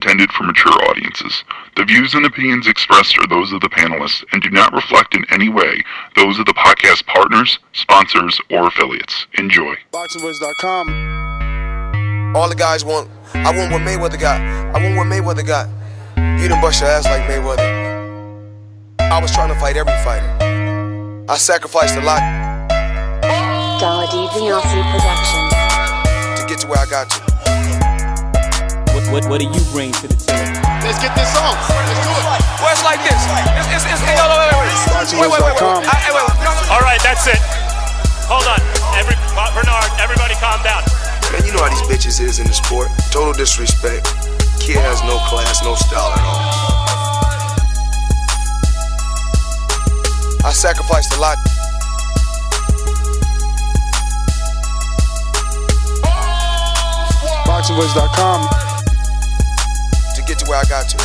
intended for mature audiences. The views and opinions expressed are those of the panelists and do not reflect in any way those of the podcast partners, sponsors, or affiliates. Enjoy. BoxingVoice.com. All the guys want, I want what Mayweather got. I want what Mayweather got. You done bust your ass like Mayweather. I was trying to fight every fighter. I sacrificed a lot Butasi Productions to get to where I got to. What do you bring to the table? Let's get this on. Let's do it. Well, it's like this. Wait. All right, that's it. Hold on. Bernard, everybody calm down. Man, you know how these bitches is in the sport. Total disrespect. Kid has no class, no style at all. I sacrificed a lot. BoxingVoice.com to get to where I got to.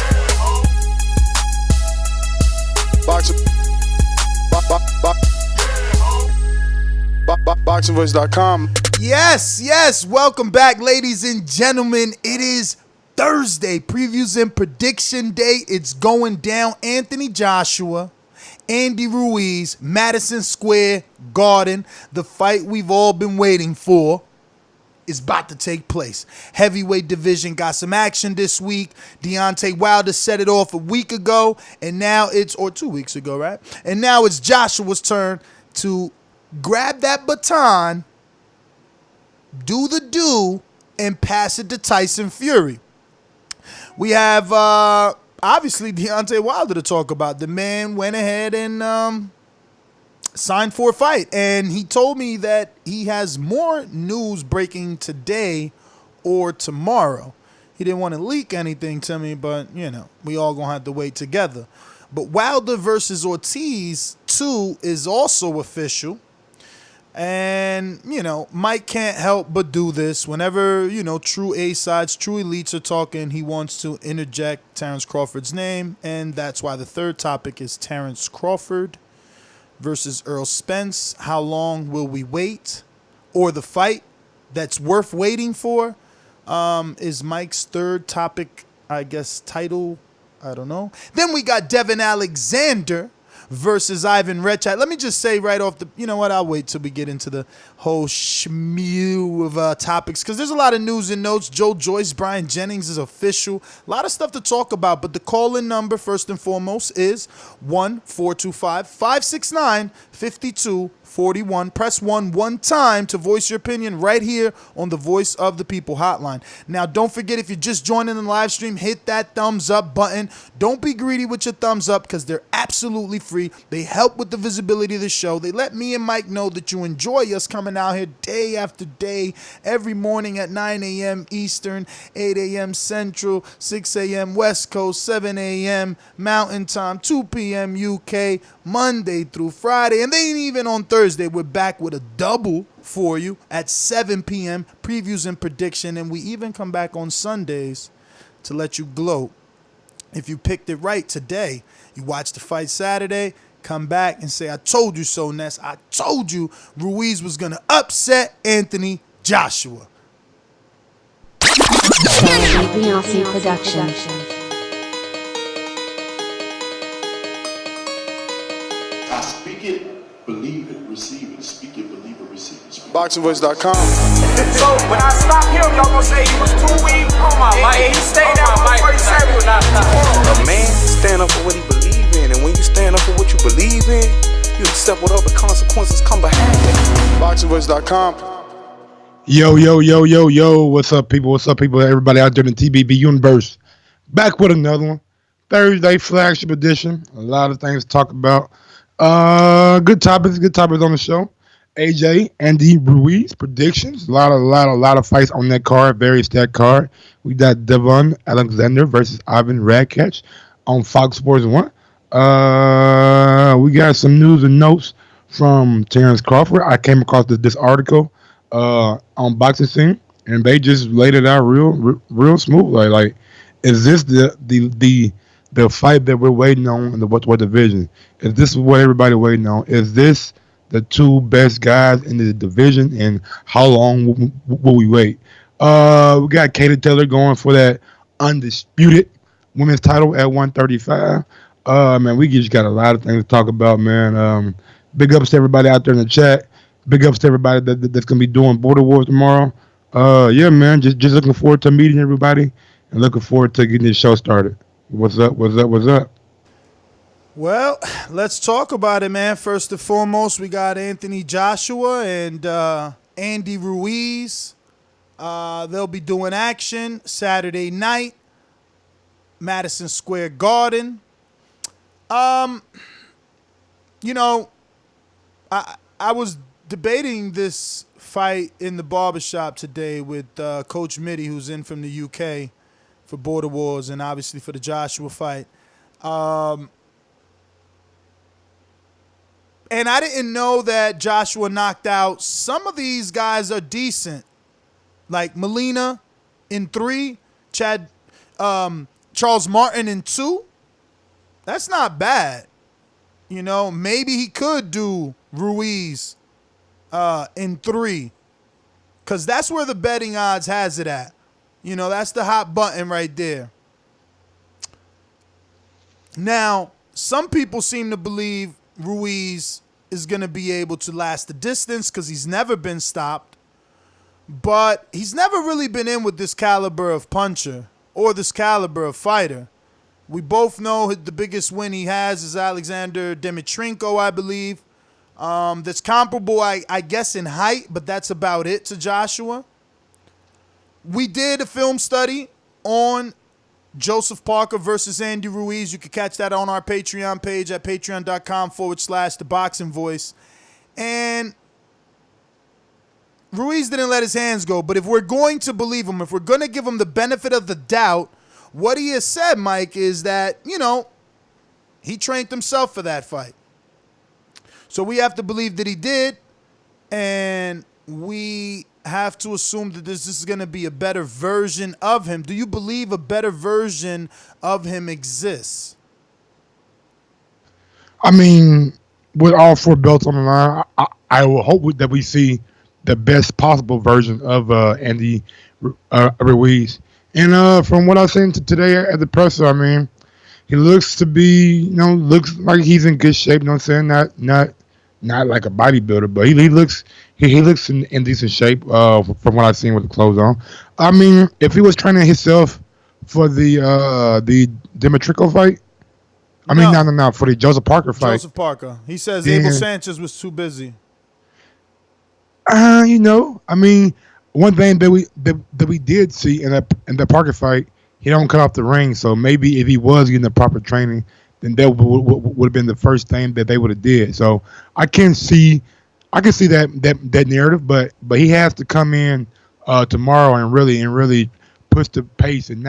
BoxingVoice.com. Yes, welcome back, ladies and gentlemen. It is Thursday, previews and prediction day. It's going down. Anthony Joshua, Andy Ruiz, Madison Square Garden. The fight we've all been waiting for is about to take place. Heavyweight division got some action this week. Deontay Wilder set it off a week ago, and now or 2 weeks ago, right? And now it's Joshua's turn to grab that baton, do the do, and pass it to Tyson Fury. We have, obviously, Deontay Wilder to talk about. The man went ahead and signed for a fight, and he told me that he has more news breaking today or tomorrow. He didn't want to leak anything to me, but, we all going to have to wait together. But Wilder versus Ortiz 2 is also official. And, Mike can't help but do this. Whenever, true A-sides, true elites are talking, he wants to interject Terrence Crawford's name. And that's why the third topic is Terrence Crawford versus Earl Spence. How long will we wait? Or the fight that's worth waiting for is Mike's third topic, I guess, title. I don't know. Then we got Devon Alexander versus Ivan Redkach. Let me just say right off the, I'll wait till we get into the whole shmew of topics, because there's a lot of news and notes. Joyce, Bryant, Jennings is official. A lot of stuff to talk about, but the call-in number, first and foremost, is 1-425-569-5241. Press 1 time to voice your opinion right here on the Voice of the People hotline. Now, don't forget, if you're just joining the live stream, hit that thumbs up button. Don't be greedy with your thumbs up, because they're absolutely free. They help with the visibility of the show. They let me and Mike know that you enjoy us coming out here day after day, every morning at 9 a.m. Eastern, 8 a.m. Central, 6 a.m. West Coast, 7 a.m. Mountain Time, 2 p.m. UK, Monday through Friday. And then even on Thursday, we're back with a double for you at 7 p.m. previews and prediction. And we even come back on Sundays to let you gloat. If you picked it right today, you watched the fight Saturday, come back and say, I told you so, Ness. I told you Ruiz was going to upset Anthony Joshua. Butasi Productions. I speak it, believe it, receive it. Speak it, believe it, receive it. BoxingVoice.com. So when I stop him, y'all gonna say he was too weak. And he stayed out for 47. A man stand up for what he believe in, and when you stand up for what you believe in, you accept whatever consequences come behind it. BoxingVoice.com. Yo, what's up, people? Everybody out there in the TBB universe. Back with another one. Thursday flagship edition. A lot of things to talk about. Good topics on the show. AJ, Andy Ruiz predictions. A lot of fights on that card. Very stacked card. We got Devon Alexander versus Ivan Redkach on Fox Sports 1. We got some news and notes from Terrence Crawford. I came across this article on Boxing Scene, and they just laid it out real smooth. Like, is this the fight that we're waiting on in the what division? Is this what everybody waiting on? Is this the two best guys in the division, and how long will we wait? We got Katie Taylor going for that undisputed women's title at 135. Man, we just got a lot of things to talk about, man. Big ups to everybody out there in the chat. Big ups to everybody that's gonna be doing Border Wars tomorrow. Yeah, man, just looking forward to meeting everybody and looking forward to getting this show started. What's up? What's up? What's up? Well, let's talk about it, man. First and foremost, we got Anthony Joshua and Andy Ruiz. They'll be doing action Saturday night, Madison Square Garden. You know, I was debating this fight in the barbershop today with Coach Mitty, who's in from the UK for Border Wars and obviously for the Joshua fight. And I didn't know that Joshua knocked out. Some of these guys are decent. Like Molina in 3, Charles Martin in 2. That's not bad. You know, maybe he could do Ruiz in 3. Because that's where the betting odds has it at. You know, that's the hot button right there. Now, some people seem to believe Ruiz is going to be able to last the distance because he's never been stopped. But he's never really been in with this caliber of puncher or this caliber of fighter. We both know the biggest win he has is Alexander Dimitrenko, I believe. That's comparable, I guess, in height, but that's about it to Joshua. We did a film study on Joseph Parker versus Andy Ruiz. You can catch that on our Patreon page at patreon.com/theboxingvoice. And Ruiz didn't let his hands go, but if we're going to believe him, if we're going to give him the benefit of the doubt, what he has said, Mike, is that, you know, he trained himself for that fight. So we have to believe that he did, and we have to assume that this is going to be a better version of him. Do you believe a better version of him exists? I mean, with all 4 belts on the line, I will hope that we see the best possible version of Andy Ruiz. And from what I've seen today at the presser, I mean, he looks to be, you know, looks like he's in good shape. You know what I'm saying? Not like a bodybuilder, but he looks in decent shape from what I've seen with the clothes on. I mean, if he was training himself for the Dimitrenko fight, no, for the Joseph Parker fight. Joseph Parker. He says Abel Sanchez was too busy. You know, I mean, one thing that we did see in the Parker fight, he don't cut off the ring. So maybe if he was getting the proper training, then that would have been the first thing that they would have did. So I can see that narrative, but he has to come in tomorrow and really push the pace and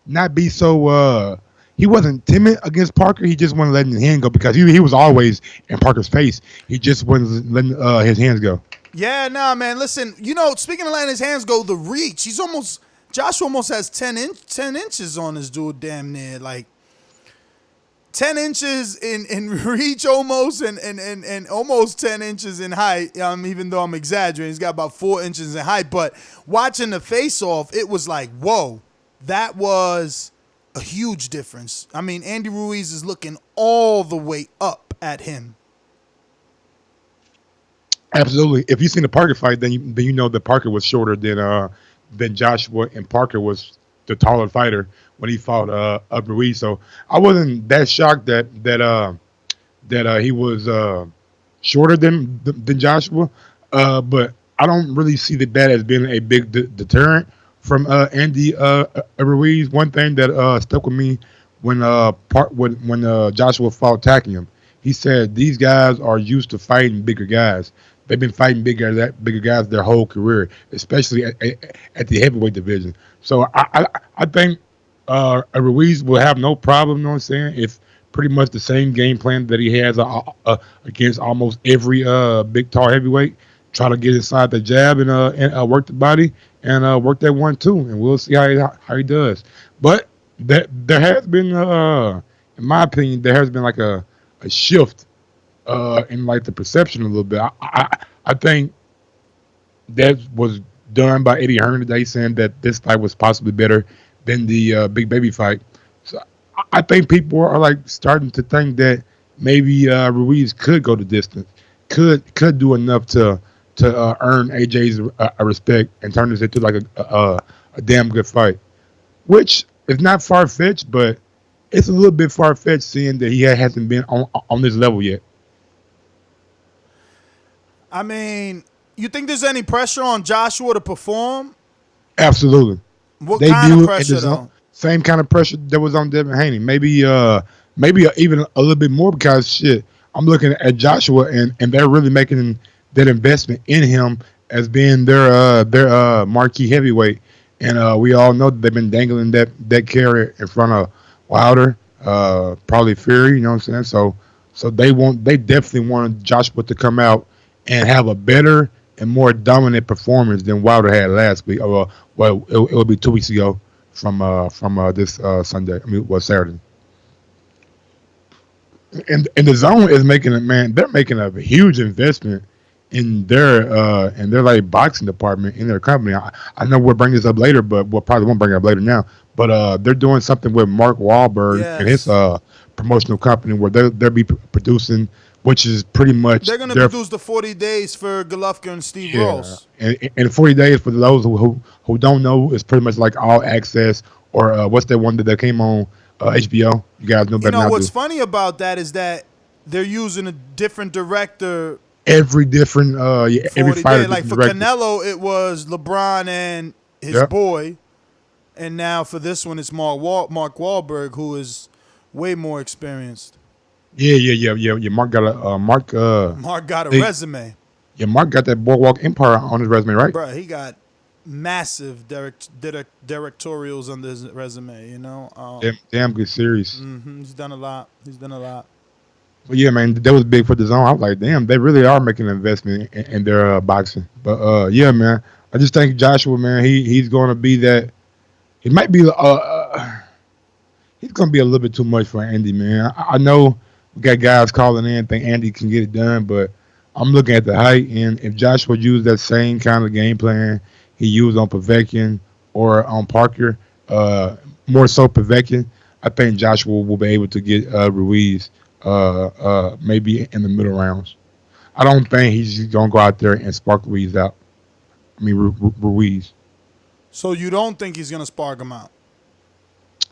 not be so. He wasn't timid against Parker. He just wasn't letting his hand go because he was always in Parker's face. He just wasn't letting his hands go. Yeah, nah, man. Listen, you know, speaking of letting his hands go, the reach. Joshua almost has 10 inches on this dude, damn near. Like 10 inches in reach almost and almost 10 inches in height. Even though I'm exaggerating, he's got about 4 inches in height. But watching the face-off, it was like, whoa, that was a huge difference. I mean, Andy Ruiz is looking all the way up at him. Absolutely. If you've seen the Parker fight, then you know that Parker was shorter than Joshua, and Parker was the taller fighter when he fought Ruiz. So I wasn't that shocked that he was shorter than Joshua. But I don't really see that as being a big deterrent from Andy Ruiz. One thing that stuck with me when Joshua fought Takium, he said these guys are used to fighting bigger guys. They've been fighting bigger guys their whole career, especially at the heavyweight division. So I think Ruiz will have no problem. You know what I'm saying? It's pretty much the same game plan that he has against almost every big, tall heavyweight. Try to get inside the jab and work the body and work that 1-2, and we'll see how he does. But there has been, in my opinion, there has been like a shift in like the perception a little bit. I think that was done by Eddie Hearn today, saying that this fight was possibly better than the Big Baby fight. So I think people are like starting to think that maybe Ruiz could go the distance, could do enough to earn AJ's respect and turn this into like a damn good fight, which is not far fetched, but it's a little bit far fetched seeing that he hasn't been on this level yet. I mean, you think there's any pressure on Joshua to perform? Absolutely. What They kind of do pressure though? same kind of pressure that was on Devin Haney. Maybe even a little bit more because shit, I'm looking at Joshua and they're really making that investment in him as being their marquee heavyweight. And we all know that they've been dangling that carrot in front of Wilder, probably Fury, you know what I'm saying? So they definitely want Joshua to come out and have a better and more dominant performance than Wilder had last week. Well, it will be 2 weeks ago from this Sunday. Saturday. And the zone is making it, man. They're making a huge investment in their like boxing department in their company. I know we'll bring this up later, but we'll probably won't bring it up later now. But they're doing something with Mark Wahlberg and his promotional company where they'll be producing, which is pretty much they're gonna produce the 40 days for Golovkin and Steve Ross. And 40 days for those who don't know is pretty much like All Access or what's that one that came on HBO? You guys know better than I do. What's funny about that is that they're using a different director. Every different every fighter. Like for director. Canelo, it was LeBron and his boy, and now for this one, it's Mark Wahlberg, who is way more experienced. Yeah. Mark got a resume. Yeah, Mark got that Boardwalk Empire on his resume, right? Bro, he got massive directorials on his resume. You know, damn good series. He's done a lot. But yeah, man, that was big for the zone. I was like, damn, they really are making an investment in their boxing. But yeah, man, I just think Joshua, man, he's going to be that. He might be. He's going to be a little bit too much for Andy, man. I know we got guys calling in, think Andy can get it done, but I'm looking at the height, and if Joshua used that same kind of game plan he used on Povetkin or on Parker, more so Povetkin, I think Joshua will be able to get Ruiz maybe in the middle rounds. I don't think he's going to go out there and spark Ruiz out. Ruiz. So you don't think he's going to spark him out?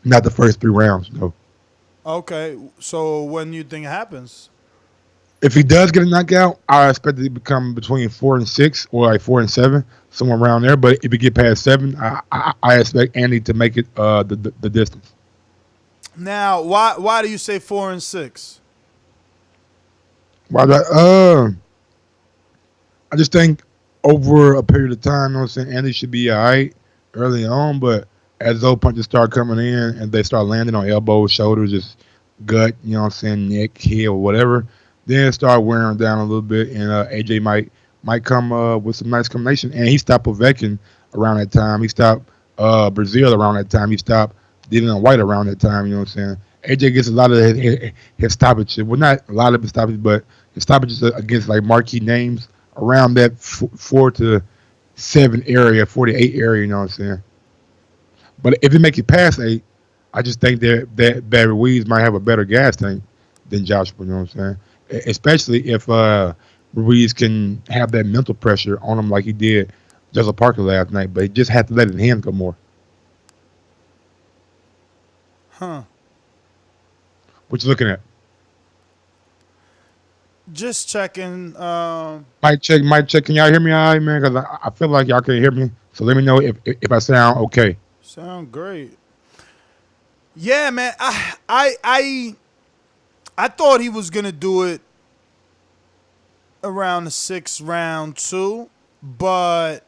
Not the first 3 rounds, no. Okay, so when do you think it happens? If he does get a knockout, I expect it to become between 4 and 6 or like 4 and 7, somewhere around there. But if he get past 7, I expect Andy to make it the distance. Now, why do you say 4 and 6? Why I just think over a period of time, you know what I'm saying, Andy should be all right early on, but as those punches start coming in and they start landing on elbows, shoulders, just gut, you know what I'm saying, neck, head, or whatever, then start wearing down a little bit, and AJ might come with some nice combination. And he stopped Povetkin around that time. He stopped Brazil around that time. He stopped Dillian Whyte around that time, you know what I'm saying. AJ gets a lot of his stoppages. Well, not a lot of his stoppages, but his stoppages against like marquee names around that 4 to 7 area, 4 to 8 area, you know what I'm saying. But if he make it past 8, I just think that Ruiz might have a better gas tank than Joshua, you know what I'm saying? Especially if Ruiz can have that mental pressure on him like he did Joseph Parker last night, but he just had to let his hands go more. Huh. What you looking at? Just checking. Mic check. Can y'all hear me all right, man? Because I feel like y'all can't hear me. So let me know if I sound okay. Sound great. Yeah, man. I thought he was gonna do it around the 6th round too, but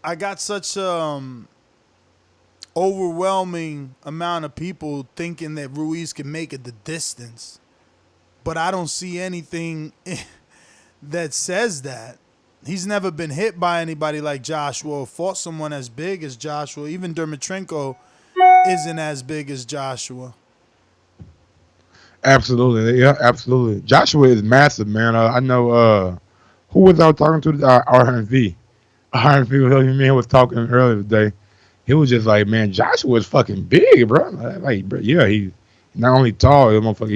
I got such overwhelming amount of people thinking that Ruiz can make it the distance, but I don't see anything that says that. He's never been hit by anybody like Joshua or fought someone as big as Joshua. Even Dermatrenko isn't as big as Joshua. Absolutely. Yeah, absolutely. Joshua is massive, man. I know who was I talking to? RNV. RNV was talking earlier today. he was just like, man, Joshua was fucking big, bro. Like, bro, yeah, he's not only tall, motherfucker,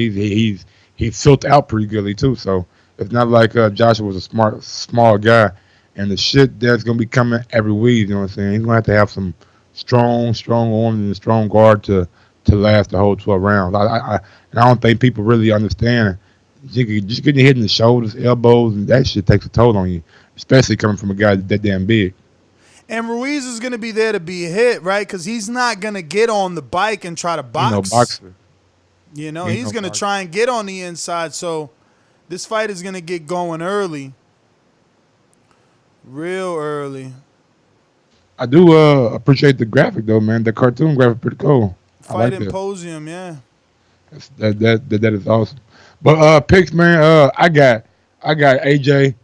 he's built out pretty goodly too. So it's not like Joshua was a small guy. And the shit that's gonna be coming every week, you know what I'm saying? He's gonna have to have some strong arms and a strong guard to last the whole 12 rounds. And I don't think people really understand. Just getting hit in the shoulders, elbows, and that shit takes a toll on you, especially coming from a guy that damn big. And Ruiz is going to be there to be hit, right? Because he's not going to get on the bike and try to box. No boxer. You know, he's going to try and get on the inside. So this fight is going to get going early. Real early. I do appreciate the graphic, though, man. The cartoon graphic pretty cool. Fight like Imposium, yeah. That is awesome. But picks, man, I got AJ.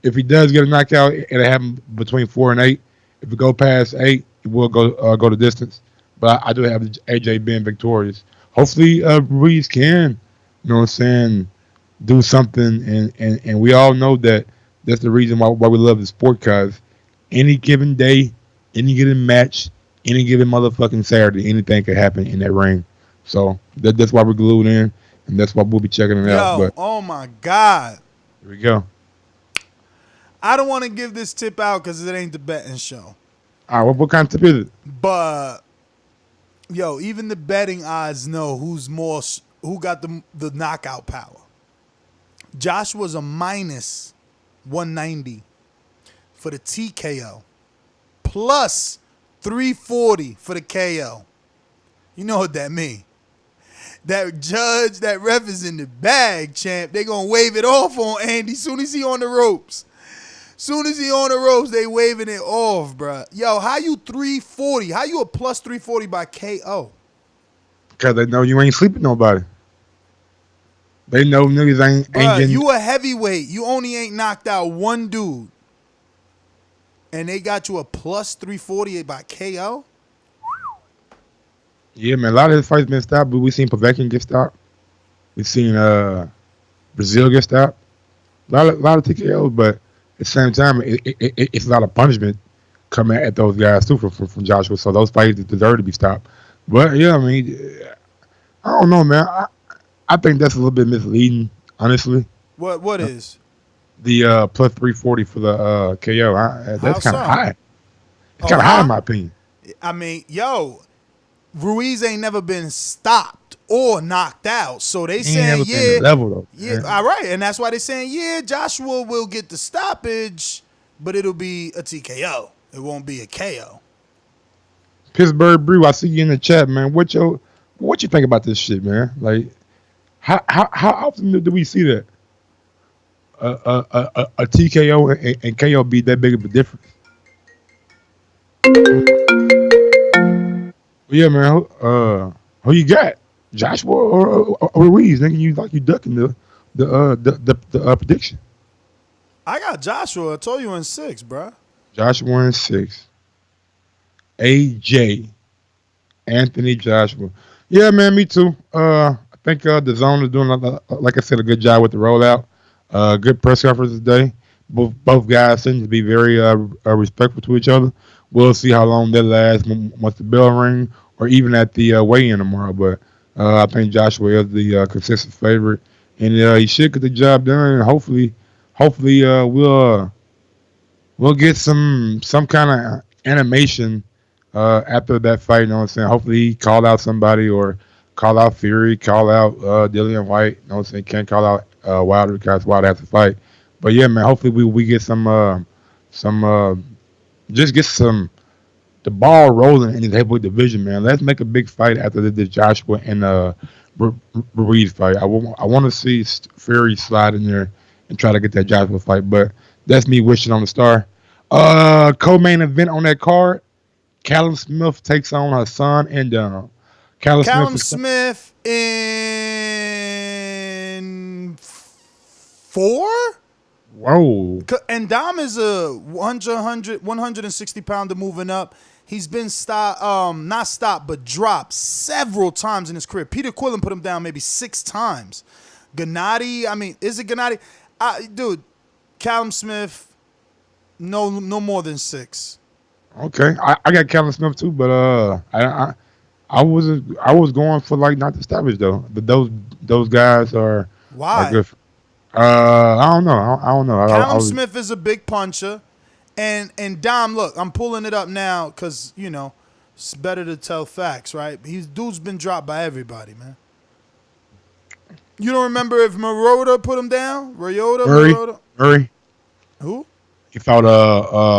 If he does get a knockout, it'll happen between 4 and 8. If it go past 8, it will go the distance. But I do have AJ being victorious. Hopefully, Ruiz can, you know what I'm saying, do something. And we all know that's the reason why we love the sport, because any given day, any given match, any given motherfucking Saturday, anything could happen in that ring. So that's why we're glued in, and that's why we'll be checking it out. But oh my God. Here we go. I don't want to give this tip out because it ain't the betting show. All right, what kind of tip is it? But, yo, even the betting odds know who got the knockout power. Joshua's a minus 190 for the TKO, plus 340 for the KO. You know what that mean? That judge, that ref is in the bag, champ. They gonna wave it off on Andy soon as he on the ropes. Soon as he on the ropes, they waving it off, bro. Yo, how you 340? How you a plus 340 by KO? Because they know you ain't sleeping nobody. They know niggas ain't getting... You a heavyweight. You only ain't knocked out one dude. And they got you a plus 340 by KO? Yeah, man. A lot of his fights been stopped, but we seen Povetkin get stopped. We seen Brazil get stopped. A lot of TKOs, but at the same time, it's a lot of punishment coming at those guys too from Joshua. So those fights deserve to be stopped. But yeah, I mean, I don't know, man. I think that's a little bit misleading, honestly. What is? The plus 340 for the KO. That's kind of high. It's kind of high in my opinion. I mean, yo, Ruiz ain't never been stopped or knocked out. So they saying, yeah. Level, though, yeah, all right. And that's why they saying, yeah, Joshua will get the stoppage, but it'll be a TKO. It won't be a KO. Pittsburgh Brew, I see you in the chat, man. What you think about this shit, man? Like, how often do we see that? A TKO and KO be that big of a difference? Yeah, man. Who you got? Joshua or Ruiz? Nigga, you ducking the prediction. I got Joshua. I told you in 6, bro. Joshua in 6. AJ, Anthony Joshua. Yeah, man, me too. I think Dazn is doing, like I said, a good job with the rollout. Good press conference today. Both guys seem to be very respectful to each other. We'll see how long that lasts once the bell ring or even at the weigh-in tomorrow. But I think Joshua is the consistent favorite, and he should get the job done. And hopefully, we'll get some kind of animation after that fight. You know what I'm saying? Hopefully, he called out somebody or call out Fury, call out Dillian Whyte. You know what I'm saying? Can't call out Wilder because Wilder has to fight. But yeah, man. Hopefully, we get just get the ball rolling in the heavyweight division, man. Let's make a big fight after the Joshua and Ruiz fight. I want to see Fury slide in there and try to get that Joshua fight. But that's me wishing on the star. Co-main event on that card. Callum Smith takes on Hassan and Callum Smith in 4? Whoa. And Dom is a 160 pounder moving up. He's been not stopped, but dropped several times in his career. Peter Quillen put him down maybe 6 times. Gennady, I mean, is it Gennady? Dude, Callum Smith, no more than 6. Okay, I got Callum Smith too, but I was going for like not the established though. But those guys are Why? good. I don't know. I don't know. I Callum was Smith is a big puncher, and Dom. Look, I'm pulling it up now because it's better to tell facts, right? Dude's been dropped by everybody, man. You don't remember if Marotta put him down? Marotta? Murray. Who? He fought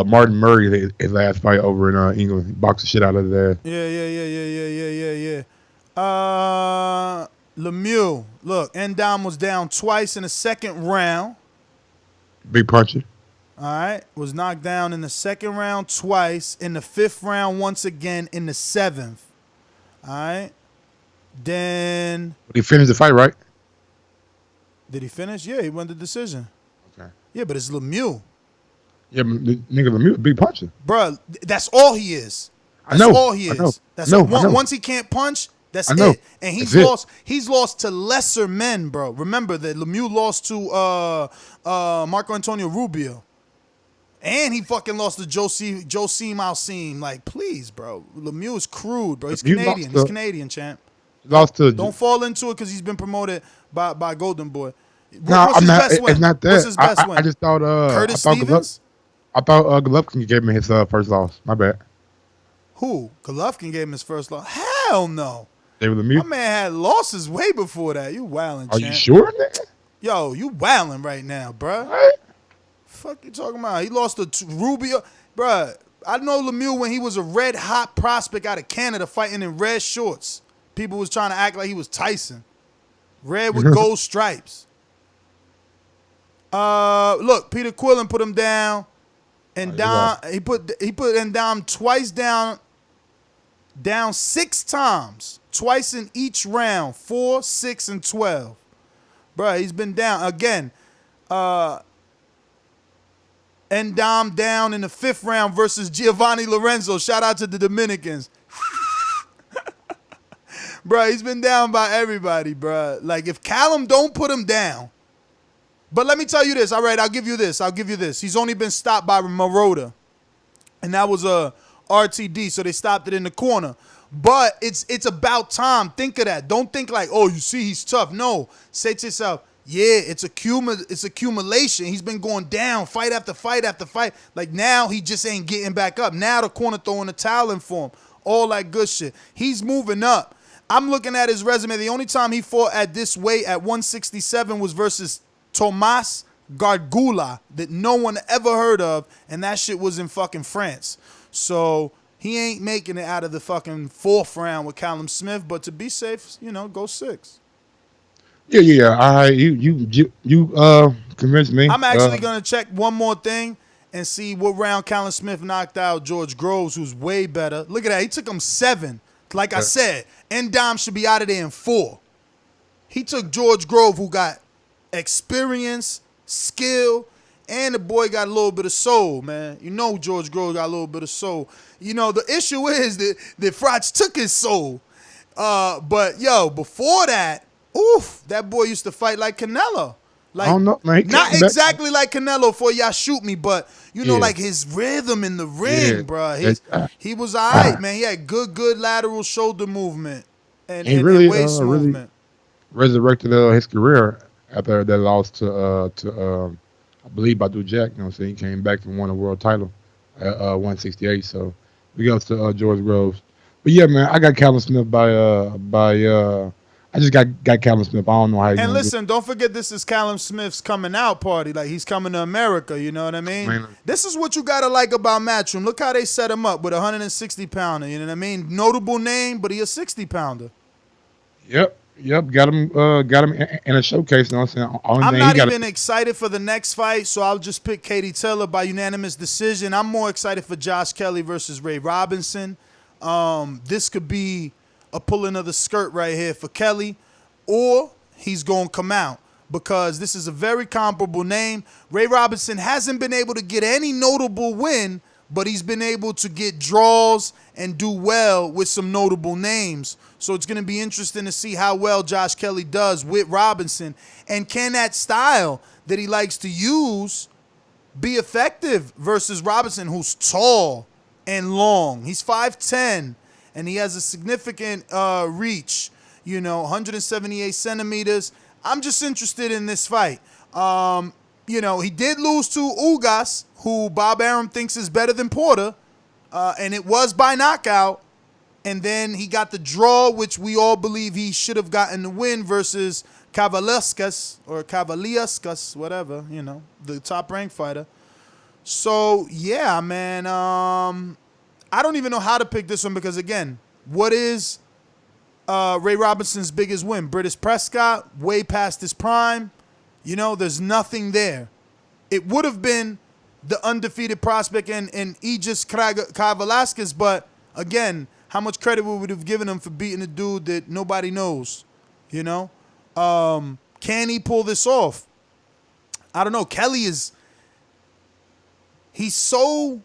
Martin Murray his last fight over in England. He boxed the shit out of there. Yeah. Lemieux. Look, Ndam was down twice in the second round. Big puncher. All right. Was knocked down in the second round twice. In the fifth round once again in the seventh. All right. Then. But he finished the fight, right? Did he finish? Yeah, he won the decision. Okay. Yeah, but it's Lemieux. Yeah, the nigga Lemieux, big puncher. Bruh, that's all he is. That's I know. all he is. I know. That's I know. once he can't punch, that's I know. it. And he's lost to lesser men, bro. Remember that Lemieux lost to Marco Antonio Rubio. And he fucking lost to Josim Alcim. Like, please, bro. Lemieux is crude, bro. He's Canadian. He's Canadian, champ. Lost to. Don't fall into it because he's been promoted by Golden Boy. No, What's his best win? It's not that. What's his best win? I just thought Curtis Stevens? I thought Golovkin gave me his first loss. My bad. Who? Golovkin gave him his first loss? Hell no. David Lemieux. My man had losses way before that. You wildin', Are champ. you sure, nigga? Yo, you wildin' right now, bruh. What? Fuck you talking about? He lost to Rubio. Bruh, I know Lemieux when he was a red hot prospect out of Canada fighting in red shorts. People was trying to act like he was Tyson. Red with gold stripes. Look, Peter Quillen put him down. And he put Ndam twice down 6 times. Twice in each round. 4, 6, and 12. Bruh, he's been down. Again, Ndam down in the 5th round versus Giovanni Lorenzo. Shout out to the Dominicans. Bruh, he's been down by everybody, bruh. Like, if Callum don't put him down. But let me tell you this. All right, I'll give you this. He's only been stopped by Marotta. And that was a RTD, so they stopped it in the corner. But it's about time. Think of that. Don't think like, oh, you see he's tough. No. Say to yourself, yeah, it's accumulation. He's been going down fight after fight after fight. Like now he just ain't getting back up. Now the corner throwing the towel in for him. All that good shit. He's moving up. I'm looking at his resume. The only time he fought at this weight at 167 was versus Tomas Gargula that no one ever heard of, and that shit was in fucking France. So he ain't making it out of the fucking 4th round with Callum Smith, but to be safe, go 6. Yeah. All right, you convinced me. I'm actually gonna check one more thing and see what round Callum Smith knocked out George Groves, who's way better. Look at that. He took him 7. Like I said, Ndam should be out of there in 4. He took George Grove, who got experience, skill, and the boy got a little bit of soul, man. George Grove got a little bit of soul. The issue is that Frotch took his soul. But, before that, that boy used to fight like Canelo. Like, I don't know, man. Not exactly like Canelo for y'all shoot me, but, like his rhythm in the ring, bro. He was all right, man. He had good lateral shoulder movement and really, waist movement. Resurrected his career after that loss to I believe Badu Jhack. He came back and won a world title at 168. So we go to George Groves. But yeah, man, I got Callum Smith I just got Callum Smith. I don't know how. And listen, don't forget this is Callum Smith's coming out party. Like he's coming to America. You know what I mean? Man. This is what you gotta like about Matchroom. Look how they set him up with a 160-pounder. You know what I mean? Notable name, but he a 60-pounder. Yep. Got him in a showcase. You know what I'm saying? I'm not even excited for the next fight, so I'll just pick Katie Taylor by unanimous decision. I'm more excited for Josh Kelly versus Ray Robinson. This could be a pulling of the skirt right here for Kelly, or he's going to come out because this is a very comparable name. Ray Robinson hasn't been able to get any notable win, but he's been able to get draws and do well with some notable names. So it's going to be interesting to see how well Josh Kelly does with Robinson. And can that style that he likes to use be effective versus Robinson, who's tall, and long. He's 5'10", and he has a significant reach. 178 centimeters. I'm just interested in this fight. He did lose to Ugas, who Bob Arum thinks is better than Porter, and it was by knockout. And then he got the draw, which we all believe he should have gotten the win versus Kavaliauskas, whatever, the top-ranked fighter. So, yeah, man, I don't even know how to pick this one because, again, what is Ray Robinson's biggest win? British Prescott, way past his prime. There's nothing there. It would have been the undefeated prospect and Aegis Kavaliauskas, but, again, how much credit we would have given him for beating a dude that nobody knows, Can he pull this off? I don't know. He's so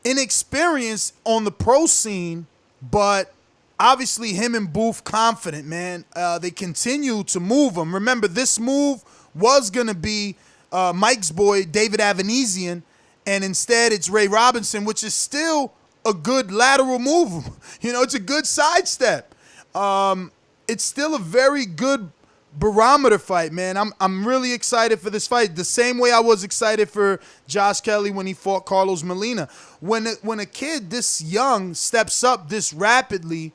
inexperienced on the pro scene, but obviously him and Booth confident, man. They continue to move him. Remember, this move was going to be Mike's boy, David Avanesian, and instead it's Ray Robinson, which is still a good lateral move. It's a good sidestep. It's still a very good barometer fight, man. I'm really excited for this fight. The same way I was excited for Josh Kelly when he fought Carlos Molina. When a kid this young steps up this rapidly,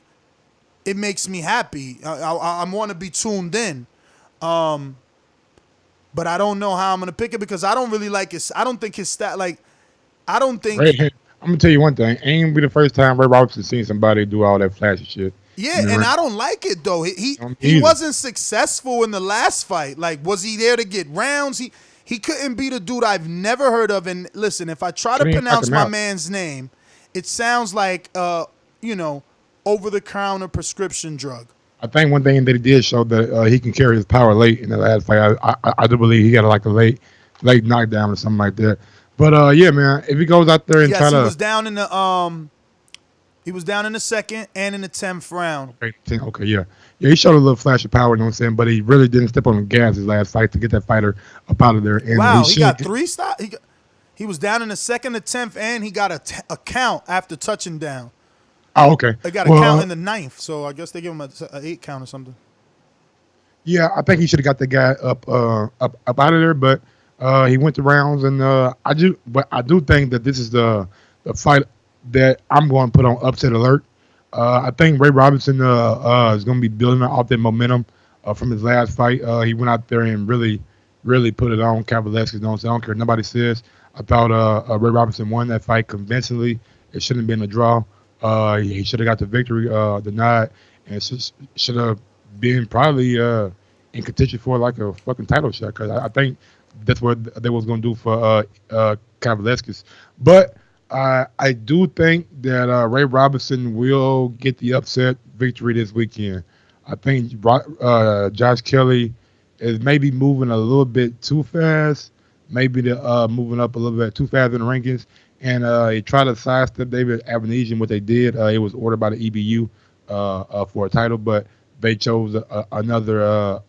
it makes me happy. I want to be tuned in. But I don't know how I'm going to pick it because I don't really like his. I don't think his stat, I don't think. Ray, I'm going to tell you one thing. Ain't be the first time Ray Robinson seen somebody do all that flashy shit. Yeah, and I don't like it, though. He wasn't successful in the last fight. Was he there to get rounds? He couldn't beat a dude I've never heard of. And listen, if I try to pronounce my man's name, it sounds like, over-the-counter prescription drug. I think one thing that he did show that he can carry his power late in the last fight. I do believe he got a late knockdown or something like that. But yeah, man, if he goes out there and try to, he was down in the he was down in the second and in the 10th round. Okay, yeah, he showed a little flash of power, you know what I'm saying? But he really didn't step on the gas his last fight to get that fighter up out of there. And wow, he got 3 stops. He was down in the second, the 10th, and he got a count after touching down. Oh, okay. They got a count in the 9th, so I guess they give him an 8 count or something. Yeah, I think he should have got the guy up out of there, but he went the rounds, and I do think that this is the fight that I'm going to put on upset alert. I think Ray Robinson is going to be building off that momentum from his last fight. He went out there and really put it on Kavaliauskas. I don't care what nobody says. I thought Ray Robinson won that fight convincingly. It shouldn't have been a draw. He should have got the victory denied, and should have been probably in contention for a fucking title shot, because I think that's what they was going to do for Kavaliauskas. But I do think that Ray Robinson will get the upset victory this weekend. I think Josh Kelly is maybe moving a little bit too fast, maybe moving up a little bit too fast in the rankings. And he tried to sidestep David Avanesian. What they did, it was ordered by the EBU for a title, but they chose another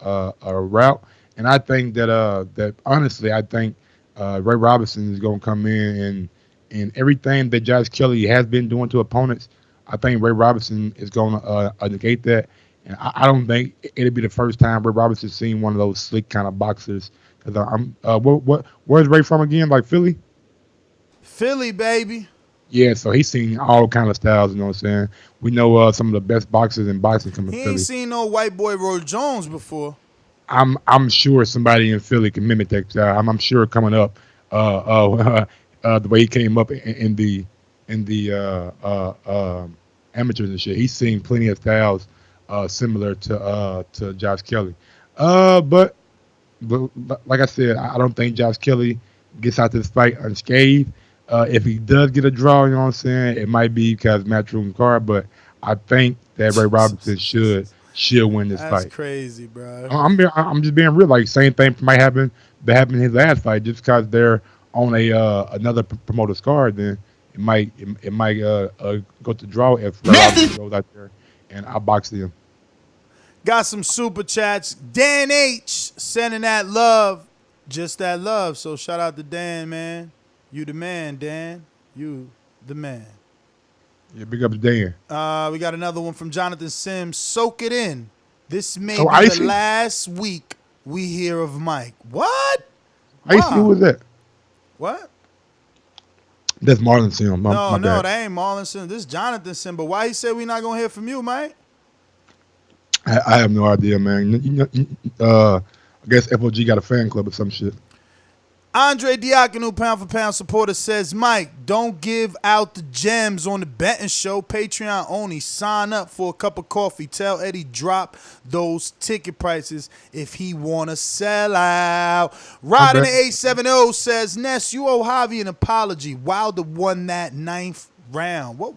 route. And I think that honestly, I think Ray Robinson is going to come in and everything that Josh Kelly has been doing to opponents, I think Ray Robinson is going to negate that. And I don't think it'll be the first time Ray Robinson's seen one of those slick kind of boxers. Because where's Ray from again? Like Philly? Philly, baby. Yeah, so he's seen all kind of styles, you know what I'm saying? We know some of the best boxers in boxing come from Philly. He ain't seen no white boy Roy Jones before. I'm sure somebody in Philly can mimic that style. I'm sure coming up, the way he came up in the amateurs and shit, he's seen plenty of styles similar to Josh Kelly. But like I said, I don't think Josh Kelly gets out this fight unscathed. If he does get a draw, you know what I'm saying, it might be because Matchroom card, but I think that Ray Robinson should win this fight. That's crazy, bro. I'm just being real. Like, same thing might happen that happened in his last fight. Just because they're on another promoter's card, then it might go to draw if Ray Robinson goes out there and outbox him. Got some super chats. Dan H sending that love, just that love. So shout out to Dan, man. You the man, Dan. You the man. Yeah, big ups Dan. We got another one from Jonathan Sims. Soak it in. This may So be icy? the last week we hear of Mike. What? I see who was that? What? That's Marlon Sim. My No, bad. that ain't Marlon Sim. This is Jonathan Sim. But why he said we not gonna hear from you, Mike? I have no idea, man. I guess FOG got a fan club or some shit. Andre Diakonu, pound for pound supporter, says, Mike, don't give out the gems on the betting show. Patreon only. Sign up for a cup of coffee. Tell Eddie drop those ticket prices if he want to sell out. Rod in the 870 says, Ness, you owe Javi an apology. Wilder won that 9th round. What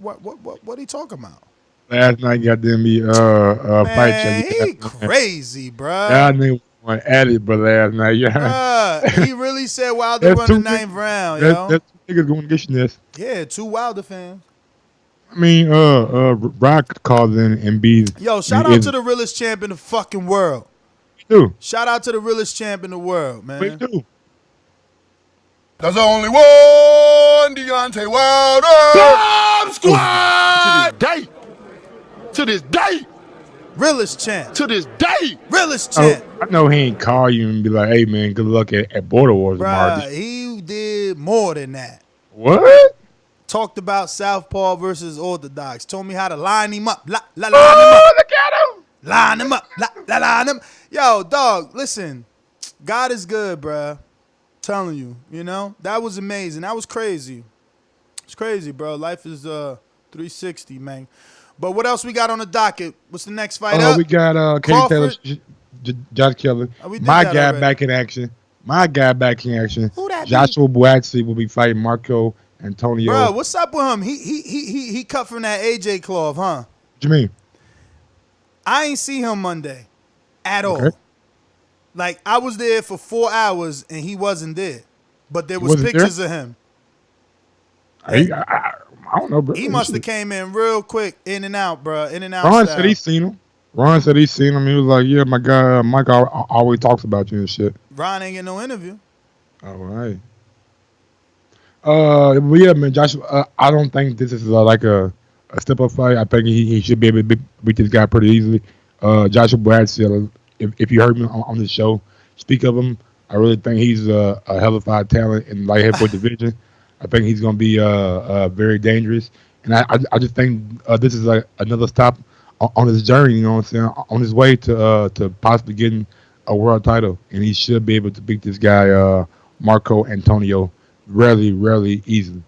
are you talking about? Last night, goddamn me, fight Man, check. he crazy, bruh. That nigga went at it, but last night, yeah. He really said Wilder won the 9th round, yo. That's two niggas going to get you this. Yeah, 2 Wilder fans. I mean, Rock called in and beat. Yo, shout out to the realest champ in the fucking world. Do. Shout out to the realest champ in the world, man. We do. There's only one Deontay Wilder. Bomb Squad! To this day. Realest champ. To this day. Realest champ. I know he ain't call you and be like, hey, man, good luck at Border Wars tomorrow. Bruh, he did more than that. What? Talked about Southpaw versus Orthodox. Told me how to line him up. Line him up. Look at him. Line him up. Line him. Yo, dog, listen. God is good, bruh. Telling you, you know? That was amazing. That was crazy. It's crazy, bro. Life is 360, man. But what else we got on the docket? What's the next fight up? We got Katie Taylor, Crawford. Josh Kelly. We did My that guy already. back in action. Who that Joshua Buatsi will be fighting Marco Antonio. Bro, what's up with him? He cut from that AJ cloth, huh? What you mean? I ain't see him Monday at all. Okay. Like, I was there for 4 hours and he wasn't there. But there was Wasn't pictures of him. I don't know, bro. He must have came in real quick, in and out, bro. In and out. Ron style. said he's seen him. Ron said he's seen him. He was like, yeah, my guy, Mike always talks about you and shit. Ron ain't get no interview. All right. But yeah, man, Joshua, I don't think this is like a step-up fight. I think he should be able to beat this guy pretty easily. Joshua Buatsi, if you heard me on the show speak of him, I really think he's a hellified talent in light heavyweight division. I think he's going to be very dangerous. And I just think this is like another stop on his journey, you know what I'm saying, on his way to possibly getting a world title. And he should be able to beat this guy, Marco Antonio, really easily.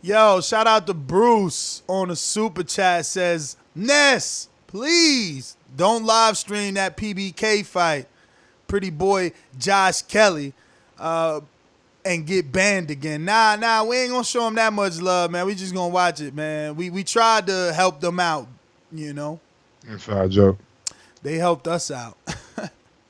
Yo, shout out to Bruce on the super chat. Says, Ness, please don't live stream that PBK fight. Pretty boy Josh Kelly. And get banned again. Nah, we ain't gonna show him that much love, man. We just gonna watch it, man. We tried to help them out, you know. Inside joke. They helped us out.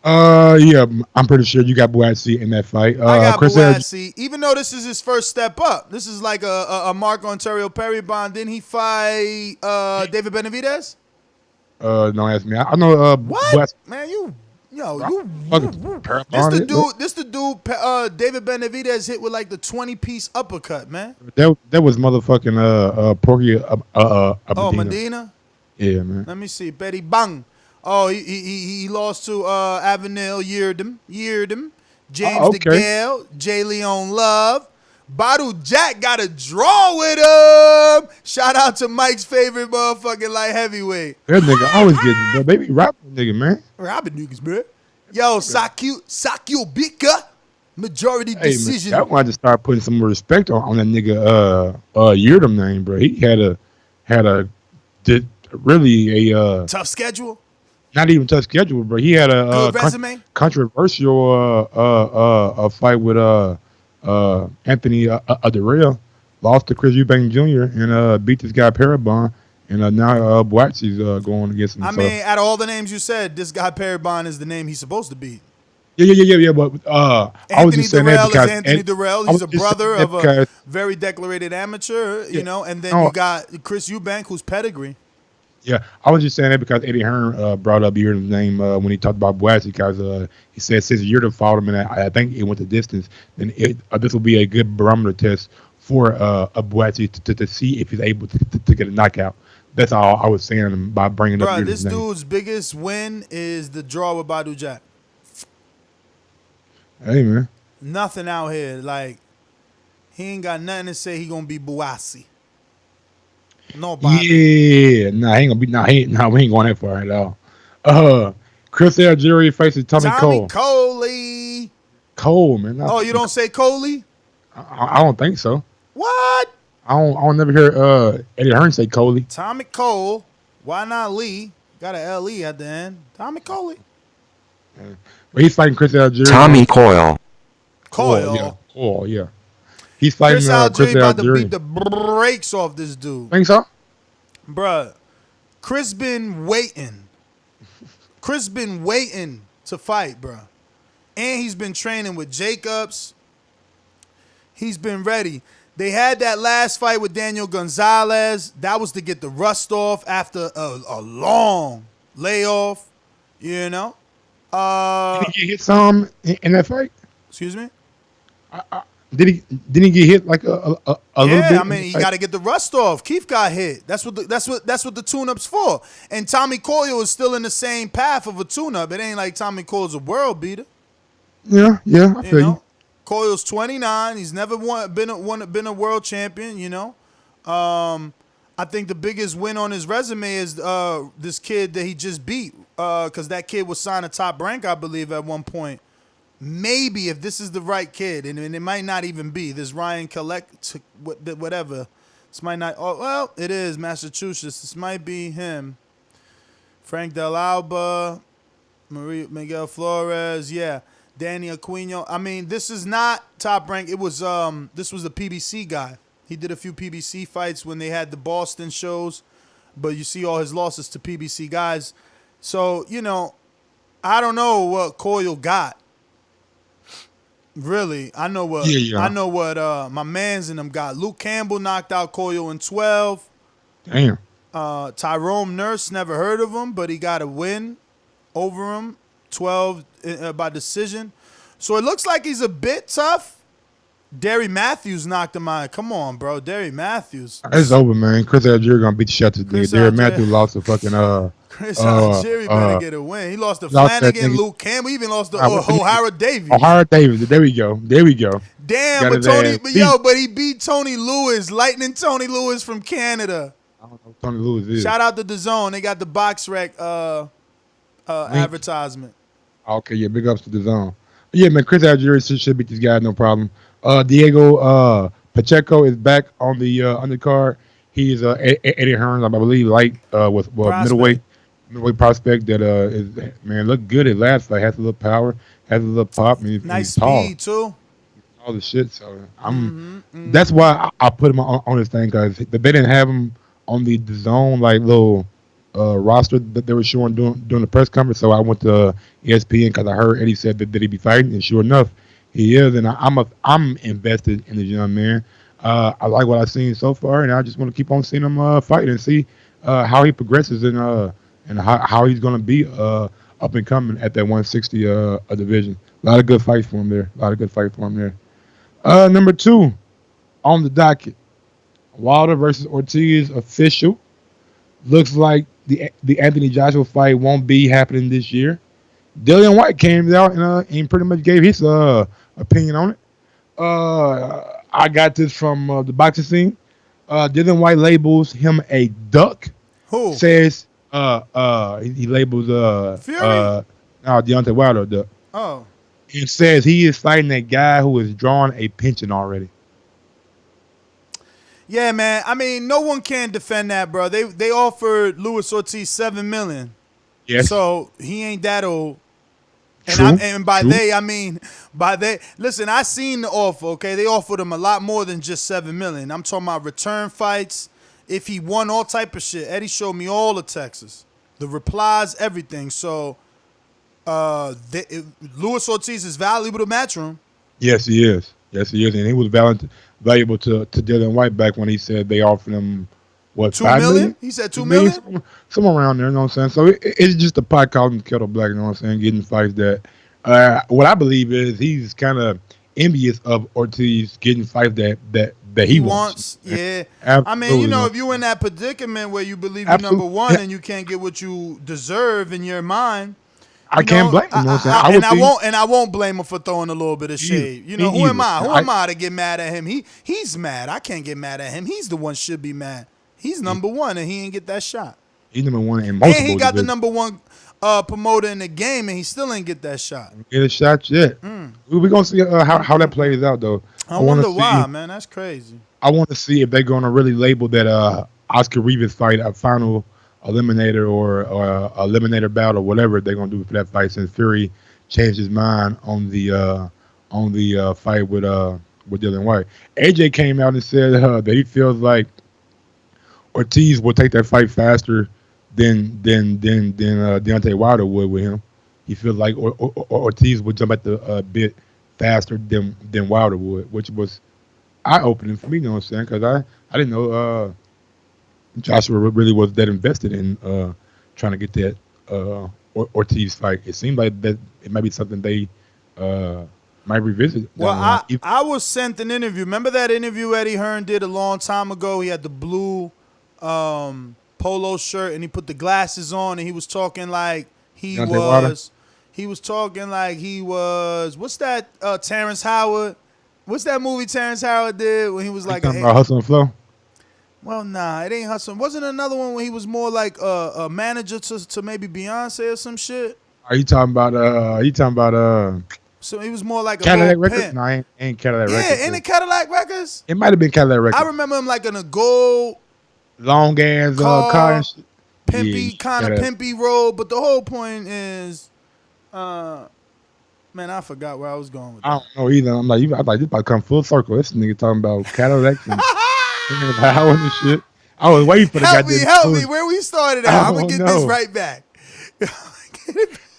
Yeah, I'm pretty sure you got Buatsi in that fight. I got Chris Butasi. Even though this is his first step up, this is like a Marco Ontario Periban. Didn't he fight David Benavidez? Don't ask me. I know. What? Buatsi, Man, you. This the dude David Benavidez hit with like the 20-piece uppercut, man. That was motherfucking Porky. Medina. Yeah, man. Let me see. Betty Bang. Oh, he lost to Avenel Yeardem, James DeGale, J. Leon Love. Badu Jack got a draw with him. Shout out to Mike's favorite motherfucking light heavyweight. That nigga always getting, bro. Baby, rap nigga, man. Robbing niggas, bro. Yo, Sakio Bika, majority decision. Man, I wanted to start putting some more respect on that nigga Yeardem name, bro. He had a really a tough schedule. Not even tough schedule, bro. He had a good resume. Controversial fight with Anthony Adarel. Lost to Chris Eubank Jr. and beat this guy Periban. And now Buatsi's going against him. I mean, out of all the names you said, this guy Periban is the name he's supposed to be. Yeah. But I was just saying that because Anthony Durrell. He's a brother of a very declarated amateur, you know. And then you got Chris Eubank, who's pedigree. Yeah, I was just saying that because Eddie Hearn brought up Yeardem's name when he talked about Buatsi because he said since Yeardem fought him and I think it went the distance, then this will be a good barometer test for a Butasi to see if he's able to get a knockout. That's all I was saying by bringing up. Bro, this dude's biggest win is the draw with Badou Jack. Hey man, nothing out here. Like he ain't got nothing to say. He gonna be Butasi. Nobody. Yeah, nah, he ain't gonna be. We ain't going that far at all. Chris Algeri faces Tommy Cole. Cole, man. Oh, you don't say Coley? I don't think so. What? I don't never hear Eddie Hearn say Coley. Tommy Cole. Why not Lee? Got an L-E at the end. Tommy Coley. But he's fighting Chris Algeri. Tommy Coyle. Coyle, yeah. He's fighting Chris Algeri. About to beat the brakes off this dude. Think so? Bruh. Chris been waiting. To fight, bruh. And he's been training with Jacobs. He's been ready. They had that last fight with Daniel Gonzalez. That was to get the rust off after a long layoff, you know. Did he get some in that fight? Excuse me? Didn't he get hit like a little bit? Yeah, I mean, you got to get the rust off. Keith got hit. That's what the tune-up's for. And Tommy Coyle is still in the same path of a tune-up. It ain't like Tommy Coyle's a world beater. Yeah, I feel you. Coyle's 29. He's never been a world champion, you know. I think the biggest win on his resume is this kid that he just beat, because that kid was signed a Top Rank, I believe, at one point. Maybe if this is the right kid, and it might not even be this Ryan Collect, whatever. This might not. Oh well, it is Massachusetts. This might be him. Frank Del Alba, Miguel Flores, yeah. Danny Aquino. I mean, this is not Top Rank. It was this was the PBC guy. He did a few PBC fights when they had the Boston shows, but you see all his losses to PBC guys. So, you know, I don't know what Coyle got. Really, I know what I know what my mans in them got. Luke Campbell knocked out Coyle in 12. Damn. Tyrone Nurse, never heard of him, but he got a win over him, 12 by decision. So it looks like he's a bit tough. Derry Matthews knocked him out. Come on, bro. Derry Matthews. It's over, man. Chris Algeri gonna beat the shit out of this nigga. Derry Matthews lost to fucking Chris Algeri better get a win. He lost to Flanagan, Luke Campbell. He even lost to O'Hara Davies. O'Hara Davies. There we go. Damn, but he beat Tony Lewis, Lightning Tony Lewis from Canada. I don't know who Tony Lewis is. Shout out to Dazn. They got the Box Rec advertisement. Okay, yeah, big ups to Dazn. Yeah, man, Chris Algeri should beat this guy, no problem. Diego Pacheco is back on the undercard. He's Eddie Hearn, I believe, with middleweight prospect that is, man, looked good at last fight. Has a little power, has a little pop. I mean, nice he's tall. Speed too. All the shit. So that's why I put him on this thing, because they didn't have him on the zone like little roster that they were showing during the press conference. So I went to ESPN because I heard Eddie said that he'd be fighting, and sure enough, he is. And I'm invested in this young man. I like what I've seen so far, and I just want to keep on seeing him fight and see how he progresses and how he's going to be up and coming at that 160 division. A lot of good fights for him there. Number 2 on the docket, Wilder versus Ortiz official. Looks like the Anthony Joshua fight won't be happening this year. Dillian Whyte came out and pretty much gave his opinion on it. I got this from the boxing scene. Dillian Whyte labels him a duck. Who? Says he labels Deontay Wilder a duck. Oh. And says he is fighting a guy who has drawn a pension already. Yeah, man. I mean, no one can defend that, bro. They offered Luis Ortiz $7 million. Yes. So he ain't that old. And True. Listen, I seen the offer, okay? They offered him a lot more than just $7 million. I'm talking about return fights. If he won all type of shit. Eddie showed me all the texts, the replies, everything. So Luis Ortiz is valuable to Matchroom. Yes, he is. And he was valuable to Dillian Whyte back when he said they offered him, what, $2 $5 million? million? He said $2 million? Somewhere around there, you know what I'm saying? So it's just a pot calling the kettle black, you know what I'm saying? Getting fights that, what I believe is he's kind of envious of Ortiz getting fights that that he wants. Yeah. Absolutely. I mean, if you're in that predicament where you believe you're number one and you can't get what you deserve in your mind, I can't blame him. I won't blame him for throwing a little bit of shade. Who am I? Who am I to get mad at him? He's mad. I can't get mad at him. He's the one should be mad. He's number one and he ain't get that shot. He's number one in multiple. And he got the number one promoter in the game and he still ain't get that shot. Get a shot yet. We're gonna see how that plays out though. I wonder why, man. That's crazy. I want to see if they're gonna really label that Oscar Rivas fight a final eliminator or eliminator bout or whatever they're gonna do for that fight, since Fury changed his mind on the fight with Dillian Whyte. AJ came out and said that he feels like Ortiz will take that fight faster than Deontay Wilder would with him. He feels like Ortiz would jump at the bit faster than Wilder would, which was eye-opening for me. You know what I'm saying? Because I didn't know Joshua really was that invested in trying to get that Ortiz fight. It seemed like that it might be something they might revisit. Well, I was sent an interview. Remember that interview Eddie Hearn did a long time ago? He had the blue polo shirt and he put the glasses on and he was talking like he was. He was talking like he was. What's that? Terrence Howard. What's that movie Terrence Howard did when he was like Hustle and Flow? Well, nah, it ain't Hustle. Wasn't another one when he was more like a manager to maybe Beyonce or some shit? Are you talking about? So he was more like a Cadillac Records? No, ain't Cadillac Records. Yeah, ain't it Cadillac Records? It might have been Cadillac Records. I remember him like in a gold, long ass car and shit. Pimpy, kind of pimpy road. But the whole point is, man, I forgot where I was going with that. I don't know either. I'm like, this about to come full circle. This nigga talking about Cadillac and Howard and shit. I was waiting for the guy. Help me, where we started at. I'm gonna get this right back.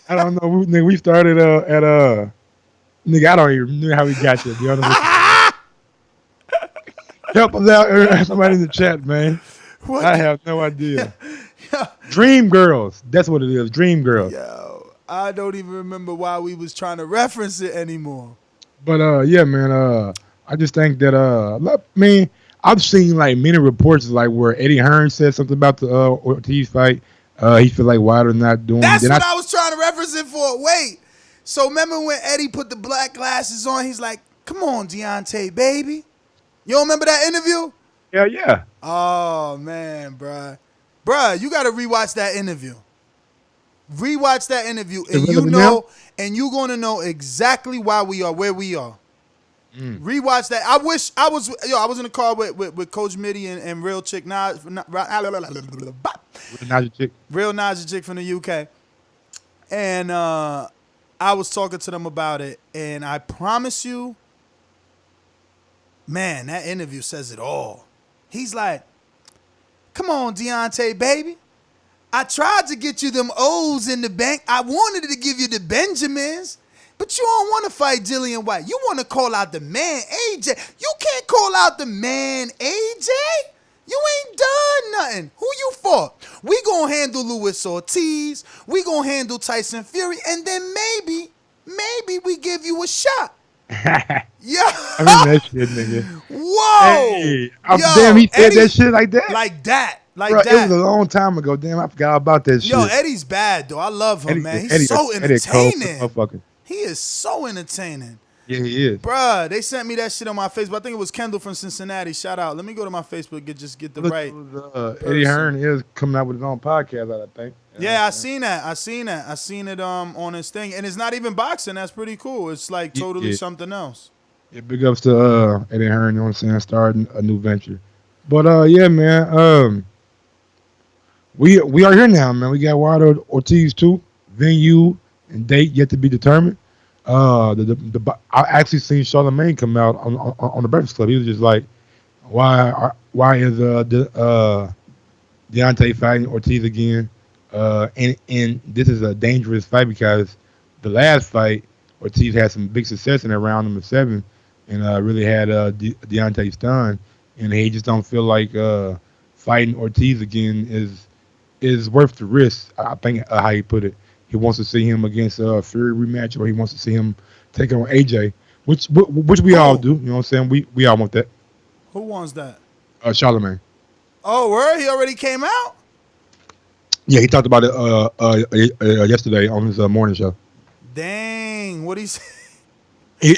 I don't know. We started at nigga. I don't even know how we got there. To be honest with you. Help us out, somebody in the chat, man. What? I have no idea. Dream Girls. That's what it is. Dream Girls. Yo, I don't even remember why we was trying to reference it anymore. But yeah, man. I just think that man, I've seen like many reports like where Eddie Hearn said something about the Ortiz fight. He feel like Wilder not doing. That's what I was trying to reference it for. Wait, so remember when Eddie put the black glasses on? He's like, "Come on, Deontay, baby." You don't remember that interview? Yeah. Oh man, bruh, you got to rewatch that interview. Rewatch that interview, and you're gonna know exactly why we are where we are. Rewatch that. I wish I was in the car with Coach Mitty and Real Chick Real Naja Chick from the UK. And I was talking to them about it, and I promise you, man, that interview says it all. He's like, "Come on, Deontay, baby. I tried to get you them O's in the bank. I wanted to give you the Benjamins. But you don't want to fight Dillian Whyte. You want to call out the man, AJ. You can't call out the man, AJ. You ain't done nothing. Who you fought? We going to handle Luis Ortiz. We going to handle Tyson Fury. And then maybe we give you a shot." Yeah. I mean that shit, nigga. Whoa. Hey, damn, he said that shit like that? Like that. Bro, it was a long time ago. Damn, I forgot about that shit. Yo, Eddie's bad, though. I love him, man. He's so entertaining. He is so entertaining. Yeah, he is. Bruh, they sent me that shit on my Facebook. I think it was Kendall from Cincinnati. Shout out. Let me go to my Facebook and just get the right. Eddie Hearn is coming out with his own podcast, I think. Yeah, I seen that. I seen it on his thing. And it's not even boxing. That's pretty cool. It's like totally something else. Yeah, big ups to Eddie Hearn, you know what I'm saying, starting a new venture. But yeah, man, we are here now, man. We got Wilder Ortiz 2, venue and date yet to be determined. I actually seen Charlamagne come out on the Breakfast Club. He was just like, why is Deontay fighting Ortiz again? And this is a dangerous fight because the last fight Ortiz had some big success in that round number 7 and really had Deontay stunned, and he just don't feel like fighting Ortiz again is worth the risk. I think how he put it. He wants to see him against Fury rematch, or he wants to see him take on AJ, which we all do. You know what I'm saying? We all want that. Who wants that? Charlemagne. Oh, word? He already came out? Yeah, he talked about it yesterday on his morning show. Dang, what'd he say? He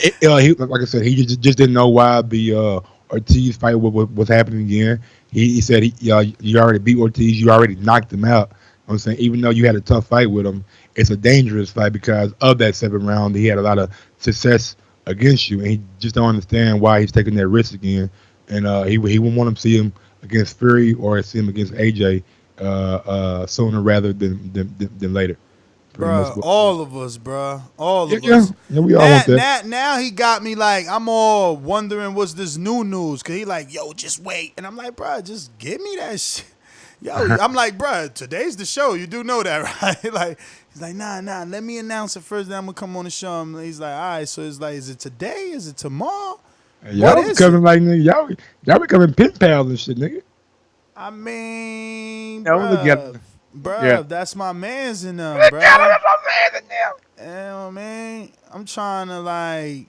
like I said, he just didn't know why the Ortiz fight was happening again. He said you already beat Ortiz, you already knocked him out. I'm saying, even though you had a tough fight with him, it's a dangerous fight because of that 7th round. He had a lot of success against you, and he just don't understand why he's taking that risk again. And he wouldn't want to see him against Fury or see him against AJ sooner rather than later. Bruh, all of us, bruh. All of us. Yeah, we all want that. Now he got me like, I'm all wondering what's this new news. Because he like, yo, just wait. And I'm like, bruh, just give me that shit. Yo, I'm like, bruh, today's the show. You do know that, right? Like, he's like, nah, let me announce it first. Then I'm going to come on the show. And he's like, all right. So it's like, is it today? Is it tomorrow? Y'all becoming like, nigga, y'all becoming pen pals and shit, nigga. I mean, bruh, yeah. That's my man's in them, bruh. That's my man's in them. Yeah, man, I'm trying to, like,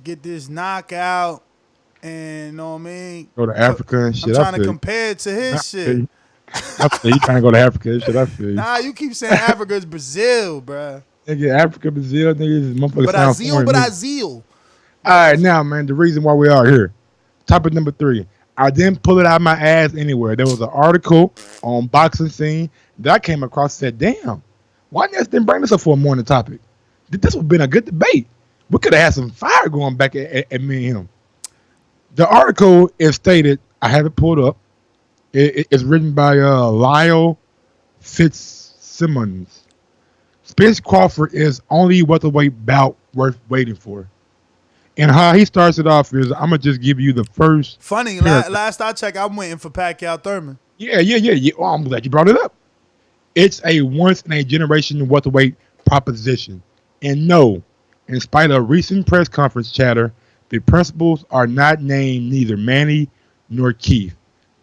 get this knockout and, you know what I mean? Go to Africa and shit. I'm trying to compare it to his shit. I feel you trying to go to Africa and shit. I feel you. Nah, you keep saying Africa is Brazil, bruh. Nigga, Africa, Brazil, nigga, motherfucker sound foreign. But Brazil. All right, now, man, the reason why we are here. Topic number 3. I didn't pull it out of my ass anywhere. There was an article on Boxing Scene that I came across and said, damn, why didn't bring this up for a morning topic? This would have been a good debate. We could have had some fire going back at me and him. The article is stated, I have it pulled up. It's written by Lyle Fitzsimmons. Spence Crawford is only welterweight bout worth waiting for. And how he starts it off is, I'm going to just give you the first. Funny, last I checked, I'm waiting for Pacquiao Thurman. Yeah. Oh, I'm glad you brought it up. It's a once-in-a-generation welterweight proposition. And no, in spite of recent press conference chatter, the principals are not named neither Manny nor Keith.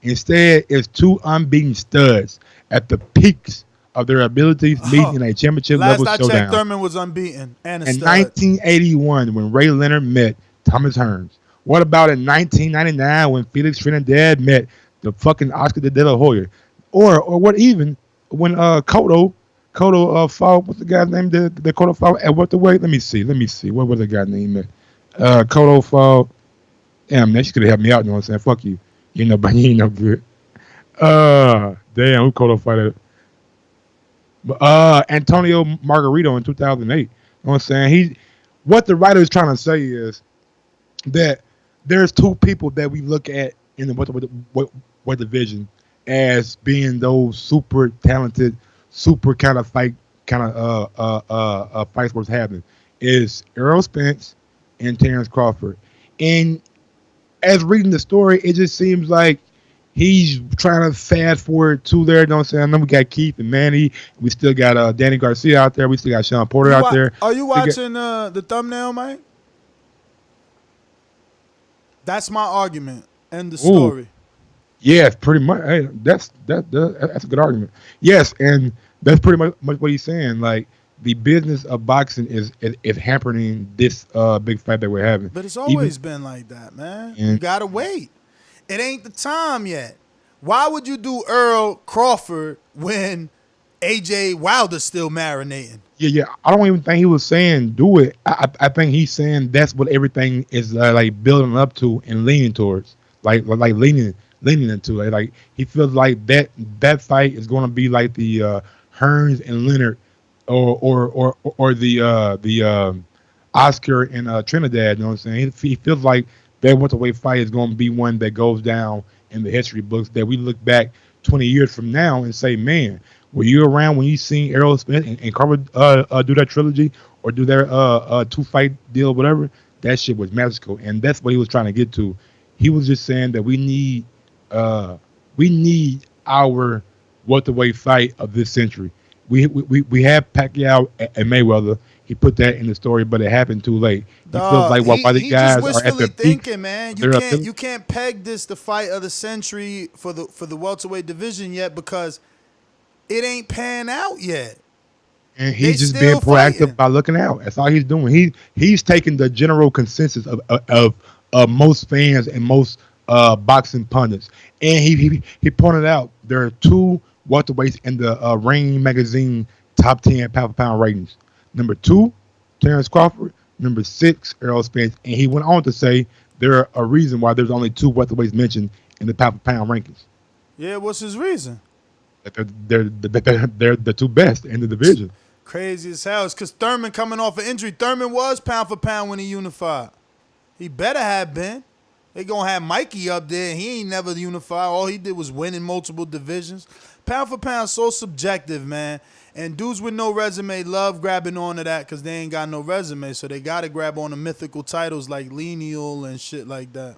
Instead, it's 2 unbeaten studs at the peaks of their abilities meeting in a championship-level showdown. Last I checked, Thurman was unbeaten. And in 1981, when Ray Leonard met Thomas Hearns. What about in 1999 when Felix Hernandez met the fucking Oscar de la Hoya? Or what even when Cotto fought, what's the guy's name? The Cotto fought at welterweight? Let me see. What was the guy's name? Cotto fought. Damn, man, she could have helped me out. You know what I'm saying? Fuck you. You know, but you ain't no good. Damn, who Cotto fought at? Antonio Margarito in 2008. You know what I'm saying? What the writer is trying to say is that there's 2 people that we look at in the what division as being those super talented, super kind of fights worth having is Errol Spence and Terrence Crawford. And as reading the story, it just seems like he's trying to fast forward to there. You know what I'm saying? I know we got Keith and Manny. We still got Danny Garcia out there. We still got Sean Porter out there. Are you watching the thumbnail, Mike? That's my argument and the story. Yes, pretty much. Hey, that's a good argument. Yes, and that's pretty much what he's saying. Like, the business of boxing is hampering this big fight that we're having. But it's always been like that, man. You gotta wait. It ain't the time yet. Why would you do Earl Crawford when AJ Wilder's still marinating? Yeah. I don't even think he was saying do it. I think he's saying that's what everything is like building up to and leaning towards, like leaning into. Like he feels like that fight is going to be like the Hearns and Leonard, or the Oscar and Trinidad. You know what I'm saying? He feels like that welterweight fight is going to be one that goes down in the history books, that we look back 20 years from now and say, man, were you around when you seen Errol Spence and Crawford do that trilogy or do their 2-fight deal, whatever? That shit was magical, and that's what he was trying to get to. He was just saying that we need our welterweight fight of this century. We have Pacquiao and Mayweather. He put that in the story, but it happened too late. He feels like while the guys are at their peak, man. You can't peg this the fight of the century for the welterweight division yet because it ain't pan out yet. And he's just being proactive by looking out. That's all he's doing. He's taking the general consensus of most fans and most boxing pundits, and he pointed out there are two welterweights in the Ring Magazine top 10 pound for pound ratings. Number 2, Terrence Crawford. Number 6, Errol Spence. And he went on to say there are a reason why there's only 2 welterweights mentioned in the pound for pound rankings. Yeah, what's his reason? That they're the 2 best in the division. Crazy as hell. It's because Thurman coming off an injury. Thurman was pound for pound when he unified. He better have been. They gonna have Mikey up there. He ain't never unified. All he did was win in multiple divisions. Pound for pound, so subjective, man. And dudes with no resume love grabbing onto that because they ain't got no resume. So they got to grab on the mythical titles like Lineal and shit like that.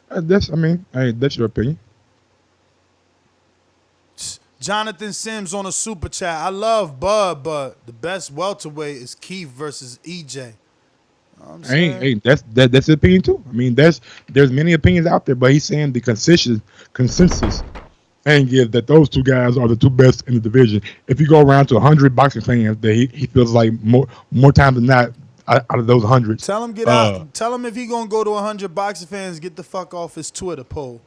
That's your opinion. Jonathan Sims on a super chat. I love Bud, but the best welterweight is Keith versus EJ. Hey, that's his opinion too. I mean, there's many opinions out there, but he's saying the consensus and give that those 2 guys are the 2 best in the division. If you go around to 100 boxing fans, that he feels like more times than not out of those 100. Tell him get out. Tell him if he gonna go to 100 boxing fans, get the fuck off his Twitter poll.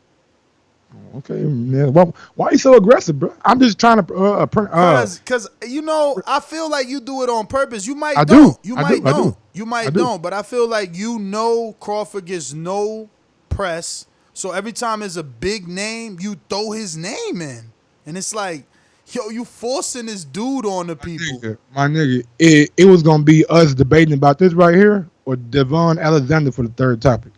Okay, man. Well, why are you so aggressive, bro? I'm just trying to because I feel like you do it on purpose. You might I don't. do. You I might do. I don't. do. You might I do. don't. But I feel like Crawford gets no press. So every time there's a big name, you throw his name in, and it's like, yo, you forcing this dude on the people. My nigga, it was gonna be us debating about this right here or Devon Alexander for the 3rd topic.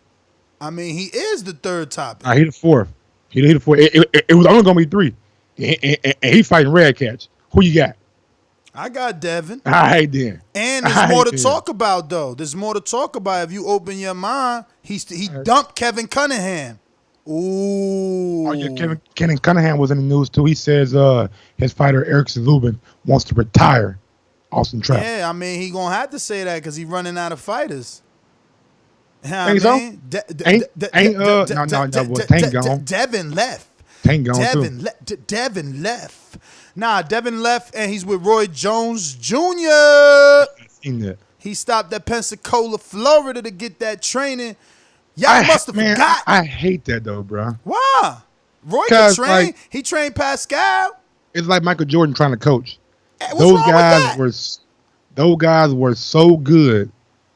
I mean, he is the 3rd topic. He the 4th. He the 4th. It was only gonna be 3, and he fighting Redkach. Who you got? I got Devon. All right then. And there's more to talk about though. There's more to talk about if you open your mind. He dumped Kevin Cunningham. Ooh. Oh yeah, Kevin Cunningham was in the news too. He says his fighter Eric Zubin wants to retire Austin Trout. Yeah, I mean he gonna have to say that because he's running out of fighters. Think so? No, Tank gone. Devin left. Tank gone Devin left. Nah, Devin left and he's with Roy Jones Jr. I've seen that. He stopped at Pensacola, Florida to get that training. Y'all must have forgot. I hate that though, bro. Why? Roy can train. He trained Pascal. It's like Michael Jordan trying to coach. What's those wrong guys were so good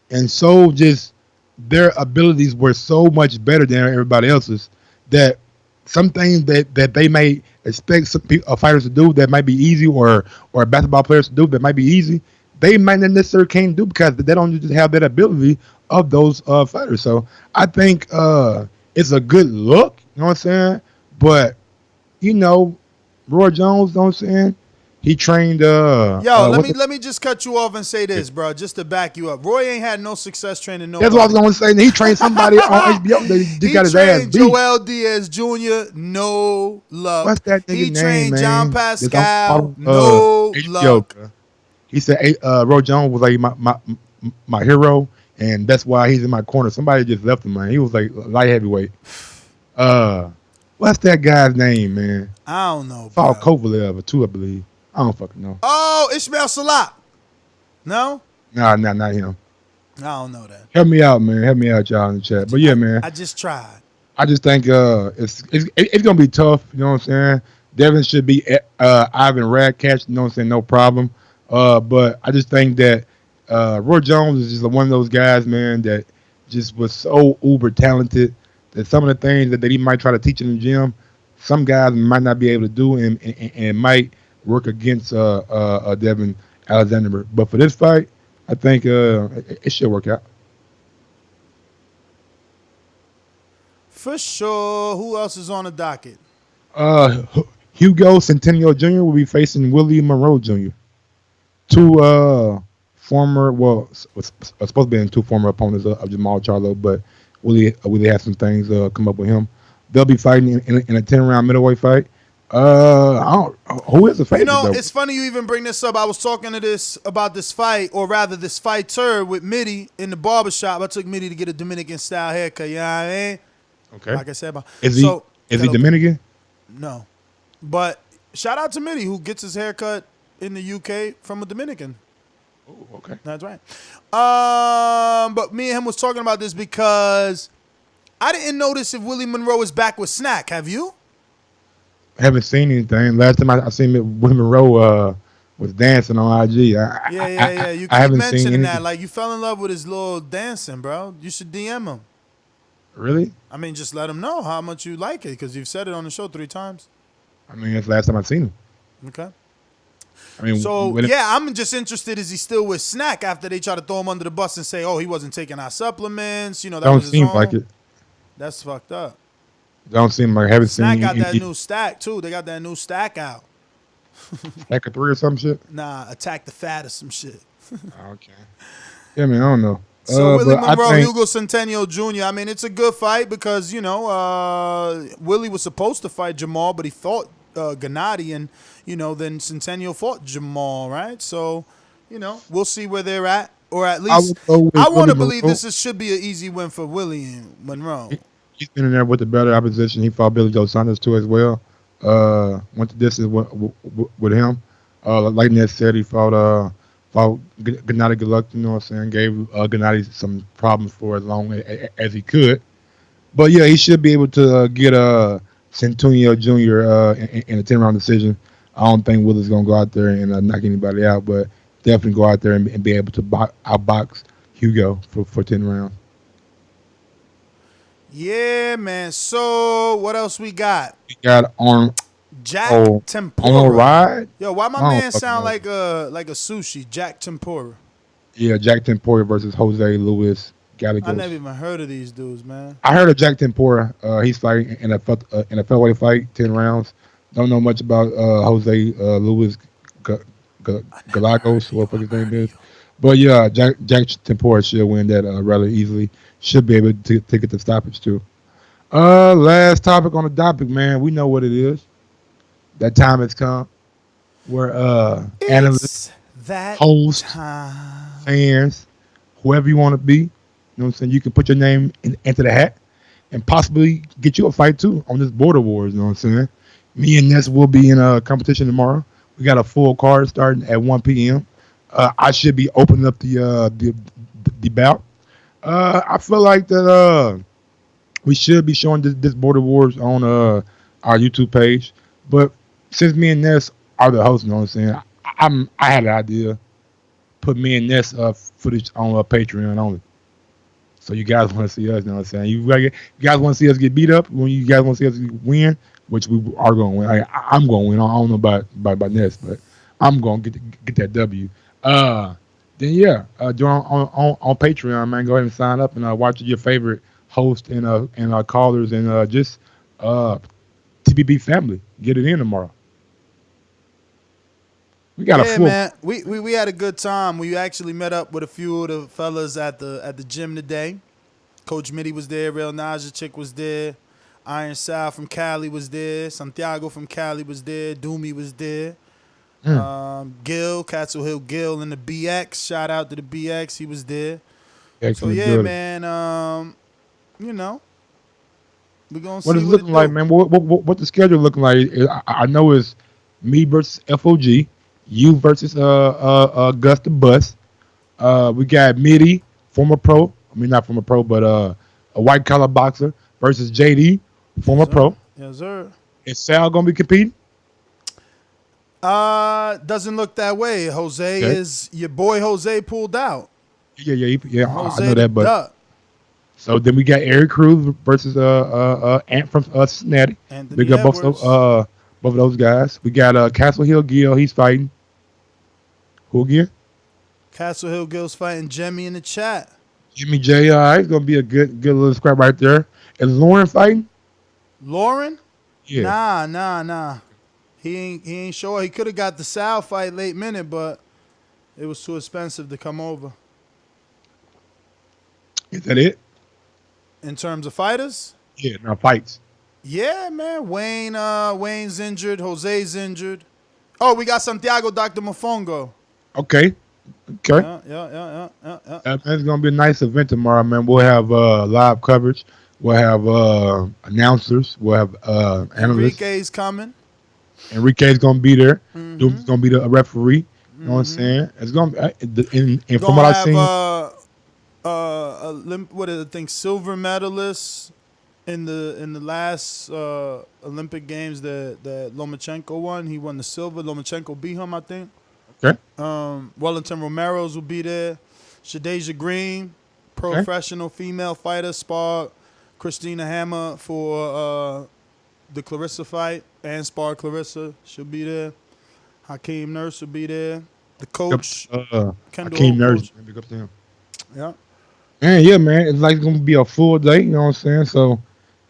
and so just their abilities were so much better than everybody else's that some things that they may expect some fighters to do that might be easy or basketball players to do that might be easy, they might not necessarily can't do because they don't just have that ability of those fighters. So I think it's a good look, you know what I'm saying? But Roy Jones, you know what I'm saying? He trained let me just cut you off and say this, bro, just to back you up. Roy ain't had no success training nobody. That's what I was going to say. He trained somebody on HBO that just got his ass beat. Joel Diaz Jr., no luck. What's that nigga He name, trained man? John Pascal, no luck. He said Roy Jones was like my hero, and that's why he's in my corner. Somebody just left him, man. He was like light heavyweight. What's that guy's name, man? I don't know. Paul Kovalev, too, I believe. I don't fucking know. Oh, Ismail Salah. No? Nah, not him. I don't know that. Help me out, man. Help me out, y'all in the chat. But yeah, man. I just tried. I just think it's gonna be tough. You know what I'm saying? Devin should be Ivan Redkach. You know what I'm saying? No problem. But I just think that Roy Jones is just one of those guys, man, that just was so uber talented that some of the things that he might try to teach in the gym, some guys might not be able to do and might work against Devon Alexander. But for this fight, I think it should work out. For sure. Who else is on the docket? Hugo Centeno Jr. will be facing Willie Monroe Jr. Two former, supposed to be 2 former opponents of Jamal Charlo, but Willie had some things come up with him. They'll be fighting in a 10-round middleweight fight. Who is the favorite? It's funny you even bring this up. I was talking about this fight, or rather this fighter with Mitty in the barbershop. I took Mitty to get a Dominican style haircut. You know what I mean? Okay. Like I said, is he Dominican? No, but shout out to Mitty who gets his haircut in the UK from a Dominican. Oh, okay. That's right. But me and him was talking about this because I didn't notice if Willie Monroe is back with Snack. Have you? I haven't seen anything. Last time I seen Willie Monroe was dancing on IG. Yeah. You I keep haven't seen mentioning anything. that. Like, you fell in love with his little dancing, bro. You should DM him. Really? I mean, just let him know how much you like it, because you've said it on the show 3 times. I mean, that's the last time I seen him. Okay. I mean, So, yeah, I'm just interested, is he still with Snack after they try to throw him under the bus and say, oh, he wasn't taking our supplements, that don't was his seem own? like it. That's fucked up. Don't seem like I haven't Snack seen got that any new stack, too. They got that new stack out. Stack of 3 or some shit. Nah, Attack the Fat or some shit. Okay. Yeah, man, I don't know. So Willie but I Monroe, think- Hugo Centeno Jr. I mean, it's a good fight because Willie was supposed to fight Jamal, but he fought Gennady, and then Centeno fought Jamal, right? So, we'll see where they're at, or at least I want to Willie believe Monroe. should be an easy win for Willie Monroe. He's been in there with the better opposition. He fought Billy Joe Saunders too as well. Went the distance with him. Like Ned said, he fought Gennady Golovkin, you know what I'm saying? Gave Gennady some problems for as long as he could. But yeah, he should be able to get Centeno Jr. In a 10-round decision. I don't think Willie's gonna go out there and knock anybody out, but definitely go out there and be able to outbox Hugo for 10 rounds. Yeah, man. So what else we got? We got on Jhack Tepora. Onoriode. Yo, why my I don't man fucking sound know. like a sushi? Jhack Tepora. Yeah, Jhack Tepora versus Jose Luis Gallegos. I never even heard of these dudes, man. I heard of Jhack Tepora. He's fighting in a featherweight fight, 10 rounds. Don't know much about Jose Luis Gallegos, what the fuck his name is. But yeah, Jhack Tepora should win that rather easily. Should be able to get the stoppage too. Last topic on the topic, man. We know what it is. That time has come where analysts, that hosts, time. fans, whoever you want to be, you know what I'm saying, you can put your name into the hat and possibly get you a fight too on this Border Wars, you know what I'm saying? Me and Ness will be in a competition tomorrow. We got a full card starting at 1 p.m. I should be opening up the bout. I feel like that we should be showing this Border Wars on our YouTube page. But since me and Ness are the hosts, you know what I'm saying, I had an idea. Put me and Ness footage on Patreon only. So you guys want to see us, you know what I'm saying? You guys want to see us get beat up? When you guys want to see us win, which we are going to win. I'm going to win. I don't know about Ness, but I'm going to get that W. Then yeah, join on Patreon, man. Go ahead and sign up and watch your favorite host and callers and just TBB family. Get it in tomorrow. We got a full. Man. We had a good time. We actually met up with a few of the fellas at the gym today. Coach Mitty was there. Real Naja Chick was there. Iron Sal from Cali was there. Santiago from Cali was there. Doomy was there. Gil, Castle Hill Gil in the BX. Shout out to the BX. He was there. Excellent, so yeah, good. Man. We're gonna see What it's looking like, man. What the schedule looking like? I know it's me versus FOG, you versus Gus the Bus. We got Mitty, former pro. I mean not former pro, but a white collar boxer versus JD, former pro. Yes, sir. Is Sal gonna be competing? Doesn't look that way. Jose is your boy. Jose pulled out. Yeah. Jose I know that, but duck. so then we got Eric Cruz versus Ant from Cincinnati. Anthony Big up both Edwards. of those guys. We got Castle Hill Gil. He's fighting. Who again? Castle Hill Gil's fighting Jemmy in the chat. Jimmy J. He's gonna be a good little scrap right there. Is Lauren fighting? Lauren? Yeah. Nah. He ain't sure. He could have got the Sal fight late minute, but it was too expensive to come over. Is that it? In terms of fighters? Yeah, no fights. Yeah, man. Wayne's injured. Jose's injured. Oh, we got Santiago Dr. Mofongo. Okay. Yeah. It's gonna be a nice event tomorrow, man. We'll have live coverage. We'll have announcers. We'll have analysts. Enrique's coming. Enrique's gonna be there. Doom's gonna be the referee. You know what I'm saying? It's gonna be, and from what I've seen, what did I think? Silver medalist in the last Olympic Games that Lomachenko won. He won the silver. Lomachenko beat him, I think. Okay. Wellington Romero's will be there. Shadeja Green, professional female fighter, sparred Christina Hammer for the Clarissa fight and sparred Clarissa. She'll be there. Hakeem Nurse will be there. The coach, Kendall Hakeem Nurse. coach. Big up to him. Yeah. Man, yeah, man. It's like it's gonna be a full day. You know what I'm saying? So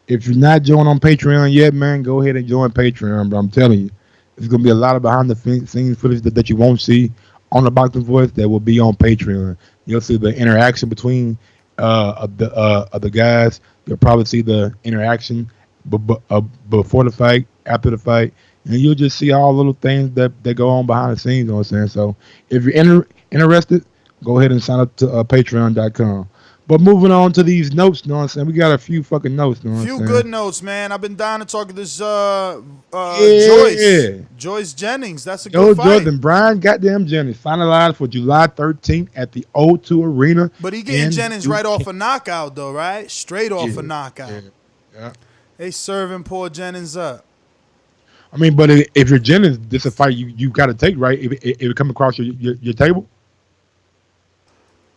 if you're not joining on Patreon yet, man, go ahead and join Patreon. But I'm telling you, there's gonna be a lot of behind the scenes footage that you won't see on the Boxing Voice that will be on Patreon. You'll see the interaction between of the guys. You'll probably see the interaction before the fight, after the fight, and you'll just see all little things that go on behind the scenes. You know what I'm saying? So if you're interested, go ahead and sign up to patreon.com. But moving on to these notes, you know what I'm saying? We got a few fucking notes, you know what I'm saying? Few good notes, man. I've been dying to talk to this Joyce. Joyce Jennings. That's a good fight. Jordan Brian goddamn Jennings finalized for July 13th at the O2 Arena. But he getting Jennings right off a knockout, though, right? Straight off a knockout. Yeah. They serving poor Jennings up. I mean, but if you're Jennings, this is a fight you got to take, right? If it come across your table.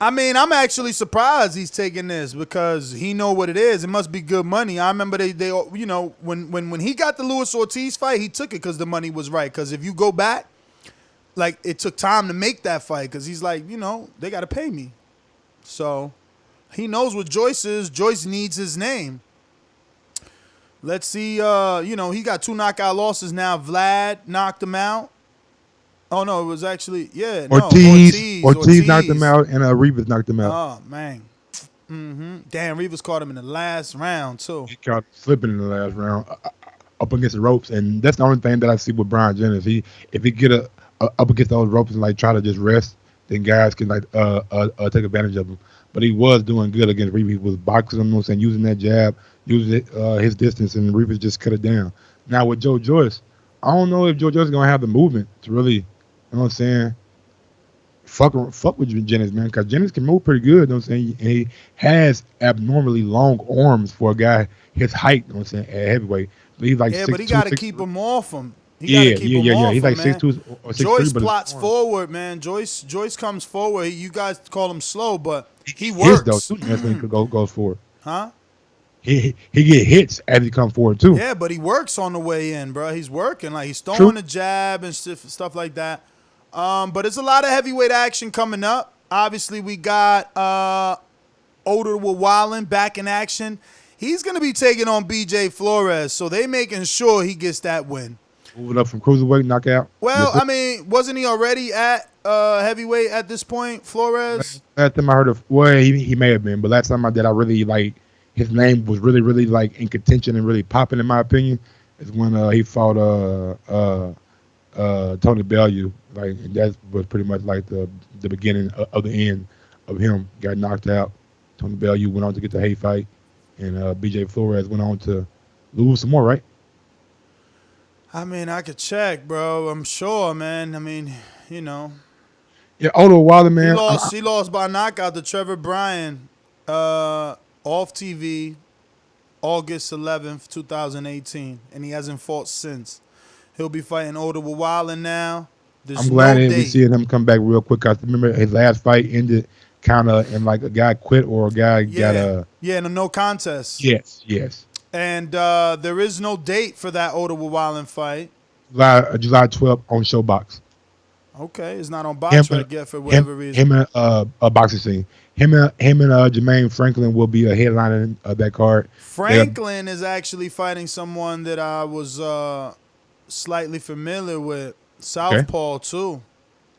I mean, I'm actually surprised he's taking this because he know what it is. It must be good money. I remember they you know, when he got the Luis Ortiz fight, he took it because the money was right. Because if you go back, like, it took time to make that fight because he's like, you know, they got to pay me. So he knows what Joyce is. Joyce needs his name. Let's see. You know, he got 2 knockout losses now. Vlad knocked him out. Oh, no, it was actually, Ortiz knocked him out, and Rivas knocked him out. Oh, man. Damn, Rivas caught him in the last round, too. He caught slipping in the last round up against the ropes, and that's the only thing that I see with Brian Jennings. If he get up against those ropes and, like, try to just rest, then guys can, like, take advantage of him. But he was doing good against Rivas. He was boxing him, you know what I'm saying, using that jab, using his distance, and Rivas just cut it down. Now, with Joe Joyce, I don't know if Joe Joyce is going to have the movement to really, you know what I'm saying, fuck with Jennings, man, because Jennings can move pretty good, you know what I'm saying, and he has abnormally long arms for a guy his height, you know what I'm saying, at heavyweight. But he's like but he got to keep him off him. He's like 6'2" or 6'3". Joyce plots forward, man. Joyce comes forward. You guys call him slow, but he works. Hits, though, too. That's when he goes forward. Huh? He get hits as he comes forward, too. Yeah, but he works on the way in, bro. He's working. Like, he's throwing a jab and stuff like that. But it's a lot of heavyweight action coming up. Obviously, we got Otto Ehwarieme back in action. He's going to be taking on BJ Flores, so they making sure he gets that win. Moving up from cruiserweight knockout. Well, I mean, wasn't he already at heavyweight at this point, Flores? Last time I heard of, well, he may have been, but last time I really, like, his name was really, really, like, in contention and really popping, in my opinion, is when he fought Tony Bellew. Like, and that was pretty much like the beginning of the end of him. Got knocked out. Tony Bellew went on to get the hay fight, and BJ Flores went on to lose some more, right? I mean, I could check, bro. I'm sure, man. I mean, you know. Yeah, Otto Ehwarieme, man. He lost by knockout to Trevor Bryant off TV August 11th, 2018, and he hasn't fought since. He'll be fighting Otto Ehwarieme now. I'm glad we seeing him come back real quick. Cause remember his last fight ended kind of in like a guy quit or a guy got a no contest. Yes. And there is no date for that Otto Ehwarieme fight. July 12th on Showbox. Okay, it's not on BoxRec yet for whatever reason. Him and a boxing scene. Him and Jermaine Franklin will be a headliner of that card. Franklin is actually fighting someone that I was slightly familiar with. Southpaw too.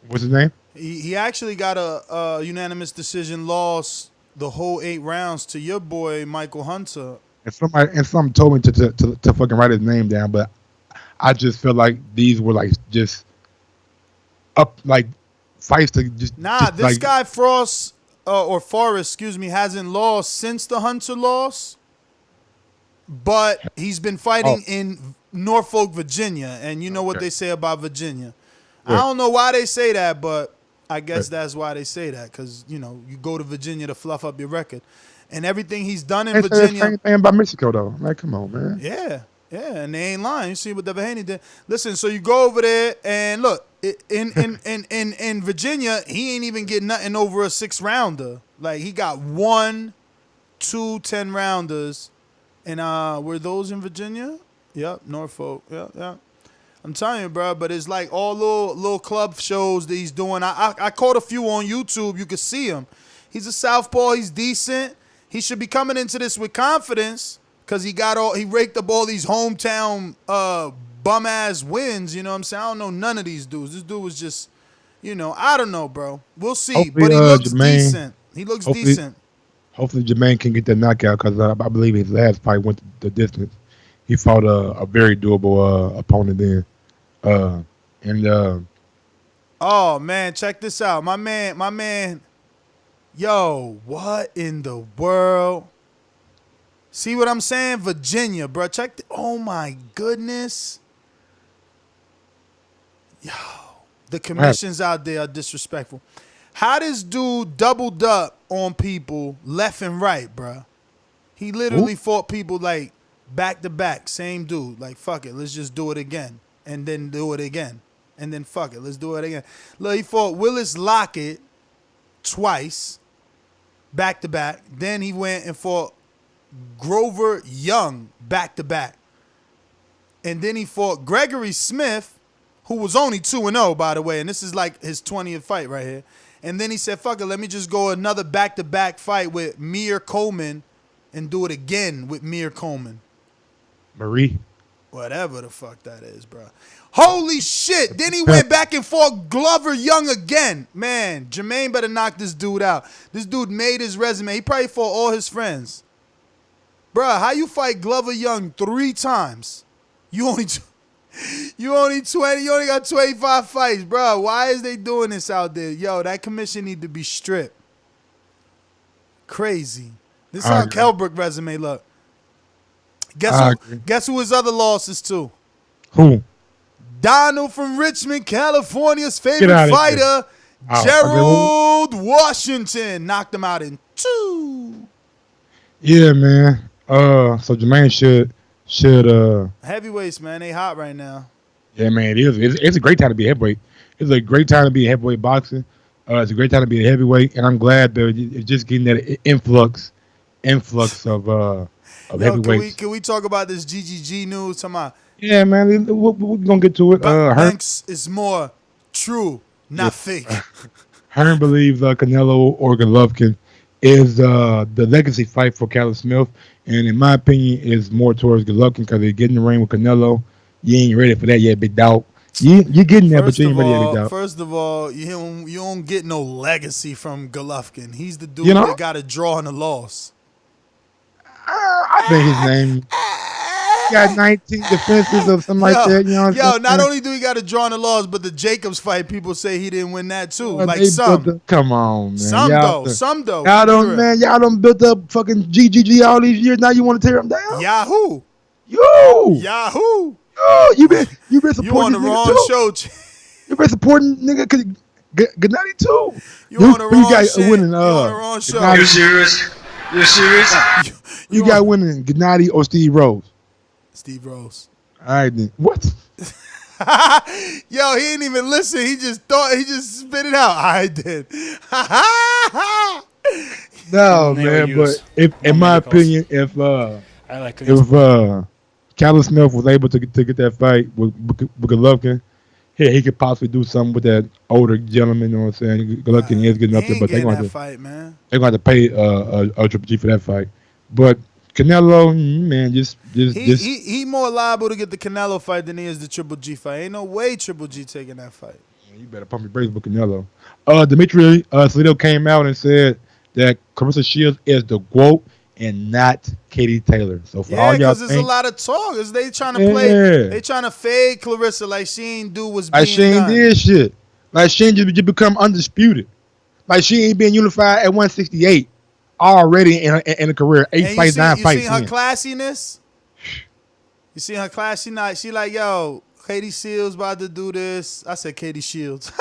What's his name? He actually got a unanimous decision loss the whole 8 rounds to your boy Michael Hunter. And somebody told me to fucking write his name down, but I just feel like these were like just up like fights to just this like, guy Forrest, excuse me, hasn't lost since the Hunter loss, but he's been fighting in Norfolk, Virginia, and you know what they say about Virginia. Yeah. I don't know why they say that, but I guess that's why they say that, because, you know, you go to Virginia to fluff up your record. and everything he's done in They say the Virginia. same thing about Mexico though. Like, come on, man. Yeah, and they ain't lying. You see what Devon Haney did. Listen, so you go over there and look in Virginia, he ain't even getting nothing over a 6-rounder. Like he got 1, 2 10-rounders, and were those in Virginia? Yep, Norfolk. Yeah. I'm telling you, bro. But it's like all little club shows that he's doing. I caught a few on YouTube. You could see him. He's a southpaw. He's decent. He should be coming into this with confidence because he raked up all these hometown bum ass wins. You know what I'm saying? I don't know none of these dudes. This dude was just, I don't know, bro. We'll see. Hopefully, but he looks Jermaine, decent. He looks decent. Hopefully, Jermaine can get that knockout because I believe his last fight went the distance. He fought a very doable opponent then. Oh man, check this out. My man. Yo, what in the world? See what I'm saying? Virginia, bro. Oh my goodness. Yo, the commissions out there are disrespectful. How this dude doubled up on people left and right, bro? He literally fought people like back to back, same dude. Like, fuck it, let's just do it again. And then do it again. And then fuck it, let's do it again. Look, he fought Willis Lockett twice, back to back. Then he went and fought Grover Young back to back. And then he fought Gregory Smith, who was only 2-0, by the way. And this is like his 20th fight right here. And then he said, fuck it, let me just go another back-to-back fight with Mir Coleman and do it again with Mir Coleman. Marie. Whatever the fuck that is, bro. Holy shit. Then he went back and fought Glover Young again. Man, Jermaine better knock this dude out. This dude made his resume. He probably fought all his friends. Bruh, how you fight Glover Young 3 times? You only got 25 fights, bro. Why is they doing this out there? Yo, that commission need to be stripped. Crazy. This is how Kelbrook resume look. Guess who his other losses to? Who? Donald from Richmond, California's favorite fighter, Gerald Washington. Knocked him out in 2. Yeah, man. So Jermaine should heavyweights, man, they hot right now. Yeah, man, it is. It's a great time to be a heavyweight. It's a great time to be heavyweight boxing. It's a great time to be a heavyweight, and I'm glad that it's just getting that influx of heavyweights. Can we talk about this GGG news? Yeah, man, we're gonna get to it. Banks is more true, not fake. Hearn believes Canelo or Golovkin is the legacy fight for Callum Smith, and in my opinion, is more towards Golovkin because they're getting the ring with Canelo. You ain't ready for that yet, big dog. You're getting there, but you ain't ready yet, big dog. First of all, you don't get no legacy from Golovkin. He's the dude that got a draw and a loss. I think his name got 19 defenses or something like that. You know what I'm saying? Not only do he got a draw and a loss, but the Jacobs fight, people say he didn't win that too. Well, come on, man. Some though. Y'all don't build up fucking GGG all these years. Now you want to tear them down? Yahoo. Yo, you been supporting you on the wrong show. You been supporting nigga Gennady too. You on the wrong shit. You on the wrong show. You serious? You serious? You got winning Gennady or Steve Rose? Steve Rose. All right then. What? Yo, he didn't even listen. He just spit it out. I did. No, man, but in my opinion, if Callum Smith was able to get that fight with Golovkin, he could possibly do something with that older gentleman. You know what I'm saying? Golovkin is getting up there, but they're going to fight, man. They're going to pay a Triple G for that fight. But Canelo, man, he more liable to get the Canelo fight than he is the Triple G fight. Ain't no way Triple G taking that fight. You better pump your brakes with Canelo. Dimitri Salito came out and said that Clarissa Shields is the GOAT and not Katie Taylor. So for all y'all, because there's a lot of talk. They trying to play. They trying to fade Clarissa like she ain't do what's being done. Like she ain't did shit. Like she ain't just become undisputed. Like she ain't been unified at 168 already in a career. 8 fights, 9 fights. You seen her classiness? You seen her class? She like, yo, Katie Shields about to do this. I said Katie Shields.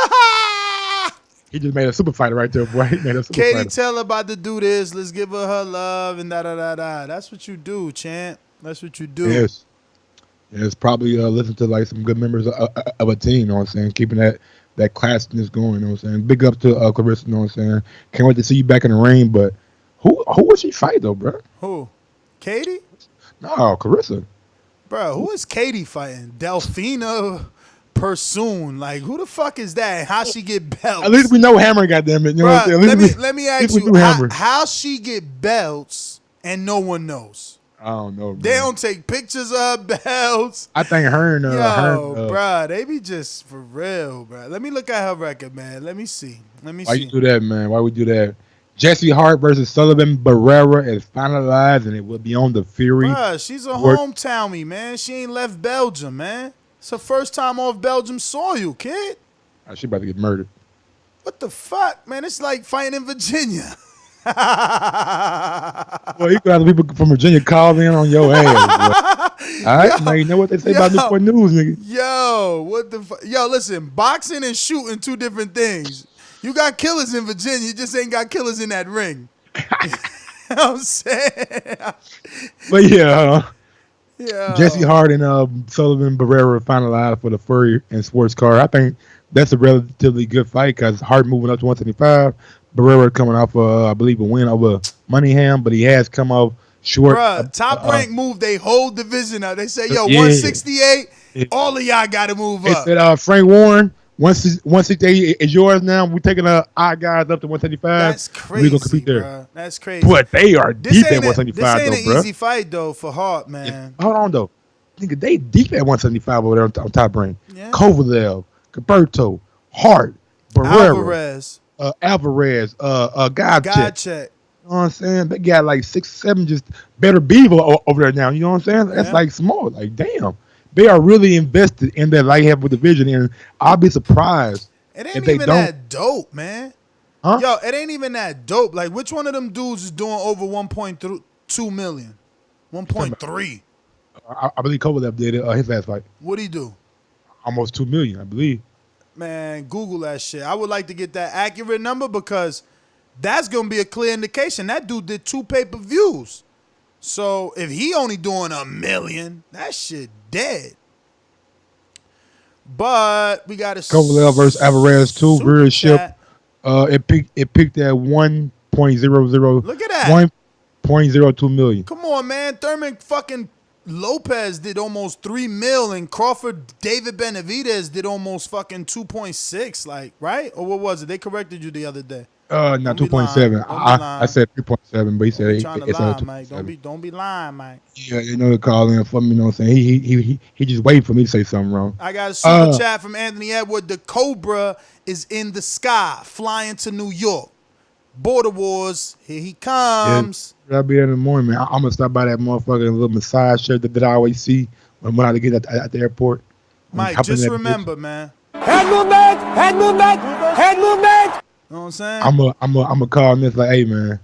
He just made a super fighter right there, boy. He made a super Katie fighter. Taylor about to do this. Let's give her love and da-da-da-da. That's what you do, champ. That's what you do. Yes. It's probably listen to like some good members of a team, you know what I'm saying? Keeping that classiness going, you know what I'm saying? Big up to Clarissa, you know what I'm saying? Can't wait to see you back in the ring, but who would she fight though, bro? Who? Katie? No, Clarissa. Bro, who is Katie fighting? Delfina Persoon. Like, who the fuck is that? How she get belts? At least we know Hammer, goddamn it. You know what I'm saying? Let me ask you, how she get belts and no one knows? I don't know, bro. They don't take pictures of belts. I think her and bro, they be just for real, bro. Let me look at her record, man. Let me see. Why you do that, man? Why we do that? Jesse Hart versus Sullivan Barrera is finalized, and it will be on the Fury. Bruh, she's a hometownie, man. She ain't left Belgium, man. It's her first time off Belgium soil, kid. She about to get murdered. What the fuck, man? It's like fighting in Virginia. Well, you got people from Virginia calling in on your ass, bro. All right, man. You know what they say about Newport News, nigga. Yo, what the fuck? Yo, listen, boxing and shooting, two different things. You got killers in Virginia, you just ain't got killers in that ring. You know what I'm saying? But yeah, yeah. Jesse Hart and Sullivan Barrera finalized for the Fury and Sports Card. I think that's a relatively good fight because Hart moving up to 175. Barrera coming off, I believe, a win over Moneyham, but he has come off short. Bruh, Top Rank moved their whole division up. They say, yo, 168, all of y'all got to move up. They said, Frank Warren, 168 is yours now. We're taking our guys up to 175. That's crazy, we're going to compete there. Bruh. That's crazy. But they are deep at 175, This ain't though, an easy fight, though, for Hart, man. Yeah. Hold on, though. Nigga, they deep at 175 over there on Top Rank. Yeah. Kovalev, Gilberto, Hart, Barrera. Alvarez, Godcheck. You know what I'm saying? They got like 6, 7 just better beaver over there now. You know what I'm saying? That's like small. Like, damn. They are really invested in that light heavyweight division, and I'll be surprised it ain't even that dope, man. Huh? Yo, it ain't even that dope. Like, which one of them dudes is doing over 1.2 million? 1.3. I believe Kovalev did it, his last fight. What'd he do? Almost 2 million, I believe. Man, Google that shit. I would like to get that accurate number because that's going to be a clear indication. That dude did 2 pay-per-views. So if he only doing 1 million, that shit dead. But we got to Kovalev versus Alvarez 2 rear ship. It peaked at 1.00. Look at that. 1.02 million. Come on, man. Thurman fucking Lopez did almost 3 mil, and Crawford David Benavidez did almost fucking 2.6, like, right? Or what was it? They corrected you the other day. No, 2.7. I said 3.7, but he said it's trying to lie, Mike. Don't be lying, Mike. Yeah, you know, call in for me. You know what I'm saying? He just waiting for me to say something wrong. I got a super chat from Anthony Edward. The Cobra is in the sky, flying to New York. Border Wars, here he comes. Yeah, I'll be there in the morning, man. I'm gonna stop by that motherfucking little massage shirt that I always see when I get at the airport. Mike, just remember, man. Head movement! Head movement! Head movement! You know what I'm saying? I'm a call this like, hey man,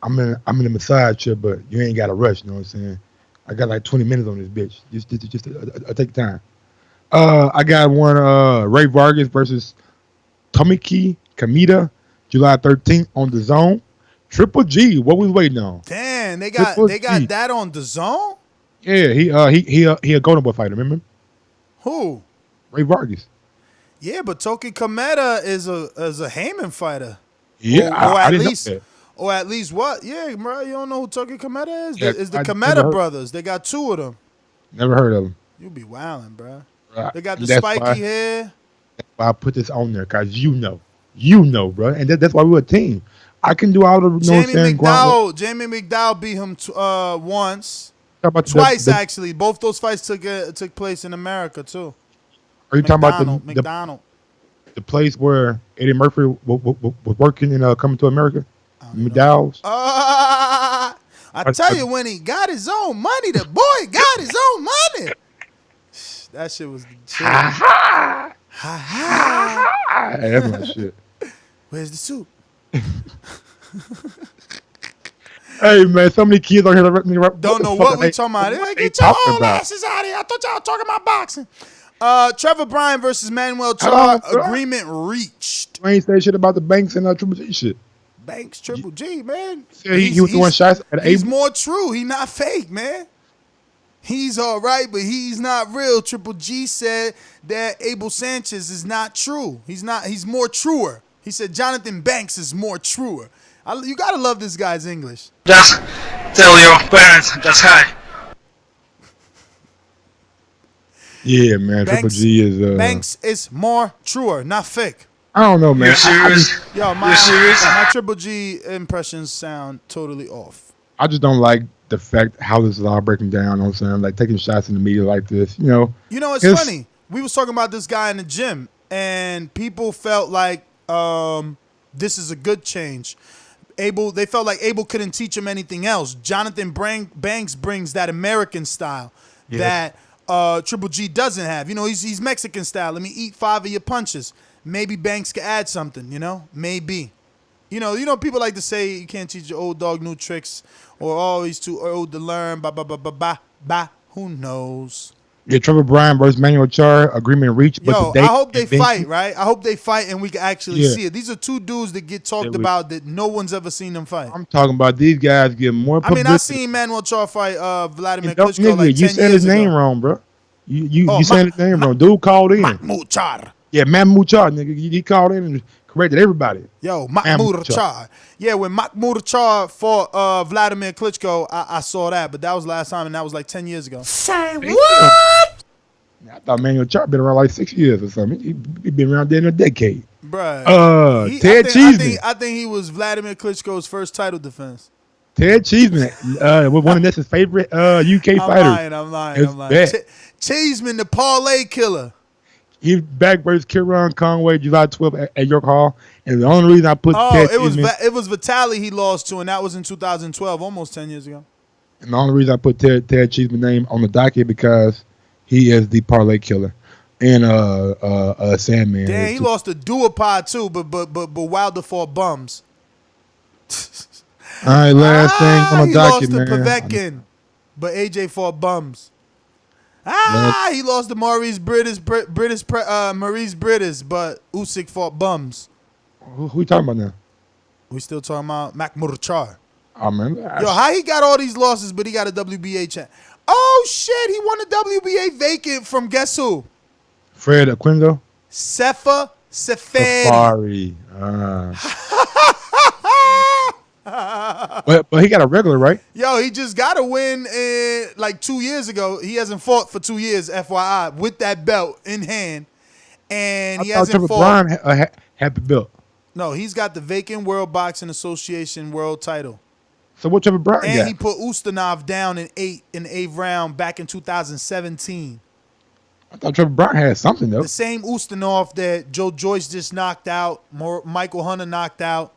I'm in a massage chair, but you ain't got to rush. You know what I'm saying? I got like 20 minutes on this bitch. Just take time. I got one Ray Vargas versus Tomiki Kamita, July 13th on Dazn. Triple G, what we waiting on? Damn, they got that on Dazn? Yeah, he a Golden Boy fighter. Remember? Who? Ray Vargas. Yeah, but Toki Kameda is a Heyman fighter. Yeah, or I didn't know that. Or at least what? Yeah, bro, you don't know who Toki Kameda is? Yeah, It's the Kameda brothers. They got 2 of them. Never heard of them. You be wildin', bro. Right. They got the spiky hair. That's why I put this on there, because you know, bro. And that's why we're a team. I can do all the Jamie McDowell beat him once. Twice, actually. Both those fights took place in America, too. Are you talking about McDonald? The place where Eddie Murphy was working and coming to America? McDowell's? I tell you, when he got his own money, the boy got his own money. That shit was the shit. Ha ha. That's my shit. Where's the soup? Hey, man, so many kids on here don't know what we talking about. Get your old asses out of here. I thought y'all were talking about boxing. Trevor Bryant versus Manuel Hold Char. on, bro. Agreement reached. You ain't say shit about the Banks and Triple G shit. Banks Triple G, man. Yeah, he was throwing shots at He's Abel. more true. He not fake, man. He's all right, but he's not real. Triple G said that Abel Sanchez is not true. He's not. He's more truer. He said Jonathan Banks is more truer. You gotta love this guy's English. Just tell your parents that's hi. Yeah, man. Triple G is. Banks is more truer, not fake. I don't know, man. You serious? Yo, You serious? my Triple G impressions sound totally off. I just don't like the fact how this is all breaking down. You know what I'm saying? Like taking shots in the media like this. You know. It's funny. We was talking about this guy in the gym, and people felt like this is a good change. They felt like Abel couldn't teach him anything else. Jonathan Banks brings that American style that Triple G doesn't have. He's Mexican style. Let me eat 5 of your punches. Maybe Banks could add something, maybe. People like to say you can't teach your old dog new tricks or he's too old to learn, who knows? Yeah, Trevor Bryant versus Manuel Char, agreement reached. But I hope they fight, right? I hope they fight and we can actually see it. These are two dudes that get talked about that no one's ever seen them fight. I'm talking about these guys get more publicity. I seen Manuel Char fight Vladimir Klitschko nigga, like 10 you said his years name ago. wrong, bro. You said his name wrong. Dude called in. Mahmoud Char. Yeah, Mahmoud Char, nigga. He called in and corrected everybody. Yo, Mahmoud Char. Yeah, when Mahmoud Char fought Vladimir Klitschko, I saw that, but that was last time, and that was like 10 years ago. Say what? I thought Manuel Char been around like 6 years or something. He been around there in a decade. Bruh. Ted Cheeseman. I think he was Vladimir Klitschko's first title defense. Ted Cheeseman, one of Ness's favorite UK fighters. I'm lying. Cheeseman, the parlay killer. He's back versus Kieran Conway, July 12th at York Hall. And the only reason I put Ted Cheeseman, it was Vitaly he lost to, and that was in 2012, almost 10 years ago. And the only reason I put Ted Cheeseman's name on the docket because he is the parlay killer and Sandman. Damn, he lost to Duopod too, but Wilder fought bums. All right, last thing on the docket, man. He lost to Povetkin, but AJ fought bums. He lost to Maurice Britis, but Usyk fought bums. Who we talking about now? We still talking about Mahmoud Char. Oh, man. Yo, how he got all these losses, but he got a WBA champ? Oh, shit, he won the WBA vacant from guess who? Fred Aquino? Sefa Seferi. But he got a regular, right? Yo, he just got a win like 2 years ago. He hasn't fought for 2 years, FYI, with that belt in hand. And he hasn't fought. Brian had the belt. No, he's got the vacant World Boxing Association world title. So what Trevor Bryant And got? he put Ustinov down in the 8th round back in 2017. I thought Trevor Bryant had something, though. The same Ustinov that Joyce just knocked out, Michael Hunter knocked out,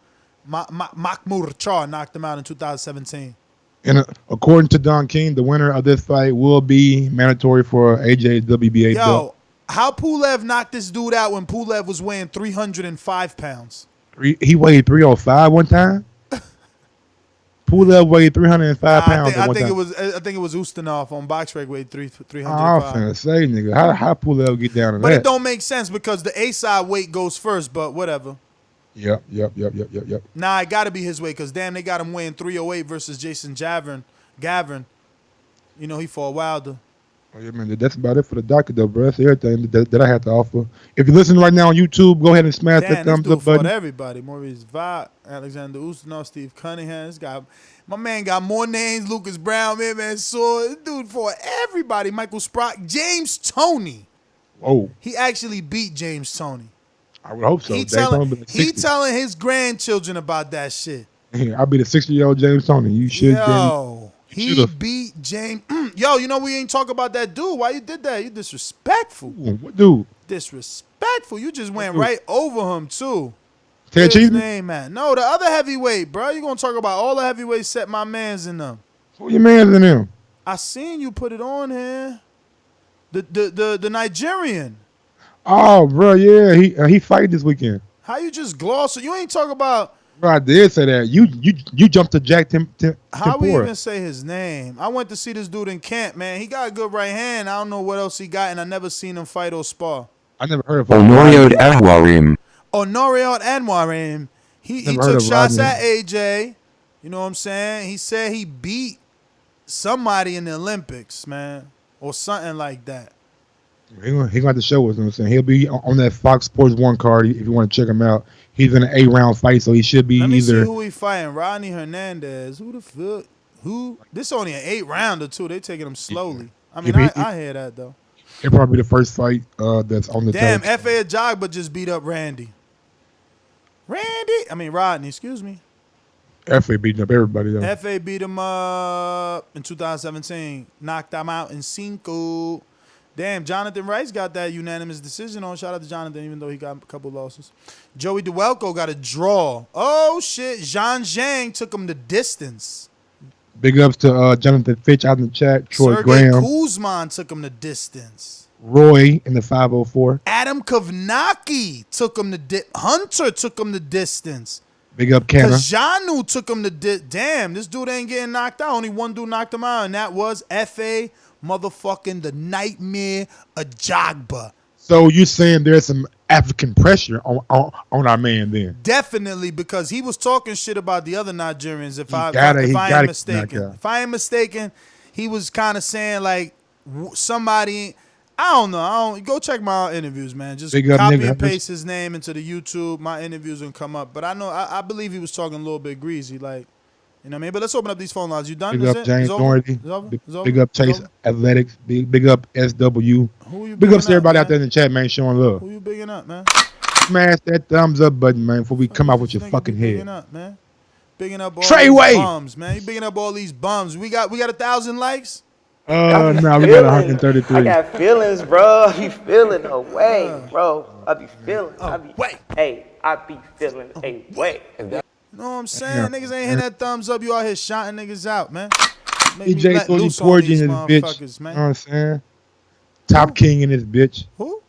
Mahmoud Char knocked him out in 2017. And according to Don King, the winner of this fight will be mandatory for AJ's WBA belt. Yo, how Pulev knocked this dude out when Pulev was weighing 305 pounds? He weighed 305 one time? Pulev weighed 305 pounds I one think time. it was Ustinov on BoxRec weighed 305. I was finna say, nigga, how Pulev get down to But that? it don't make sense because the A side weight goes first, but whatever. Yep. Nah, it got to be his weight because, damn, they got him weighing 308 versus Jason Gavin. He fought Wilder. Oh, yeah, man, that's about it for the docket, though, bro. That's everything that I have to offer. If you're listening right now on YouTube, go ahead and smash that thumbs up button. Everybody. Maurice Vaught, Alexander Ustinov, Steve Cunningham. My man got more names. Lucas Brown, man. So this dude fought everybody. Michael Sprock, James Toney. Whoa. He actually beat James Toney. I would hope so. He telling his grandchildren about that shit. I'll be the 60-year-old James Toney. You should. Yo, he beat James. Yo, we ain't talk about that dude. Why you did that? You disrespectful. What dude? Disrespectful. You just went right over him, too. Ted Cheeseman? Name, man. No, the other heavyweight, bro. You gonna talk about all the heavyweights set my mans in them. Who your mans in them? I seen you put it on here. The Nigerian. Oh, bro, yeah. He fight this weekend. How you just gloss it? You ain't talk about Bro, I did say that. You jumped to Jhack How we Tepora. even say his name? I went to see this dude in camp, man. He got a good right hand. I don't know what else he got, and I never seen him fight or spar. I never heard of him. Onoriode Ehwarieme. Onoriode Ehwarieme. He Never heard took of shots Rodney. at AJ. You know what I'm saying? He said he beat somebody in the Olympics, man, or something like that. He gonna have to show us. You know what I'm saying? He'll be on that Fox Sports 1 card if you want to check him out. He's in an 8-round fight, so he should be Let me see either. who he fighting. Rodney Hernandez. Who the fuck? Who? This only an 8-rounder too. They taking him slowly. I mean, I hear that though. It'll probably be the first fight that's on the Damn, television. F.A. Ajagba just beat up Rodney, excuse me. FA beating up everybody though. F.A. beat him up in 2017. Knocked him out in cinco. Damn, Jonathan Rice got that unanimous decision on. Shout out to Jonathan, even though he got a couple losses. Joey DeWelko got a draw. Oh, shit. Zhang Zhang took him the distance. Big ups to Jonathan Fitch out in the chat. Troy Sergey Graham. Kuzman took him the distance. Roy in the 504. Adam Kovnacki took him the Hunter took him the distance. Big up Canna. Kajanu took him the Damn, this dude ain't getting knocked out. Only one dude knocked him out, and that was F.A. motherfucking the Nightmare Ajagba. So you saying there's some African pressure on our man then? Definitely, because he was talking shit about the other Nigerians. If I ain't mistaken, he was kind of saying like somebody. I don't know. Go check my interviews, man. Just copy and paste his name into the YouTube. My interviews will come up. But I know I believe he was talking a little bit greasy, like. You know what I mean? But let's open up these phone lines. You done? Big up James Doherty. Big up Chase Athletics. Big up SW. Big ups to everybody out there in the chat, man, showing love. Who you bigging up, man? Smash that thumbs up button, man, before we come out with your fucking head. Bigging up, man. Bigging up all these bums, man. You bigging up all these bums. We got 1,000 likes? No, we got 133. I got feelings, bro. I be feeling away, bro. I be feeling. I be feeling away. You know what I'm saying? Yeah. Niggas ain't hitting that thumbs up. You out here shouting niggas out, man. DJ 34 in his bitch. Man. You know what I'm saying? Top King in this bitch. Who?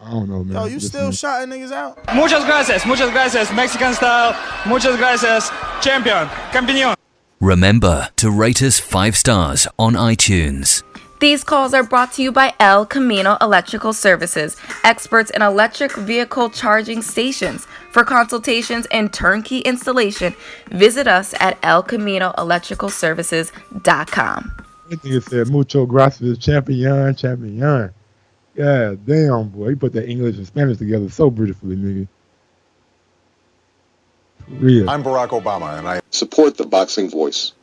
I don't know, man. Yo, you still shouting niggas out? Muchas gracias, Mexican style. Muchas gracias, champion, campeón. Remember to rate us 5 stars on iTunes. These calls are brought to you by El Camino Electrical Services, experts in electric vehicle charging stations. For consultations and turnkey installation, visit us at elcaminoelectricalservices.com. I think it said mucho gracias, champion. God damn, boy. He put that English and Spanish together so beautifully, nigga. Real. I'm Barack Obama, and I support the boxing voice.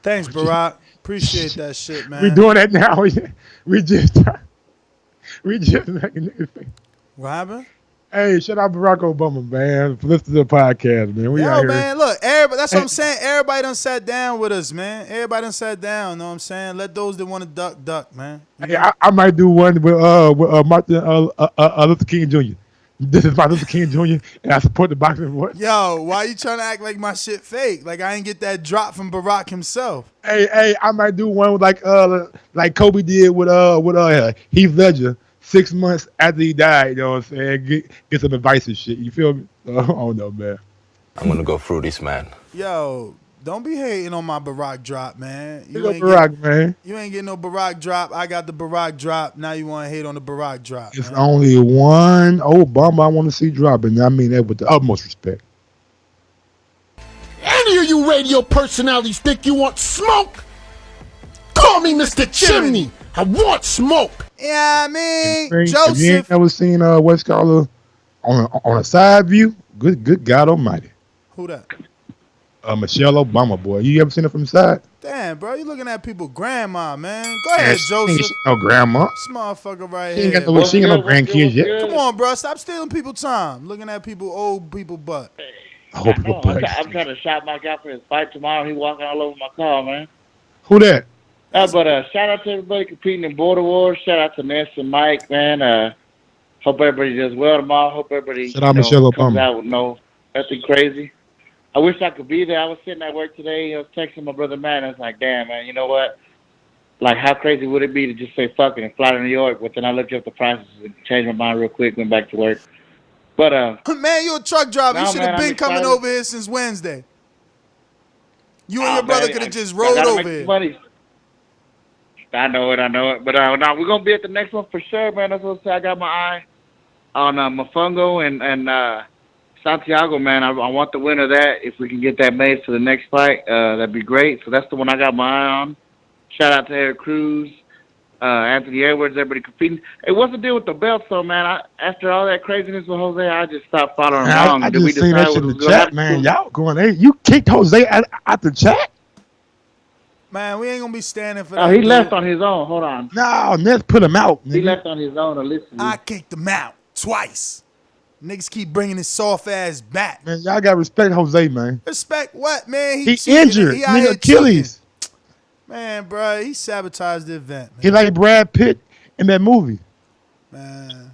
Thanks, Barack. Appreciate that shit, man. We doing that now. We just making niggas think. What happened? Hey, shout out Barack Obama, man. Listen to the podcast, man. We out here. Man, look, everybody, that's what I'm saying. Everybody done sat down with us, man. Everybody done sat down, know what I'm saying? Let those that want to duck, man. Hey, I might do one with Martin Luther King Jr. This is Martin Luther King Jr. and I support the boxing voice. Yo, why you trying to act like my shit fake? Like I ain't get that drop from Barack himself. Hey, I might do one with like Kobe did with Heath Ledger 6 months after he died. You know what I'm saying? Get some advice and shit. You feel me? I don't know, man. I'm gonna go fruities, man. Yo, don't be hating on my Barack drop, man. You ain't man. You ain't getting no Barack drop. I got the Barack drop. Now you want to hate on the Barack drop. It's only one Obama I want to see dropping. I mean that with the utmost respect. Any of you radio personalities think you want smoke? Call me Mr. Chimney. I want smoke. Yeah, I mean, Joseph. If you ain't never seen West Scholar on a side view, good God Almighty. Who that? Michelle Obama, boy. You ever seen her from the side? Damn, bro, you looking at people grandma, man. Go ahead, Joseph. No grandma. This motherfucker right She here. ain't got no grandkids yet. Come on, bro. Stop stealing people's time. Looking at old people butt. I'm trying to shop my guy for his fight tomorrow. He walking all over my car, man. Who that? But shout out to everybody competing in Border Wars. Shout out to Ness and Mike, man. Hope everybody does well tomorrow. Hope everybody shout out Michelle comes Obama. out with nothing crazy. I wish I could be there. I was sitting at work today. I was texting my brother Matt. I was like, damn, man, you know what? Like, how crazy would it be to just say fuck it and fly to New York? But then I looked up the prices and changed my mind real quick, went back to work. But man, you a truck driver. You no, should have man, been I'm coming excited. over here since Wednesday. You and your brother could have just I rolled gotta over make here. money. I know it. But now we're gonna be at the next one for sure, man. That's what I say. I got my eye on Mofongo and Santiago, man. I want the winner of that. If we can get that made for the next fight, that'd be great. So that's the one I got my eye on. Shout out to Eric Cruz, Anthony Edwards, everybody competing. Hey, what's the deal with the belts, though, man? After all that craziness with Jose, I just stopped following along. I Did we just seen that decide shit what in was the gonna chat, happen? man. Y'all going, hey, you kicked Jose out the chat? Man, we ain't gonna be standing for Oh, that. he left on his own. Hold on. No, let's put him out, nigga. He left on his own to listen. I kicked him out twice. Niggas keep bringing his soft ass back. Man, y'all got respect Jose, man. Respect what, man? He cheating. injured. He out Nigga, here Achilles. cheating. Man, bro, he sabotaged the event. Man. He like Brad Pitt in that movie. Man.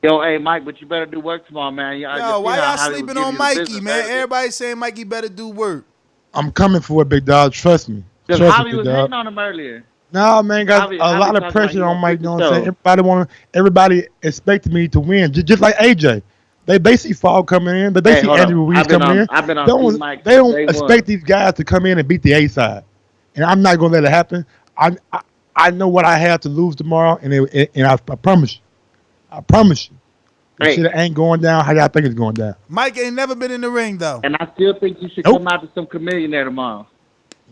Yo, hey, Mike, but you better do work tomorrow, man. Yo, why y'all sleeping on Mikey, man? Everybody saying Mikey better do work. I'm coming for it, big dog. Trust me. Because Trust Javi me, was big dog. hating on him earlier. No, man, got a lot of pressure on Mike. You know what I'm saying? Everybody expected me to win, just like AJ. They see Fall coming in, but they see Andy Ruiz coming in. I've been on They Team Mike. don't expect these guys to come in and beat the A side, and I'm not gonna let it happen. I know what I have to lose tomorrow, and I promise you, this shit ain't going down how y'all think it's going down. Mike ain't never been in the ring though, and I still think you should come out to some Chameleon there tomorrow.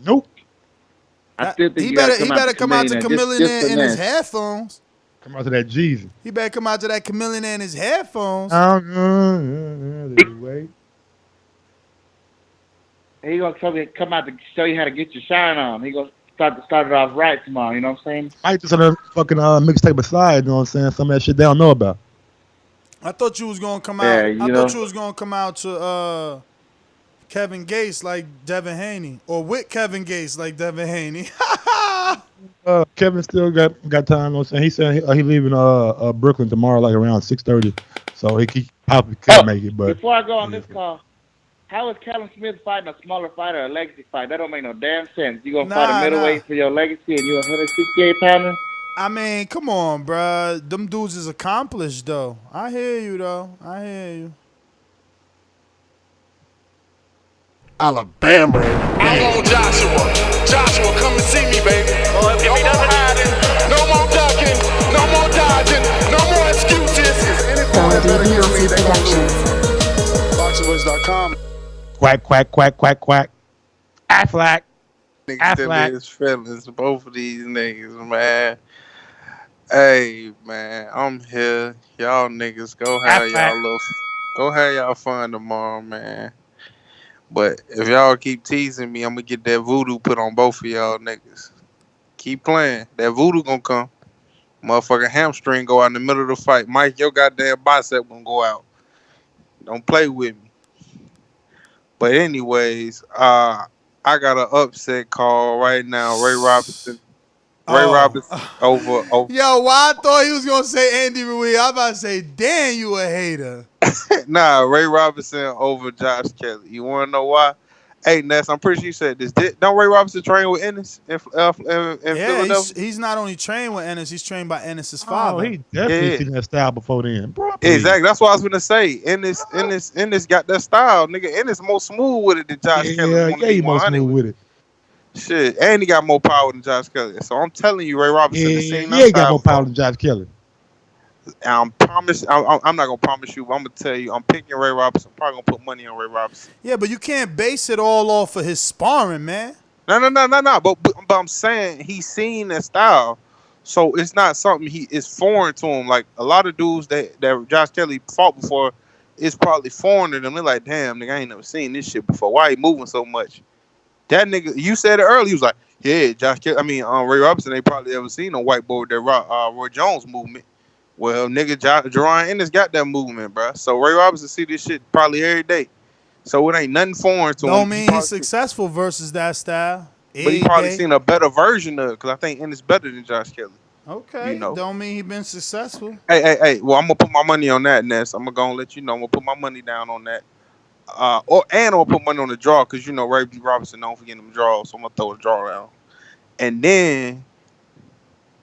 Nope. I still think he better come out to Chameleon in his headphones. Come out to that Jeezy. He better come out to that Chameleon in his headphones. Wait. He gonna come out to show you how to get your shine on. He gonna start it off right tomorrow. You know what I'm saying? I just on a fucking mixtape aside. You know what I'm saying? Some of that shit they don't know about. I thought you was gonna come out. Yeah, I thought you was gonna come out to Kevin Gates like Devin Haney, or with Kevin Gates like Devin Haney. Kevin still got time. You know what I'm saying? He said he leaving Brooklyn tomorrow, like around 6:30. So he probably can't make it. But before I go on this call, how is Callum Smith fighting a smaller fight or a legacy fight? That don't make no damn sense. You gonna fight a middleweight for your legacy, and you a 168 pounder? I mean, come on, bruh. Them dudes is accomplished, though. I hear you, though. I hear you. Alabama. I want Joshua. Joshua, come and see me, baby. Well, if he doesn't have it, No more ducking, no more dodging, no more excuses. Boxingwoods.com. Quack, quack, quack, quack, quack. Affleck. Niggas still in his feelings. Both of these niggas, man. Hey, man, I'm here. Y'all niggas, go have y'all fun tomorrow, man. But if y'all keep teasing me, I'm gonna get that voodoo put on both of y'all niggas. Keep playing. That voodoo gonna come. Motherfucking hamstring go out in the middle of the fight. Mike, your goddamn bicep gonna go out. Don't play with me. But anyways, I got an upset call right now. Ray Robinson over. Yo, why I thought he was gonna say Andy Ruiz. I was about to say, damn, you a hater. Nah, Ray Robinson over Josh Kelly. You wanna know why? Hey, Ness, I'm pretty sure you said this. Don't Ray Robinson train with Ennis in Philadelphia? He's not only trained with Ennis, he's trained by Ennis' father. Oh, he definitely seen that style before then. Bro, exactly. That's what I was gonna say. Ennis got that style, nigga. Ennis more smooth with it than Josh Kelly. Yeah, he more smooth with it. Shit, and he got more power than Josh Kelly. So I'm telling you, Ray Robinson. He got more power than Josh Kelly. I'm not gonna promise you, but I'm gonna tell you, I'm picking Ray Robinson. I'm probably gonna put money on Ray Robinson. Yeah, but you can't base it all off of his sparring, man. No. But I'm saying he's seen that style, so it's not something is foreign to him. Like a lot of dudes that Josh Kelly fought before, it's probably foreign to them. They're like, damn, nigga, I ain't never seen this shit before. Why he moving so much? That nigga, you said it earlier. He was like, yeah, Josh Kelly. Ray Robinson. They probably ever seen a whiteboard that Roy Jones movement. Well, nigga, Jerron Ennis got that movement, bro. So Ray Robinson see this shit probably every day. So it ain't nothing foreign to him. Don't mean he's successful versus that style. But he probably seen a better version of it, because I think Ennis better than Josh Kelly. Okay, don't mean he been successful. Hey. Well, I'm gonna put my money on that, Ness. I'm gonna let you know. I'm gonna put my money down on that. And I'm gonna put money on the draw, because you know Ray B. Robinson don't forget them draws. So I'm gonna throw the draw around. And then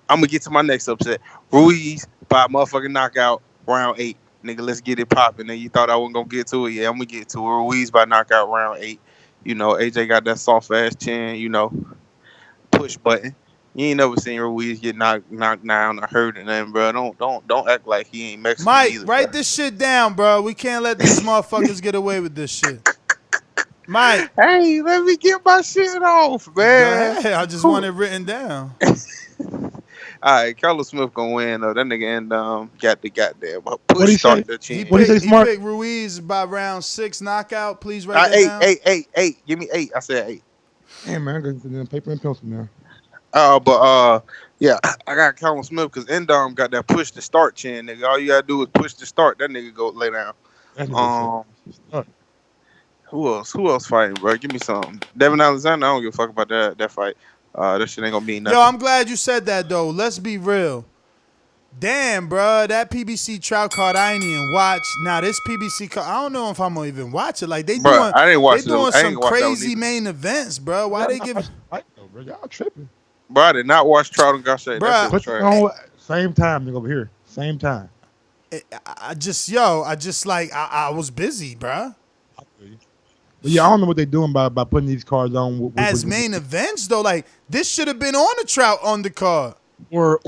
I'm gonna get to my next upset. Ruiz by motherfucking knockout, round 8. Nigga, let's get it popping. And you thought I wasn't gonna get to it. Yeah, I'm gonna get to it. Ruiz by knockout round 8. You know, AJ got that soft ass chin. You know, push button. You ain't never seen Ruiz get knocked down or hurt and nothing, bro. Don't act like he ain't Mexican Mike, either, write bro. this shit down, bro. We can't let these motherfuckers get away with this shit. Mike. Hey, let me get my shit off, man. Go ahead. I just want it written down. All right, Callum Smith gonna win though. That nigga and got the goddamn push start the chin. He picked Ruiz by round 6 knockout. Please write that down. 8. Give me 8. I said 8. Hey man, I got the paper and pencil now. Yeah, I got Callum Smith because Endom got that push to start chin, nigga. All you gotta do is push to start. That nigga go lay down. Who else fighting, bro? Give me something. Devon Alexander. I don't give a fuck about that fight. That shit ain't gonna mean nothing. Yo, I'm glad you said that though. Let's be real. Damn, bro, that PBC Trout card I ain't even watch. Now this PBC card, I don't know if I'm gonna even watch it. Like they doing, I didn't watch they doing some watch crazy main events, bro. Why they give? Bro, y'all tripping. Bro, I did not watch Trout and Gaucher. That shit was trash. Same time, nigga, over here. Same time. I was busy, bro. But yeah, I don't know what they're doing by putting these cards on. As main events, though, like, this should have been on the Trout undercard. Or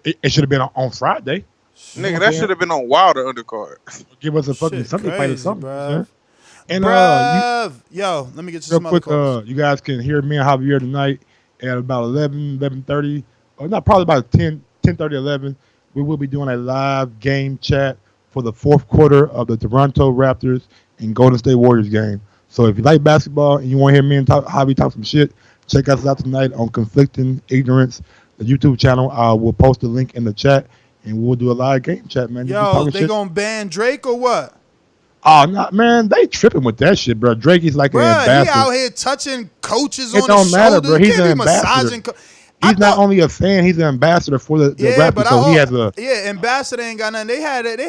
it should have been on Friday. Nigga, that should have been on Wilder undercard. Give us a fucking Sunday fight or something. Bruh. And yo, let me get you real some quick, other calls. you guys can hear me and Javier tonight at about 11:30. Or not, probably about 10:30, 11. We will be doing a live game chat for the 4th quarter of the Toronto Raptors and Golden State Warriors game. So if you like basketball and you want to hear me and Javi talk some shit, check us out tonight on Conflicting Ignorance, the YouTube channel. We'll post the link in the chat and we'll do a live game chat, man. Yo, they gonna ban Drake or what? Oh, no, man, they tripping with that shit, bro. Drake is like an ambassador. He out here touching coaches it on don't his matter, shoulder. bro. He He's can't an be ambassador. massaging. He's not only a fan; he's an ambassador for the Raptors. So he has a ambassador ain't got nothing. They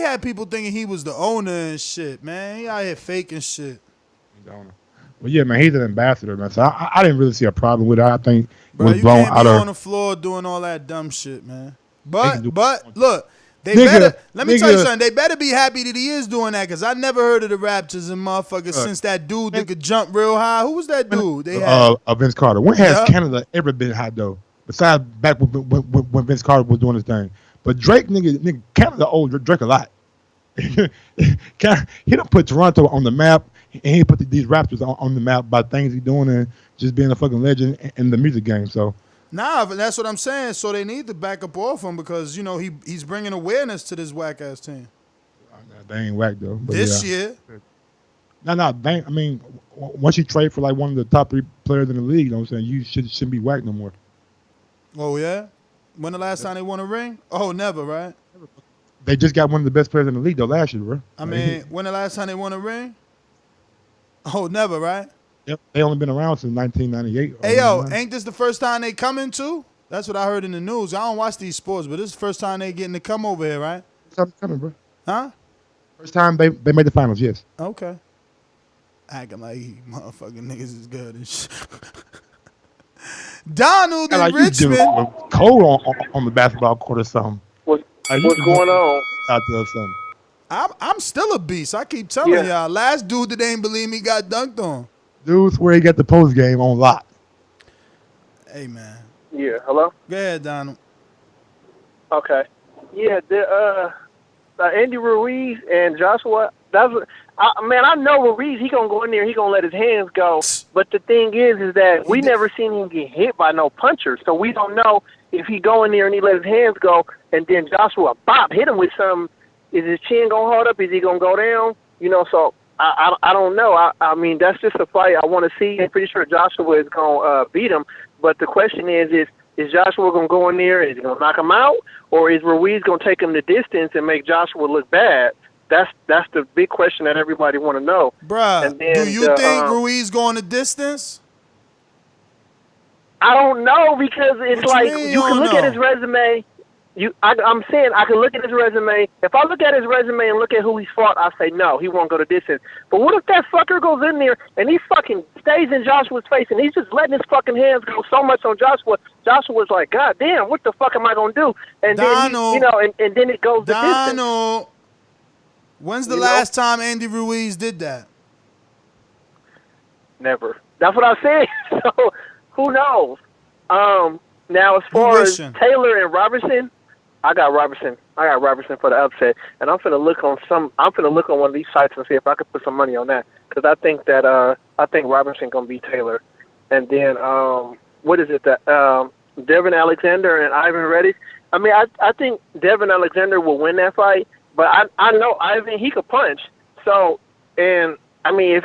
had people thinking he was the owner and shit, man. He out here faking shit. But yeah, man, he's an ambassador, man. So I didn't really see a problem with it. I think Bro, was you blown can't out be of on the floor doing all that dumb shit, man. But look, let me tell you something. They better be happy that he is doing that because I never heard of the Raptors and motherfuckers since that dude that could jump real high. Who was that dude? They had Vince Carter. When has Canada ever been high though? Besides back when Vince Carter was doing his thing. But Drake, nigga, Canada owed Drake a lot. He done put Toronto on the map, and he put these Raptors on the map by things he's doing and just being a fucking legend in the music game. So. Nah, but that's what I'm saying. So they need to back up off him because, you know, he's bringing awareness to this whack-ass team. They ain't whack, though. But this year? No, I mean, once you trade for, like, one of the top 3 players in the league, you know what I'm saying, you shouldn't be whack no more. Oh, yeah? When the last time they won a ring? Oh, never, right? They just got one of the best players in the league, though, last year, bro. I mean, when the last time they won a ring? Oh, never, right? Yep, they only been around since 1998. Hey, yo, ain't this the first time they coming to? That's what I heard in the news. I don't watch these sports, but this is the first time they getting to come over here, right? First time coming, bro. Huh? First time they made the finals, yes. Okay. Acting like motherfucking niggas is good and shit. Donald in Richmond. Cold on the basketball court or something. What's going on? Out there or something. I'm still a beast. I keep telling y'all. Last dude that ain't believe me got dunked on. Dude's where he got the post game on lock. Hey, man. Yeah, hello? Go ahead, Donald. Okay. Yeah, Andy Ruiz and Joshua, I know Ruiz, he going to go in there, he going to let his hands go. But the thing is that we never seen him get hit by no puncher. So we don't know if he go in there and he let his hands go and then Joshua, hit him with something. Is his chin going to hold up? Is he going to go down? You know, so I don't know. I mean, that's just a fight I want to see. I'm pretty sure Joshua is going to beat him. But the question is Joshua going to go in there? Is he going to knock him out? Or is Ruiz going to take him the distance and make Joshua look bad? That's the big question that everybody want to know. Bruh, do you think Ruiz going the distance? I don't know because it's like you can look at his resume. I'm saying I can look at his resume. If I look at his resume and look at who he's fought, I say no, he won't go the distance. But what if that fucker goes in there and he fucking stays in Joshua's face and he's just letting his fucking hands go so much on Joshua? Joshua's like, God damn, what the fuck am I gonna do? And then and then it goes the distance. When's the last time Andy Ruiz did that? Never. That's what I said. So who knows? Now as far as Taylor and Robertson, I got Robertson for the upset, and I'm finna look on one of these sites and see if I can put some money on that, because I think Robertson gonna beat Taylor, and then what is it that Devon Alexander and Ivan Redkach? I mean, I think Devon Alexander will win that fight, but I know Ivan, he could punch. So, and I mean,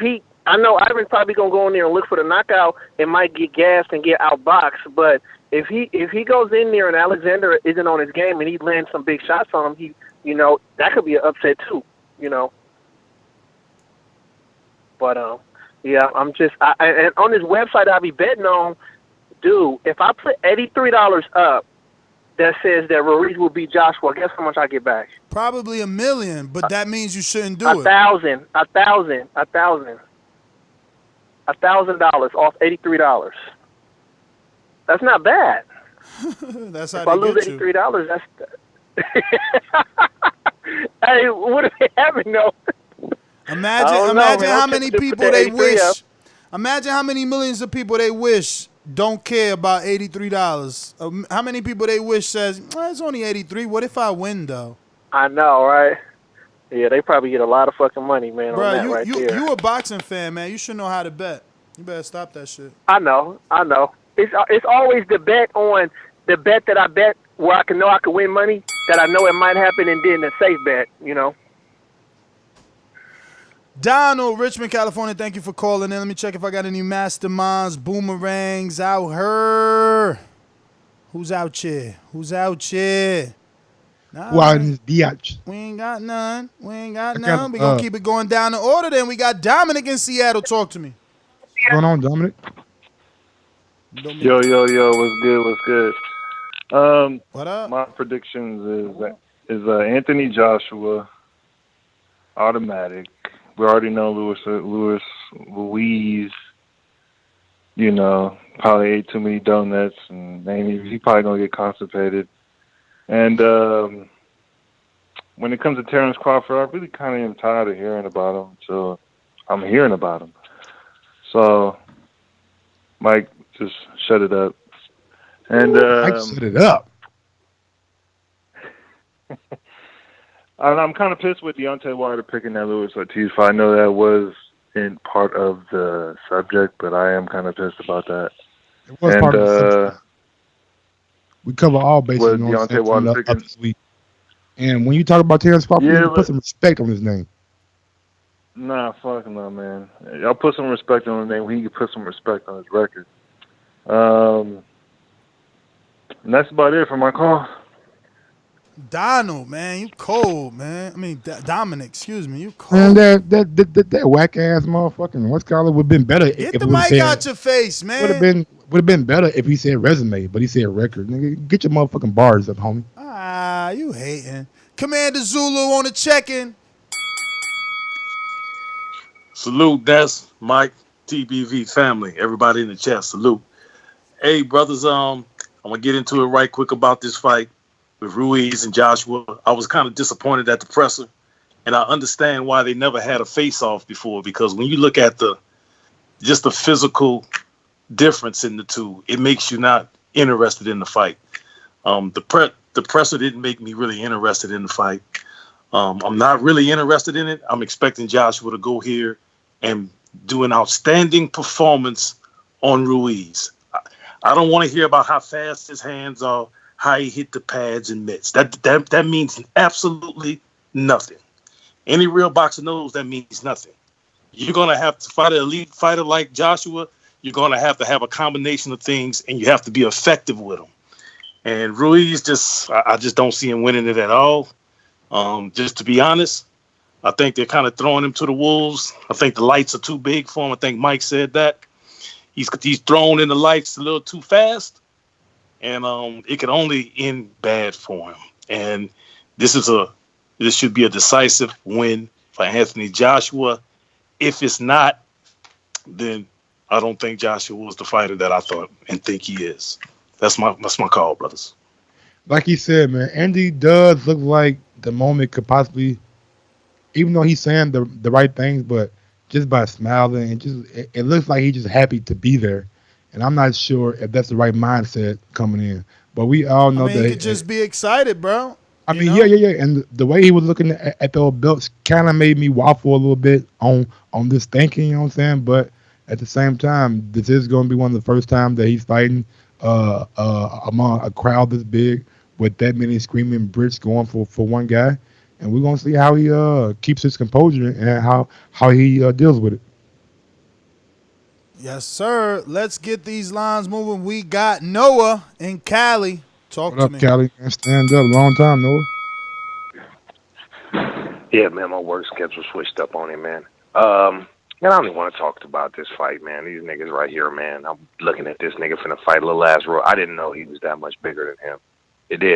I know Ivan's probably gonna go in there and look for the knockout and might get gassed and get outboxed, but if he goes in there and Alexander isn't on his game and he lands some big shots on him, that could be an upset too, But yeah, and on this website I'll be betting on, dude, if I put $83 up that says that Ruiz will beat Joshua, guess how much I get back? Probably $1 million, but that means you shouldn't do it. $1,000 off $83. That's not bad. That's how if I lose $83, that's. Hey, what if they haven't though? Imagine how many people they wish. Imagine how many millions of people they wish don't care about $83. How many people they wish says it's only $83. What if I win though? I know, right? Yeah, they probably get a lot of fucking money, man. Bro, on that there. You a boxing fan, man. You should know how to bet. You better stop that shit. I know. It's always the bet that I bet where I can know I can win money, that I know it might happen, and then the safe bet, Donald, Richmond, California, thank you for calling in. Let me check if I got any masterminds, boomerangs out here. Who's out here? Nah, we ain't got none. We gonna keep it going down in order. Then we got Dominic in Seattle. Talk to me. What's going on, Dominic? Yo, what's good? What up? My predictions is Anthony Joshua, automatic. We already know Luis, probably ate too many donuts, and he probably gonna get constipated. And when it comes to Terrence Crawford, I really kind of am tired of hearing about him. So I'm hearing about him. So Mike, just shut it up. And Mike, shut it up. I'm kind of pissed with Deontay Wilder picking that Luis Ortiz fight. I know that was in part of the subject, but I am kind of pissed about that. It was part of the subject. We cover all bases on Deontay Wilder up this week. And when you talk about Terrence Crawford, you put some respect on his name. Nah, fuck no, man. I'll put some respect on his name. He can put some respect on his record. And that's about it for my call. Donald, man, you cold, man. I mean, Dominic, excuse me, you cold. Man, that whack ass motherfucking what's called would have been better. Get the mic out your face, man. Would have been better if he said resume, but he said record. Nigga, get your motherfucking bars up, homie. Ah, you hating. Commander Zulu on the check-in. Salute, that's Mike, TBV family, everybody in the chat. Salute. Hey, brothers, I'm gonna get into it right quick about this fight with Ruiz and Joshua. I was kind of disappointed at the presser, and I understand why they never had a face-off before, because when you look at the physical difference in the two, it makes you not interested in the fight. The presser didn't make me really interested in the fight. I'm not really interested in it. I'm expecting Joshua to go here and do an outstanding performance on Ruiz. I don't want to hear about how fast his hands are, how he hit the pads and mitts. That means absolutely nothing. Any real boxer knows that means nothing. You're going to have to fight an elite fighter like Joshua. You're going to have a combination of things, and you have to be effective with him. And Ruiz, I just don't see him winning it at all. Just to be honest, I think they're kind of throwing him to the wolves. I think the lights are too big for him. I think Mike said that. He's thrown in the lights a little too fast, and it could only end bad for him. And this should be a decisive win for Anthony Joshua. If it's not, then I don't think Joshua was the fighter that I thought and think he is. That's my call, brothers. Like he said, man, Andy does look like the moment could possibly even though he's saying the right things, but just by smiling and it looks like he's just happy to be there. And I'm not sure if that's the right mindset coming in. But we all know that he could just be excited, bro. I mean, yeah. And the way he was looking at those belts kind of made me waffle a little bit on this thinking, you know what I'm saying? But at the same time, this is going to be one of the first times that he's fighting among a crowd this big with that many screaming Brits going for one guy. And we're going to see how he keeps his composure and how he deals with it. Yes, sir. Let's get these lines moving. We got Noah in Cali. Talk What to up, me. Cali? Stand up. Long time, Noah. Yeah, man, my work schedule switched up on him, man. And I don't even want to talk about this fight, man. These niggas right here, man. I'm looking at this nigga finna fight a little ass row. I didn't know he was that much bigger than him.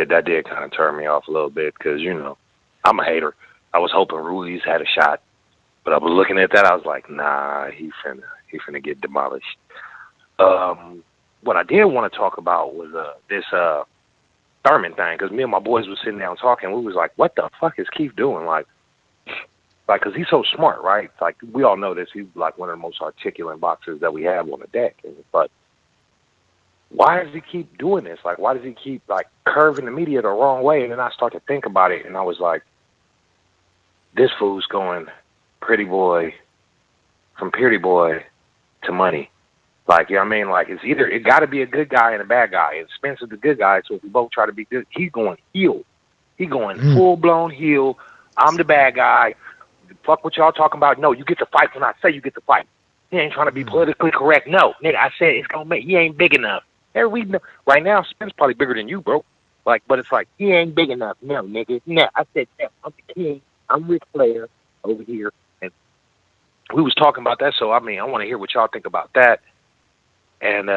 That did kind of turn me off a little bit because, you know, I'm a hater. I was hoping Ruiz had a shot. But I was looking at that, I was like, nah, he finna get demolished. What I did want to talk about was this Thurman thing, because me and my boys was sitting down talking. We was like, what the fuck is Keith doing? Like, because he's so smart, right? Like, we all know this. He's like one of the most articulate boxers that we have on the deck. But why does he keep doing this? Like, why does he keep, like, curving the media the wrong way? And then I started to think about it, and I was like, this fool's going pretty boy, from pretty boy to money. Like, you know what I mean? Like, it got to be a good guy and a bad guy. And Spence is the good guy, so if we both try to be good, he's going heel. He's going full-blown heel. I'm the bad guy. Fuck what y'all talking about. No, you get to fight when I say you get to fight. He ain't trying to be politically correct. No, nigga, I said it's going to make, he ain't big enough. Right now, Spence probably bigger than you, bro. Like, but it's like, he ain't big enough. No, nigga. No, I said, no, I'm the king. I'm Ric Flair over here. And we was talking about that, so, I mean, I want to hear what y'all think about that. And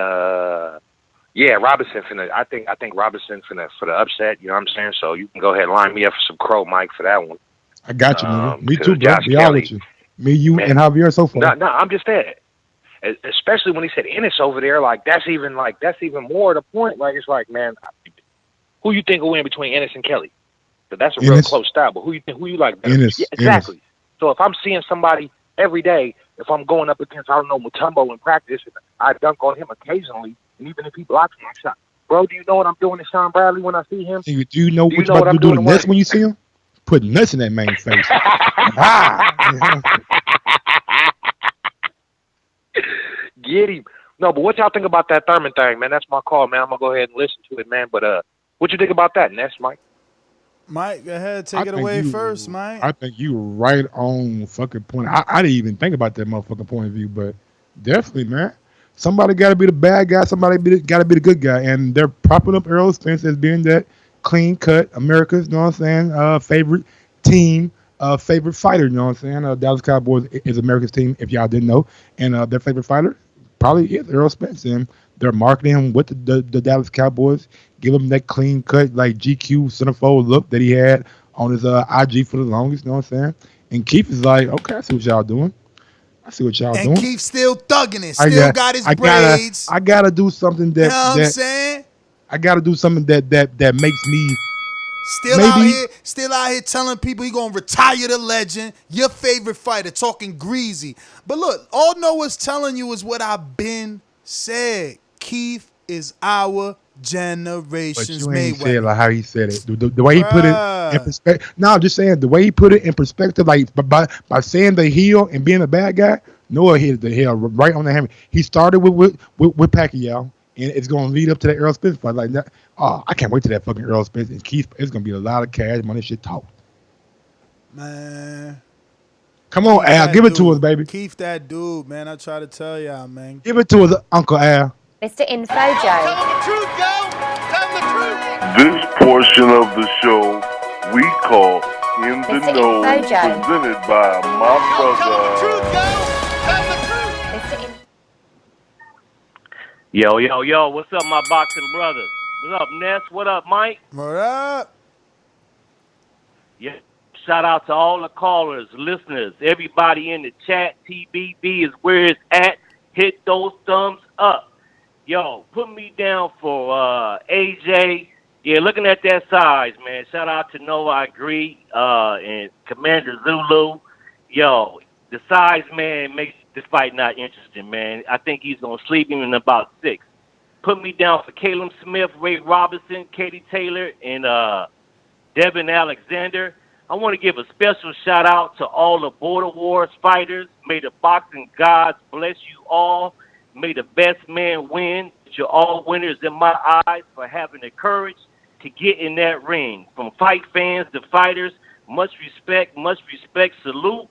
yeah, Robinson I think Robinson for the upset. You know what I'm saying? So you can go ahead and line me up for some crow, Mike, for that one. I got you, nigga. Me too, bro. Be all with you. Me, you, man, and Javier so far. No, I'm just saying. Especially when he said Ennis over there, that's even more the point. Like, it's like, man, who you think will win between Ennis and Kelly? So that's a real close style. But who you like better? Ennis. Yeah, exactly. Ennis. So if I'm seeing somebody every day, if I'm going up against, I don't know, Mutombo in practice, and I dunk on him occasionally, and even if he blocks my shot, bro, do you know what I'm doing to Sean Bradley when I see him? Do you know what you're about to do next when you see him? Put nuts in that man's face. Get him. No, but what y'all think about that Thurman thing, man? That's my call, man. I'm going to go ahead and listen to it, man. But what you think about that? Next, Mike. Mike, go ahead. Take it away first, Mike. I think you were right on fucking point. I didn't even think about that motherfucking point of view, but definitely, man. Somebody got to be the bad guy. Somebody got to be the good guy. And they're propping up Errol Spence as being that clean-cut America's, you know what I'm saying, favorite team, favorite fighter, you know what I'm saying? Dallas Cowboys is America's team, if y'all didn't know. And their favorite fighter probably is Errol Spence. And they're marketing him with the Dallas Cowboys, give him that clean-cut, like GQ centerfold look that he had on his IG for the longest, you know what I'm saying? And Keith is like, okay, I see what y'all doing. doing. And Keith still thugging it. Still got his braids. I gotta do something that. You know what I'm saying? I gotta do something that makes me still out here telling people he gonna retire the legend, your favorite fighter, talking greasy. But look, all Noah's telling you is what I've been said. Keith is our generation's Mayweather. But you ain't said like how he said it. The way he put it in perspective. No, I'm just saying the way he put it in perspective, like by saying the heel and being a bad guy, Noah hit the heel right on the hammer. He started with Pacquiao. And it's going to lead up to that Errol Spence fight. Like that. Oh, I can't wait to that fucking Errol Spence. And Keith, it's going to be a lot of cash, money, shit talk. Man. Come on, Al. Give it to us, baby. Keith, that dude, man. I try to tell y'all, man. Give it to us, Uncle Al. Mr. Infojo. Tell them the truth, go. Tell them the truth. This portion of the show we call In the Mr. Know, Infojo. presented by my brother. Tell them the truth, go. Tell them the truth. Yo, what's up, my boxing brothers? What's up, Ness? What up, Mike? What up? Yeah, shout out to all the callers, listeners, everybody in the chat. TBV is where it's at. Hit those thumbs up. Yo, put me down for AJ Yeah, looking at that size, man. Shout out to Noah Agree and Commander Zulu. Yo, the size, man, makes this fight not interesting, man. I think he's going to sleep him in about 6. Put me down for Callum Smith, Ray Robinson, Katie Taylor, and Devon Alexander. I want to give a special shout out to all the Border Wars fighters. May the boxing gods bless you all. May the best man win. You're all winners in my eyes for having the courage to get in that ring. From fight fans to fighters, much respect, salute.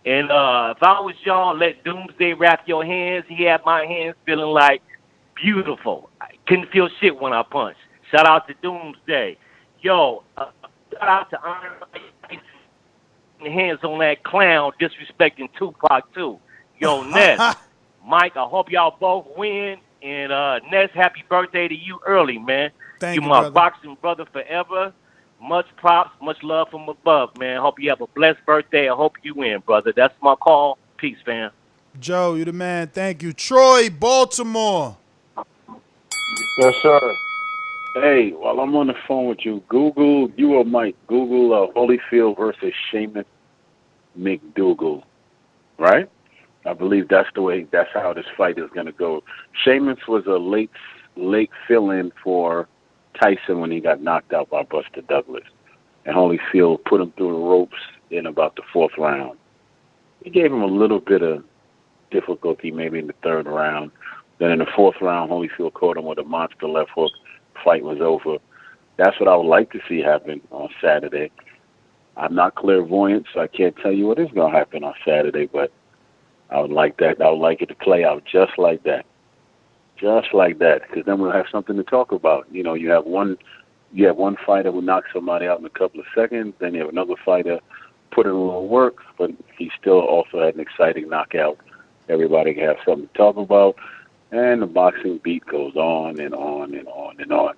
And if I was y'all, let Doomsday wrap your hands. He had my hands feeling like beautiful. I couldn't feel shit when I punched. Shout out to Doomsday. Yo, shout out to Honor hands on that clown disrespecting Tupac too. Yo, Ness, Mike, I hope y'all both win. And Ness, happy birthday to you early, man. Thank you, you, my brother. boxing brother forever. Much props, much love from above, man. Hope you have a blessed birthday. I hope you win, brother. That's my call. Peace, fam. Joe, you the man. Thank you. Troy, Baltimore. Yes, sir. Hey, while I'm on the phone with you, Google, you or Mike, Google Holyfield versus Seamus McDougal, right? I believe that's how this fight is going to go. Seamus was a late fill-in for Tyson when he got knocked out by Buster Douglas. And Holyfield put him through the ropes in about the 4th round. He gave him a little bit of difficulty maybe in the 3rd round. Then in the 4th round, Holyfield caught him with a monster left hook. Fight was over. That's what I would like to see happen on Saturday. I'm not clairvoyant, so I can't tell you what is going to happen on Saturday, but I would like that. I would like it to play out just like that. Just like that, because then we'll have something to talk about. You know, you have one fighter who knocks somebody out in a couple of seconds, then you have another fighter put in a little work, but he still also had an exciting knockout. Everybody can have something to talk about, and the boxing beat goes on and on and on and on.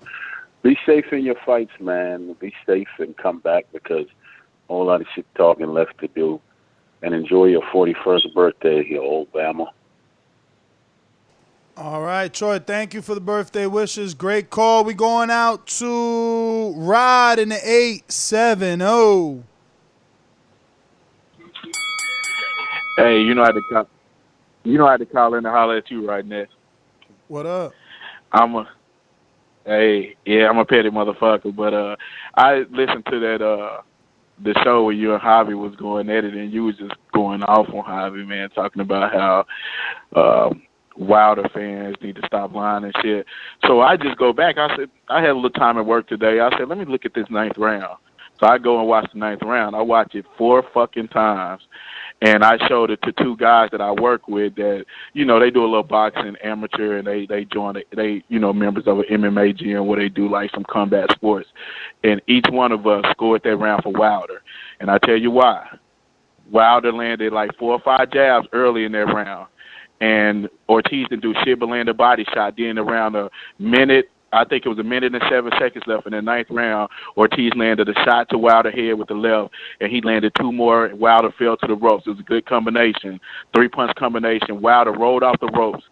Be safe in your fights, man. Be safe and come back, because a whole lot of shit talking left to do. And enjoy your 41st birthday, you old Bama. All right, Troy, thank you for the birthday wishes. Great call. We going out to Rod in the 870. Hey, you know how to call in and holler at you right now. What up? I'm a petty motherfucker, but I listened to that the show where you and Javi was going at it, and you was just going off on Javi, man, talking about how Wilder fans need to stop lying and shit. So I just go back. I said, I had a little time at work today. I said, let me look at this 9th round. So I go and watch the 9th round. I watch it 4 fucking times. And I showed it to 2 guys that I work with that, you know, they do a little boxing amateur, and they join they members of an MMA gym where they do like some combat sports. And each one of us scored that round for Wilder. And I tell you why. Wilder landed like 4 or 5 jabs early in that round. And Ortiz didn't do shit but land a body shot. Then around a minute, I think it was 1 minute and 7 seconds left in the 9th round, Ortiz landed a shot to Wilder's head with the left, and he landed 2 more. Wilder fell to the ropes. It was a good combination, 3-punch combination. Wilder rolled off the ropes,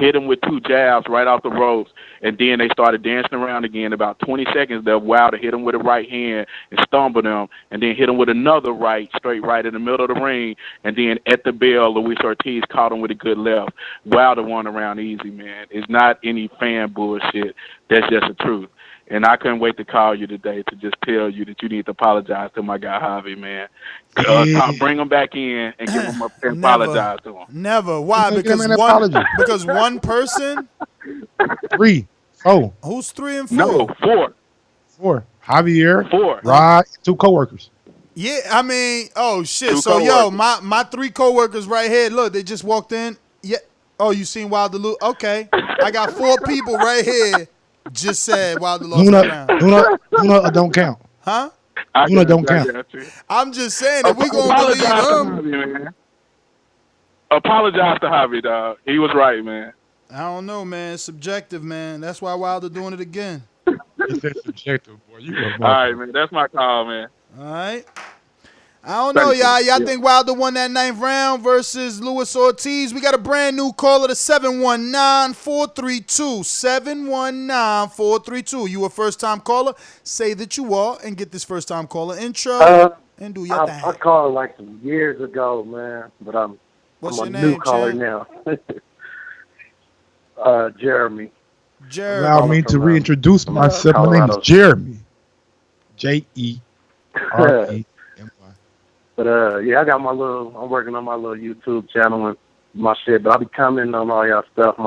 hit him with 2 jabs right off the ropes, and then they started dancing around again. About 20 seconds left, Wilder hit him with a right hand and stumbled him, and then hit him with another right, straight right in the middle of the ring, and then at the bell, Luis Ortiz caught him with a good left. Wilder won around easy, man. It's not any fan bullshit. That's just the truth. And I couldn't wait to call you today to just tell you that you need to apologize to my guy Javi, man. Bring him back in and give him and apologize to him. Never. Why? Because one person? 3. Oh. Who's 3 and 4? No, 4. 4. Javier. 4. Rod. 2 coworkers. Yeah, I mean, oh shit. 2 So coworkers. my 3 coworkers right here. Look, they just walked in. Yeah. Oh, you seen Wilder lose? Okay. I got 4 people right here. Just said Wilder lost the round. Luna don't count. Huh? Luna don't count. I'm just saying, if we gonna believe him. Apologize to Javi, dog. He was right, man. I don't know, man. It's subjective, man. That's why Wilder doing it again. It's subjective, boy. All right, man. That's my call, man. All right. I don't know, Thank you. y'all. Y'all Yeah. think Wilder won that 9th round versus Luis Ortiz? We got a brand new caller to 719-432. 719-432. You a first-time caller? Say that you are and get this first-time caller intro and do your thing. I called like some years ago, man, but I'm What's a your new name, caller champ? now. Jeremy. Jeremy. Allow me to reintroduce myself. My name is Colorado. Jeremy. Jeremy. But yeah, I'm working on my little YouTube channel and my shit, but I'll be commenting on all y'all stuff.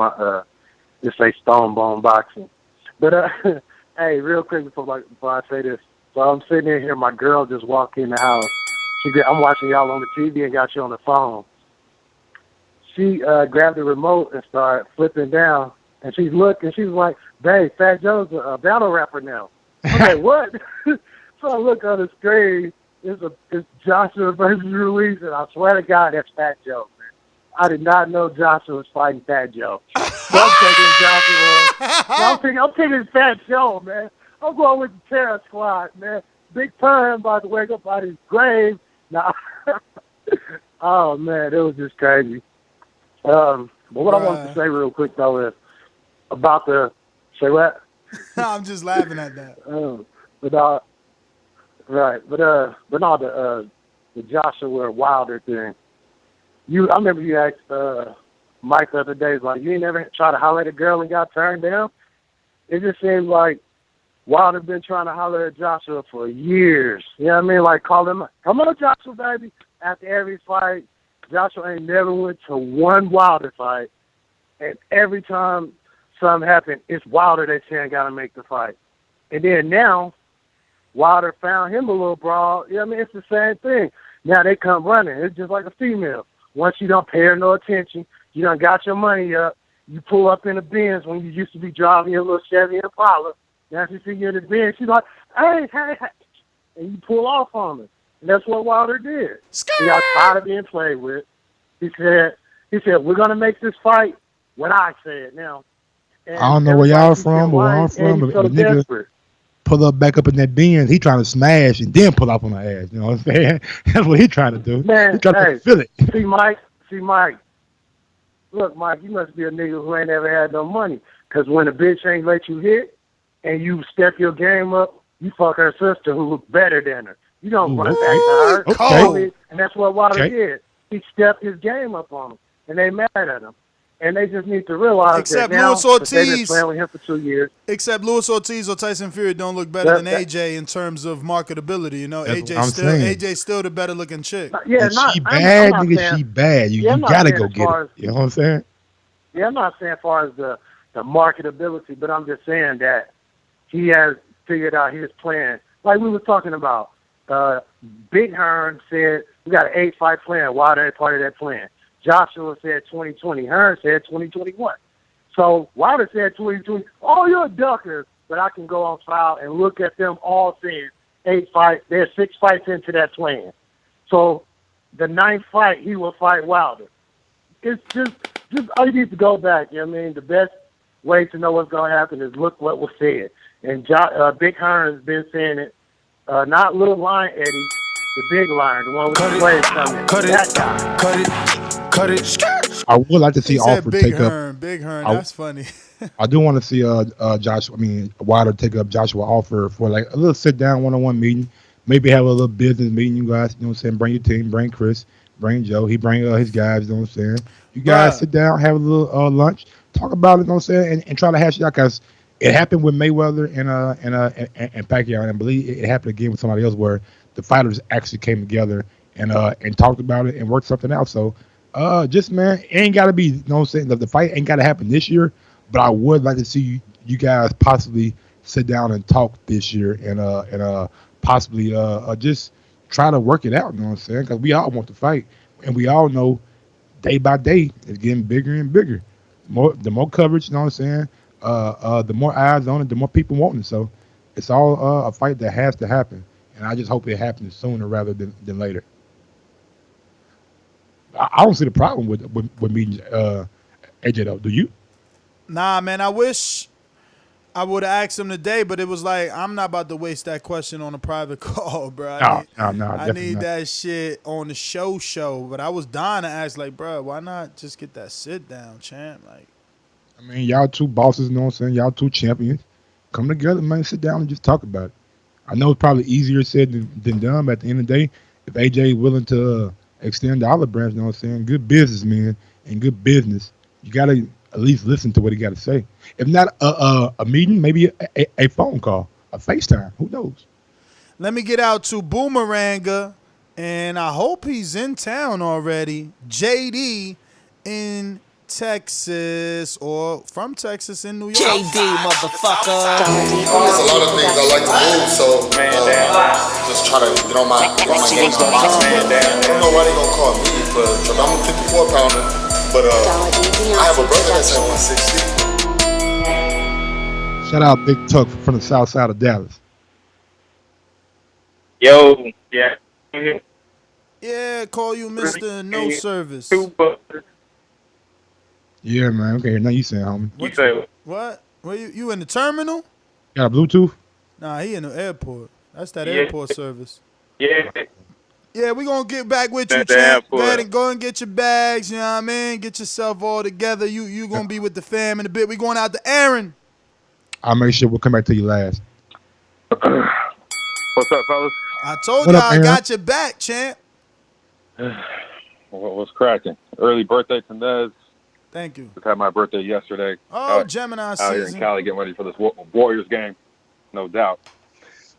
Just say Stone Bone Boxing. But hey, real quick before I say this, so I'm sitting in here, my girl just walked in the house. I'm watching y'all on the TV and got you on the phone. She grabbed the remote and started flipping down, and she's like, "Babe, Fat Joe's a battle rapper now." I'm like, "What?" So I look on the screen. It's Joshua versus Ruiz, and I swear to God, that's Fat Joe, man. I did not know Joshua was fighting Fat Joe. So I'm taking Joshua. I'm taking Fat Joe, man. I'm going with the Terror Squad, man. Big Pun about to wake up out of his grave. Nah. Oh, man, it was just crazy. But what I wanted to say real quick, though, is about the... Say what? I'm just laughing at that. Right, but no, the Joshua Wilder thing. I remember you asked Mike the other day, like, you ain't never tried to holler at a girl and got turned down? It just seems like Wilder been trying to holler at Joshua for years. You know what I mean? Like, call him, "Come on, Joshua, baby." After every fight, Joshua ain't never went to one Wilder fight, and every time something happened, it's Wilder they saying got to make the fight. And then now, Wilder found him a little broad. You know what I mean? It's the same thing. Now they come running. It's just like a female. Once you don't pay her no attention, you done got your money up, you pull up in a Benz when you used to be driving your little Chevy Impala. Now she see you in the Benz, she's like, hey, hey, hey. And you pull off on her. And that's what Wilder did. He got tired of being played with. He said, we're going to make this fight when I say it now. And I don't know where y'all from, but where I'm from, and but he's so the nigga desperate. pull up back up in that Benz, he trying to smash and then pull up on her ass. You know what I'm saying? That's what he trying to do. Man, he trying to feel it. See, Mike. Look, Mike, you must be a nigga who ain't ever had no money. Because when a bitch ain't let you hit and you step your game up, you fuck her sister who look better than her. You don't run back to her. Okay. And that's what Wilder did. He stepped his game up on them. And they mad at him. And they just need to realize that now that they've been playing with him for 2 years. Except Luis Ortiz or Tyson Fury don't look better than AJ in terms of marketability. You know, AJ's still the better looking chick. Yeah, she bad, nigga. She bad. You gotta go get it. You know what I'm saying? Yeah, I'm not saying as far as the marketability, but I'm just saying that he has figured out his plan. Like we were talking about, Big Hearn said we got an 8-fight plan. Wilder ain't part of that plan. Joshua said 2020. Hearn said 2021. So Wilder said 2020. Oh, you're a ducker. But I can go on file and look at them all saying 8 fights. There's 6 fights into that plan. So the 9th fight, he will fight Wilder. It's just all you need to go back. You know what I mean? The best way to know what's going to happen is look what was said. And Big Hearn's been saying it. Not Little Lion Eddie, the big lion, the one with the blades coming. That guy. Cut it. I would like to see Alfred take up. Big Hearn, that's funny. I do want to see Wilder take up Joshua Alford for like a little sit down one-on-one meeting. Maybe have a little business meeting. You guys, you know what I'm saying? Bring your team, bring Chris, bring Joe. He bring his guys. You know what I'm saying? You guys sit down, have a little lunch, talk about it. You know what I'm saying? And try to hash it out because it happened with Mayweather and Pacquiao, and I believe it happened again with somebody else where the fighters actually came together and talked about it and worked something out. So. Just man, it ain't gotta be. You know what I'm saying? The fight ain't gotta happen this year, but I would like to see you guys possibly sit down and talk this year and possibly just try to work it out. You know what I'm saying? Because we all want to fight, and we all know day by day it's getting bigger and bigger. The more coverage, you know what I'm saying? The more eyes on it, the more people want it. So it's all a fight that has to happen, and I just hope it happens sooner rather than later. I don't see the problem with meeting AJ though. Do you? Nah, man. I wish I would have asked him today, but it was like, I'm not about to waste that question on a private call, bro. No, I need that shit on the show. But I was dying to ask, like, bro, why not just get that sit down, champ? Like, I mean, y'all two bosses, you know what I'm saying? Y'all two champions. Come together, man. Sit down and just talk about it. I know it's probably easier said than done, but at the end of the day, if AJ willing to extend the olive branch, you know what I'm saying? Good business, man, and good business. You got to at least listen to what he got to say. If not a meeting, maybe a phone call, a FaceTime. Who knows? Let me get out to Boomeranga, and I hope he's in town already. JD in Texas, or from Texas in New York. JD, motherfucker. There's a lot of things I like to move, so just try to get on my game on boxing. I don't know why they gonna call me, but I'm a 54 pounder. But I have a brother that's at 160. Shout out Big Tuck from the south side of Dallas. Yo, yeah. Yeah, call you Mr. No Service. Yeah, man. Okay, now you saying, homie. What? Where you in the terminal? Got a Bluetooth? Nah, he in the airport. That's that airport service. Yeah. Yeah, we gonna get back with you, champ. Go ahead and go and get your bags, you know what I mean? Get yourself all together. You gonna be with the fam in a bit. We going out to Aaron. I'll make sure we'll come back to you last. What's up, fellas? I told y'all I got your back, champ. What's cracking? Early birthday to Nez. Thank you. Just had my birthday yesterday. Oh, Gemini season. Out here in Cali getting ready for this Warriors game. No doubt.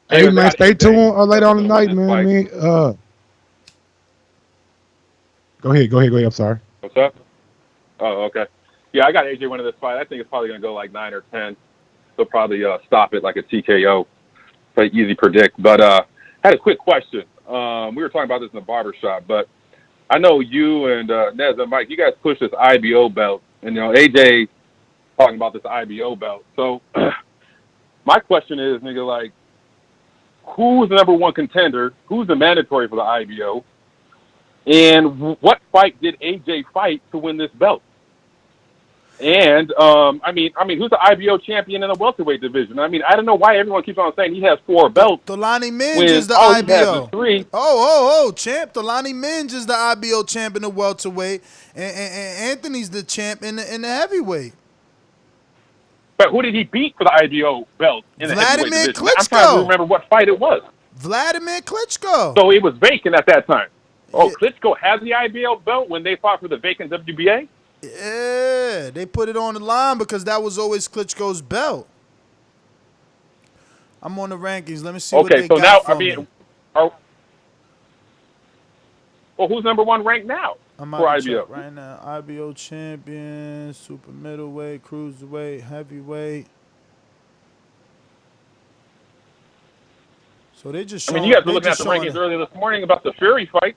Hey, man, stay tuned later on tonight, man. Go ahead. I'm sorry. What's up? Oh, okay. Yeah, I got AJ winning this fight. I think it's probably going to go like 9 or 10. They'll probably stop it like a TKO. Pretty easy predict. But I had a quick question. We were talking about this in the barbershop, but I know you and Nez and Mike, you guys push this IBO belt. And, AJ talking about this IBO belt. So my question is, nigga, like, who's the number one contender? Who's the mandatory for the IBO? And what fight did AJ fight to win this belt? And I mean, who's the IBO champion in the welterweight division? I mean, I don't know why everyone keeps on saying he has 4 belts. Thelani Minge is the IBO. 3. Champ. Thelani Minge is the IBO champ in the welterweight, and Anthony's the champ in the heavyweight. But who did he beat for the IBO belt in the heavyweight division? Klitschko. I'm trying to remember what fight it was. Vladimir Klitschko. So it was vacant at that time. Oh, Klitschko has the IBO belt when they fought for the vacant WBA? Yeah, they put it on the line because that was always Klitschko's belt. I'm on the rankings. Let me see what they got. Okay, so now, who's number 1 ranked now for IBO? Right now, IBO champion, super middleweight, cruiserweight, heavyweight. So they just showing, you guys were looking at the rankings earlier this morning about the Fury fight.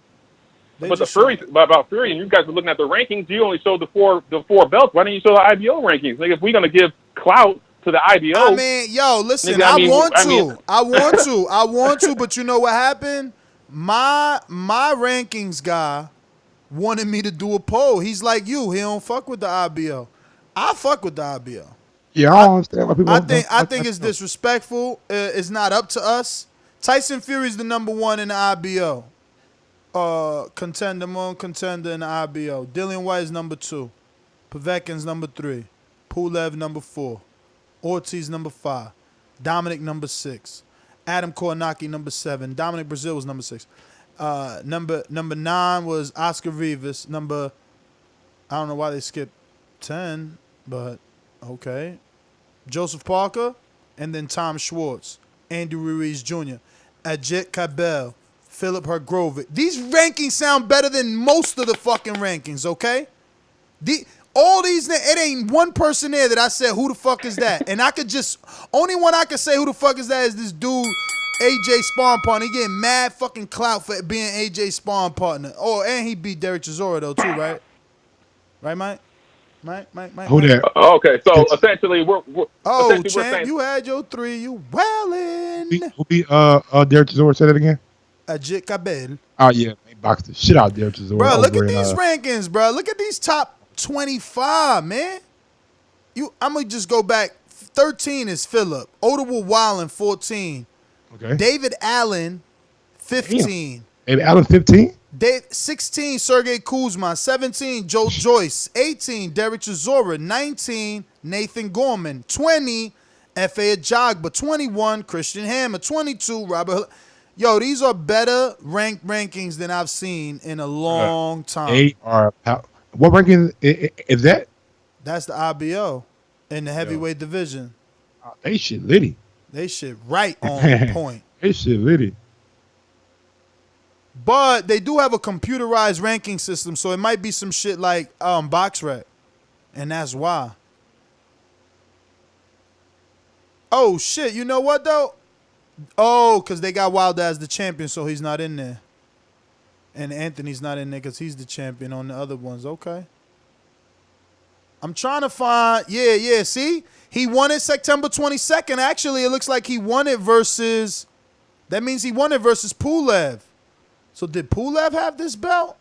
About Fury, and you guys were looking at the rankings. You only showed the four belts. Why didn't you show the IBO rankings? Like, if we're gonna give clout to the IBO, I mean, listen, I want to, but you know what happened? My rankings guy wanted me to do a poll. He's like you. He don't fuck with the IBO. I fuck with the IBO. Yeah, I don't understand why people. I think it's disrespectful. It's not up to us. Tyson Fury's the number 1 in the IBO. Contender in the IBO. Dillian Whyte is number 2. Povetkin's number 3. Pulev number 4. Ortiz number 5. Dominic number 6. Adam Kornacki number 7. Dominic Brazil was number 6. Number 9 was Oscar Rivas. I don't know why they skipped 10, but okay. Joseph Parker, and then Tom Schwartz, Andy Ruiz Jr., Ajit Kabel, Philip Hergrovic. These rankings sound better than most of the fucking rankings, okay? All these, it ain't one person there that I said, who the fuck is that? And only one I can say who the fuck is that is this dude, AJ Spawn partner. He getting mad fucking clout for being AJ Spawn partner. Oh, and he beat Derek Chisora though too, right? Right, Mike? Mike. Who that? Okay, so essentially we're champ, saying you had your 3. You wellin'. Who beat Derek Chisora? Say that again. Ajit Kabel. Oh yeah, he boxed the shit out of Derek Chisora. Bro, look at these rankings, bro. Look at these top 25, man. I'm gonna just go back 13 is Phillip. Otto Wallin, 14. Okay. David Allen, 15. David Allen, 15? 16, Sergey Kuzma. 17, Joyce. 18, Derek Chisora. 19, Nathan Gorman. 20, F.A. Ajagba. 21, Christian Hammer. 22, Robert. Yo, these are better ranked rankings than I've seen in a long time. They are. What ranking is that? That's the IBO in the heavyweight division. They shit litty. They shit right on point. They shit litty. But they do have a computerized ranking system, so it might be some shit like BoxRec. And that's why. Oh, shit. You know what, though? Oh, because they got Wilder as the champion, so he's not in there. And Anthony's not in there because he's the champion on the other ones. Okay. I'm trying to find. Yeah. See? He won it September 22nd. Actually, it looks like he won it versus. That means he won it versus Pulev. So did Pulev have this belt?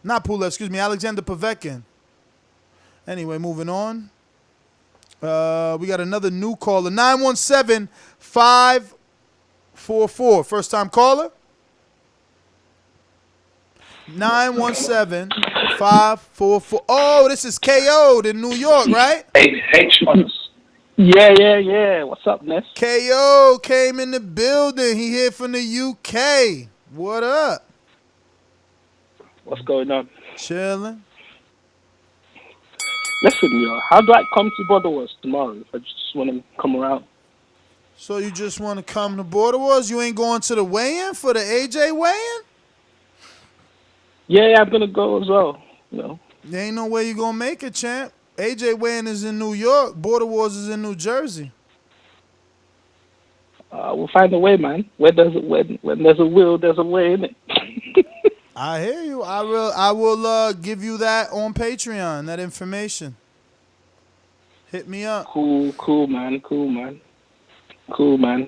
Not Pulev, excuse me. Alexander Povetkin. Anyway, moving on. We got another new caller. 917-544. First time caller. 917-544. Oh, this is KO in New York, right? Hey, Yeah. What's up, Ness? KO came in the building. He here from the UK. What up? What's going on? Chilling. Listen, yo, how do I come to Border Wars tomorrow if I just want to come around? So you just want to come to Border Wars? You ain't going to the weigh-in for the AJ weigh-in? Yeah, I'm going to go as well. You know. There ain't no way you going to make it, champ. AJ weigh-in is in New York. Border Wars is in New Jersey. We'll find a way, man. When there's a will, there's a way, innit? I hear you. I will give you that on Patreon, that information. Hit me up. Cool, man.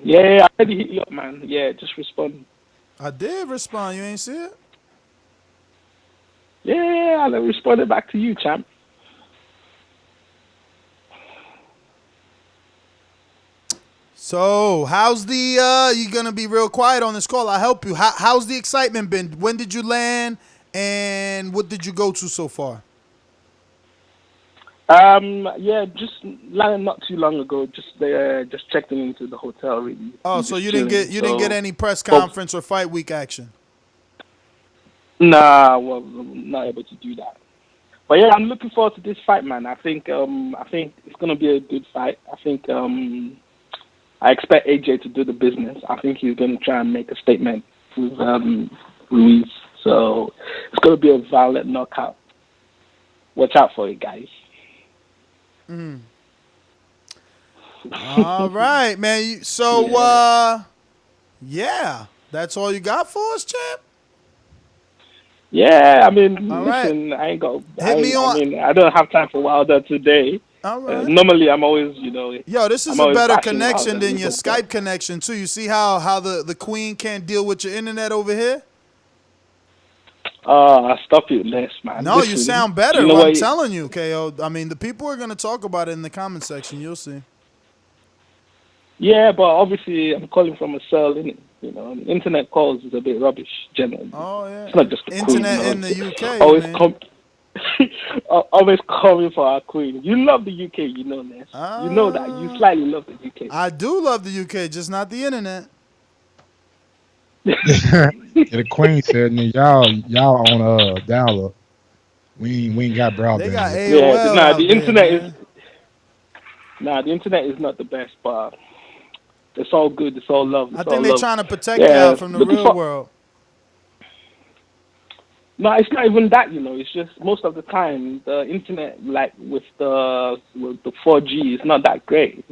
Yeah, I already hit you up, man. Yeah, just respond. I did respond. You ain't see it? Yeah, I responded back to you, champ. So, how's the, you're going to be real quiet on this call. I'll help you. How's the excitement been? When did you land and what did you go to so far? Yeah, just landed not too long ago. Just checked into the hotel, really. Oh, so you didn't get any press conference or fight week action? Nah, well, I'm not able to do that. But yeah, I'm looking forward to this fight, man. I think it's gonna be a good fight. I expect AJ to do the business. I think he's going to try and make a statement with Ruiz. So it's going to be a violent knockout. Watch out for it, guys. All right, man. So, yeah, that's all you got for us, champ? Yeah, I mean, all listen, right. I ain't got. I don't have time for Wilder today. All right. Normally, I'm always, Yo, this is a better connection than your Skype connection too. You see how the queen can't deal with your internet over here? Stop it, Les, man. No, listen, you sound better. I'm telling you, KO. I mean, the people are gonna talk about it in the comment section. You'll see. Yeah, but obviously, I'm calling from a cell, innit? Internet calls is a bit rubbish, generally. Oh yeah. It's not just the internet queen, in the UK. Always coming for our queen. You love the UK, you know, Ness. You know that. You slightly love the UK. I do love the UK, just not the internet. The queen said, y'all on dial-up. We ain't got broadband. They got AOL. The internet is not the best, but it's all good. It's all love. I think they're trying to protect y'all from the real world. No, it's not even that, It's just most of the time the internet, like with the 4G, is not that great.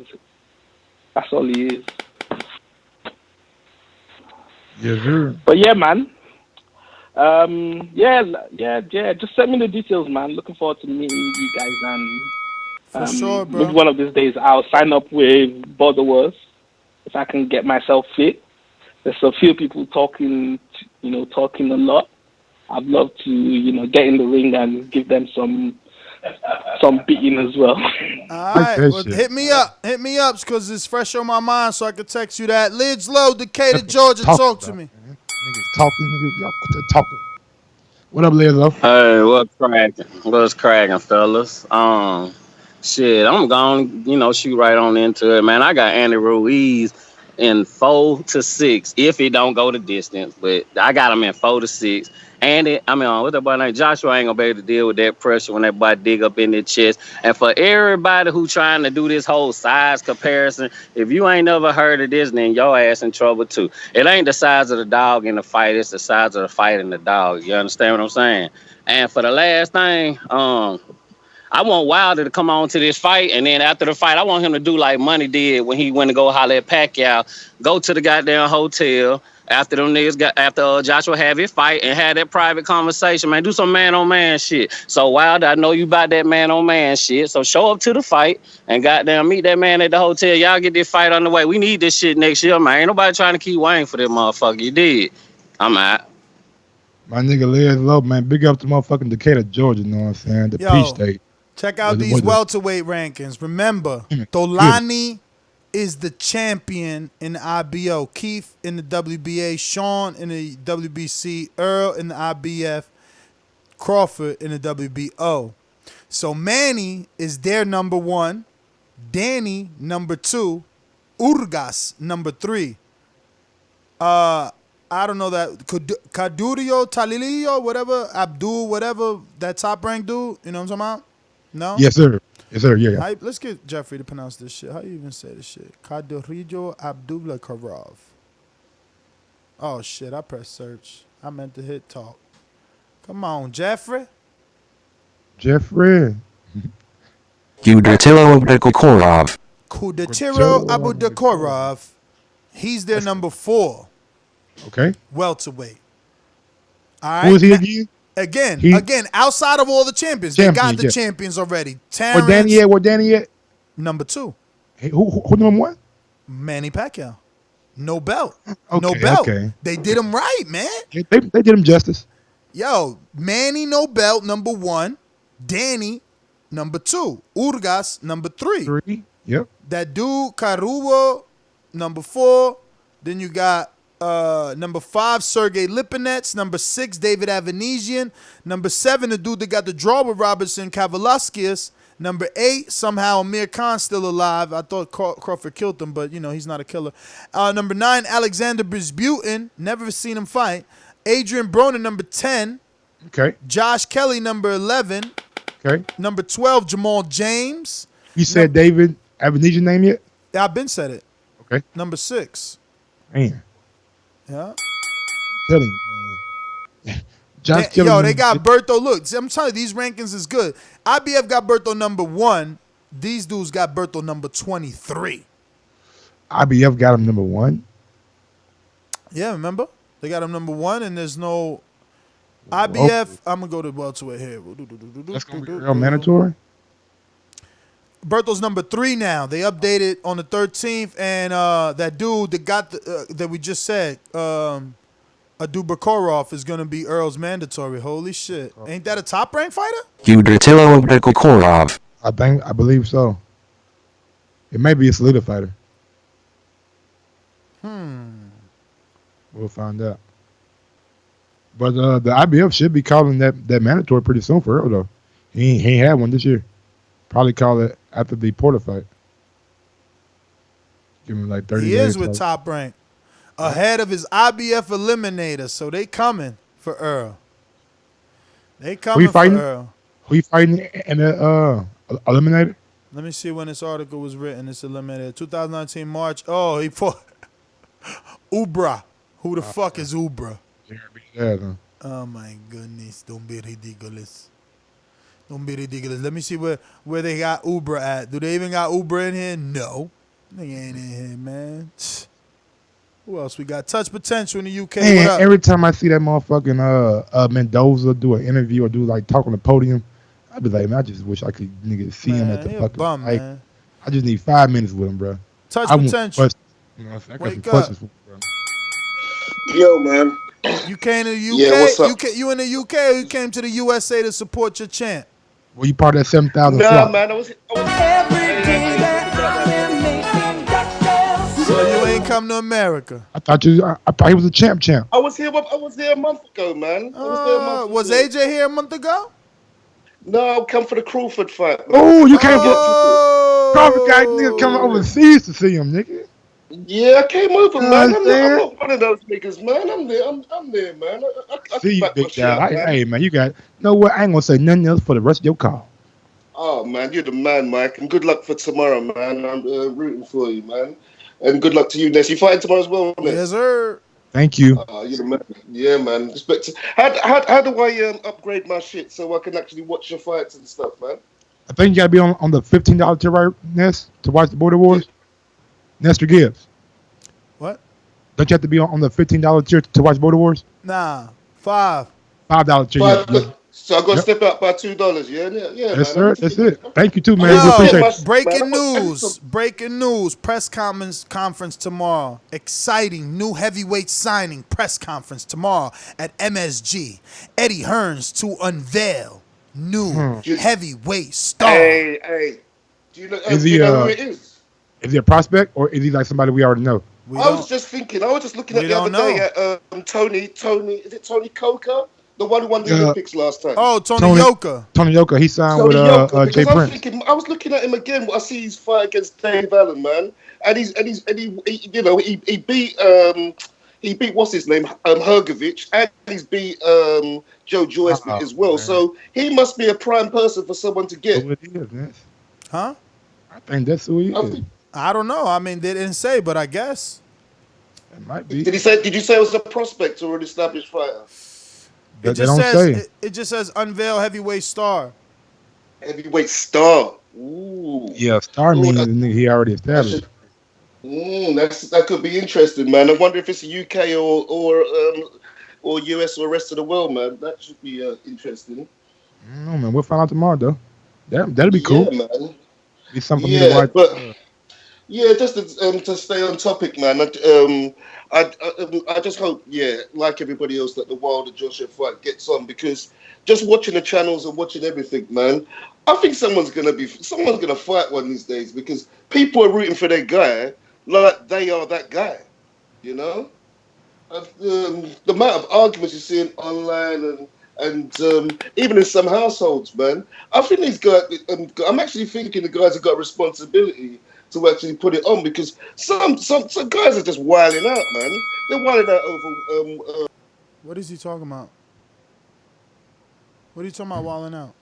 That's all it is. Yes, sir. But yeah, man. Yeah. Just send me the details, man. Looking forward to meeting you guys, and for sure, bro. Maybe one of these days I'll sign up with Border Wars if I can get myself fit. There's a few people talking a lot. I'd love to, get in the ring and give them some some beating as well. All right, well, hit me up, because it's fresh on my mind, so I can text you that. Lids Low, Decatur, Georgia, talk to me. Niggas talking, y'all talking. What up, Lids Low? Hey, what's cracking? What's cracking, fellas? Shit, I'm gonna, shoot right on into it, man. I got Andy Ruiz in 4-6 if he don't go the distance, but I got him in 4-6. Andy, what's that boy name? Joshua ain't gonna be able to deal with that pressure when that boy dig up in their chest. And for everybody who trying to do this whole size comparison, if you ain't never heard of this, then your ass in trouble too. It ain't the size of the dog in the fight, it's the size of the fight in the dog. You understand what I'm saying? And for the last thing, I want Wilder to come on to this fight, and then after the fight, I want him to do like Money did when he went to go holler at Pacquiao. Go to the goddamn hotel after them niggas after Joshua have his fight and had that private conversation, man. Do some man-on-man shit. So Wilder, I know you about that man-on-man shit, so show up to the fight and goddamn meet that man at the hotel. Y'all get this fight on the way. We need this shit next year, man. Ain't nobody trying to keep waiting for this motherfucker. You did. I'm out. My nigga Liz Low, man. Big up to motherfucking Decatur, Georgia, you know what I'm saying? The Peach State. Check out these welterweight rankings. Remember, Tolani is the champion in the IBO. Keith in the WBA. Sean in the WBC. Earl in the IBF. Crawford in the WBO. So Manny is their number 1. Danny, number 2. Urgas, number 3. I don't know that. Cadurio, Talilio, whatever. Abdul, whatever. That top rank dude. You know what I'm talking about? No? Yes, sir. Yes, sir. Yeah. Let's get Jeffrey to pronounce this shit. How you even say this shit? Cadurio Abdullah Karov. Oh, shit. I pressed search. I meant to hit talk. Come on, Jeffrey. Kudatiro Abdukorov. Kudatiro Abdukorov. He's their number 4. Okay. Welterweight. All right. Who is he again? Again, outside of all the champions. They got the champions already. Terrence. Where Danny at? Number 2. Hey, who number 1? Manny Pacquiao. No belt. No belt. Okay. They did him right, man. They did him justice. Yo, Manny, no belt, number 1. Danny, number 2. Urgas, number 3. 3. Yep. That dude, Carubo, number 4. Then you got number 5, Sergey Lipinets. Number 6, David Avanesian. Number 7, the dude that got the draw with Robertson, Kavalauskas. Number 8, somehow Amir Khan still alive. I thought Crawford killed him, but, he's not a killer. Number 9, Alexander Brisbutin. Never seen him fight. Adrian Broner, number 10. Okay. Josh Kelly, number 11. Okay. Number 12, Jamal James. You said David Avanesian name yet? Yeah, I've been said it. Okay. Number 6. Man. Yeah. Telling you. They got Berto. Look, I'm telling you, these rankings is good. IBF got Berto number 1. These dudes got Berto number 23. IBF got him number 1? Yeah, remember? They got him number 1, and there's no IBF. I'm going to go to welterweight here. That's going to be real mandatory? Berto's number 3 now. They updated on the 13th, and that dude that got that we just said, Abdukorov, is going to be Earl's mandatory. Holy shit. Ain't that a top-ranked fighter? Kudatiro Abdukorov. I believe so. It may be a solidifier. We'll find out. But the IBF should be calling that mandatory pretty soon for Earl, though. He ain't had one this year. Probably call it after the Porter fight. Give him like 30 days. He is with Top Rank. Ahead of his IBF eliminator. So they coming for Earl. They coming for Earl. Who you fighting in the eliminator? Let me see when this article was written. It's eliminated. 2019 March. Oh, he fought Ubra. Who the fuck is Ubra? Oh my goodness. Don't be ridiculous. Don't be ridiculous. Let me see where they got Ubra at. Do they even got Ubra in here? No. They ain't in here, man. Who else we got? Touch Potential in the UK. Man, every time I see that motherfucking Mendoza do an interview or do like talk on the podium, I'd be like, man, I just wish I could see him at the fucking man. I just need 5 minutes with him, bro. Touch Potential. Wake up. Yo, man. You came to the UK? Yeah, what's up? You in the UK or you came to the USA to support your champ? Were you part of that 7,000 Nah, slot? man, I was. So you ain't come to America. I thought he was a champ. I was here a month ago, man. I was there a month ago. Was AJ here a month ago? No, I come for the Crawford fight. Man. Oh, you came for Crawford guy niggas coming overseas to see him, nigga. Yeah, I came over, You know man. what I'm not one of those niggas, man. I'm there, man. I See you, back my big shit guy. up, man. Hey, man, you got. You know what? I ain't gonna say nothing else for the rest of your call. Oh, man, you're the man, Mike. And good luck for tomorrow, man. I'm rooting for you, man. And good luck to you, Ness. You fighting tomorrow as well, Ness? Yes, sir. Thank you. You're the man. Yeah, man. How do I upgrade my shit so I can actually watch your fights and stuff, man? I think you gotta be on the $15 tier, right, Ness, to watch the Border Wars. Nestor Gibbs. What? Don't you have to be on the $15 tier to watch Border Wars? Nah, $5 tier. Yeah. So I got to step up by $2. Yeah, Yes, man. sir. That's it. Thank you too, man. Yo, We appreciate it. Breaking news. Press conference tomorrow. Exciting new heavyweight signing press conference tomorrow at MSG. Eddie Hearns to unveil new heavyweight star. Hey. Do you know who it is? Is he a prospect or is he like somebody we already know? I was just looking. I was just looking at the other day at Tony. Is it Tony Coker? The one who won the Olympics last time. Oh, Tony Yoka. Tony Yoka. He signed with Jay Prince. I was looking at him again. I see his fight against Dave Allen, man, and he beat what's his name, Hergovich, and he's beat Joe Joyce as well. Man. So he must be a prime person for someone to get. Who it is, man. Huh? I think that's who he is. I don't know. I mean, they didn't say, but I guess it might be. Did you say it was a prospect or an established fighter? It just says unveil heavyweight star. Heavyweight star. Ooh. Yeah, star means he already established. That could be interesting, man. I wonder if it's a UK or US or rest of the world, man. That should be interesting. I don't know, man. We'll find out tomorrow, though. That'll be cool. Yeah, man. Be something for me to watch. But just to stay on topic, man. I just hope, like everybody else, that the Wilder Joshua fight gets on, because just watching the channels and watching everything, man, I think someone's gonna fight one of these days, because people are rooting for their guy like they are that guy, you know. The amount of arguments you're seeing online and even in some households, man, I think these guys. I'm actually thinking the guys have got a responsibility to actually put it on, because some guys are just wilding out, man. They're wilding out over. What is he talking about? What are you talking about, wilding out?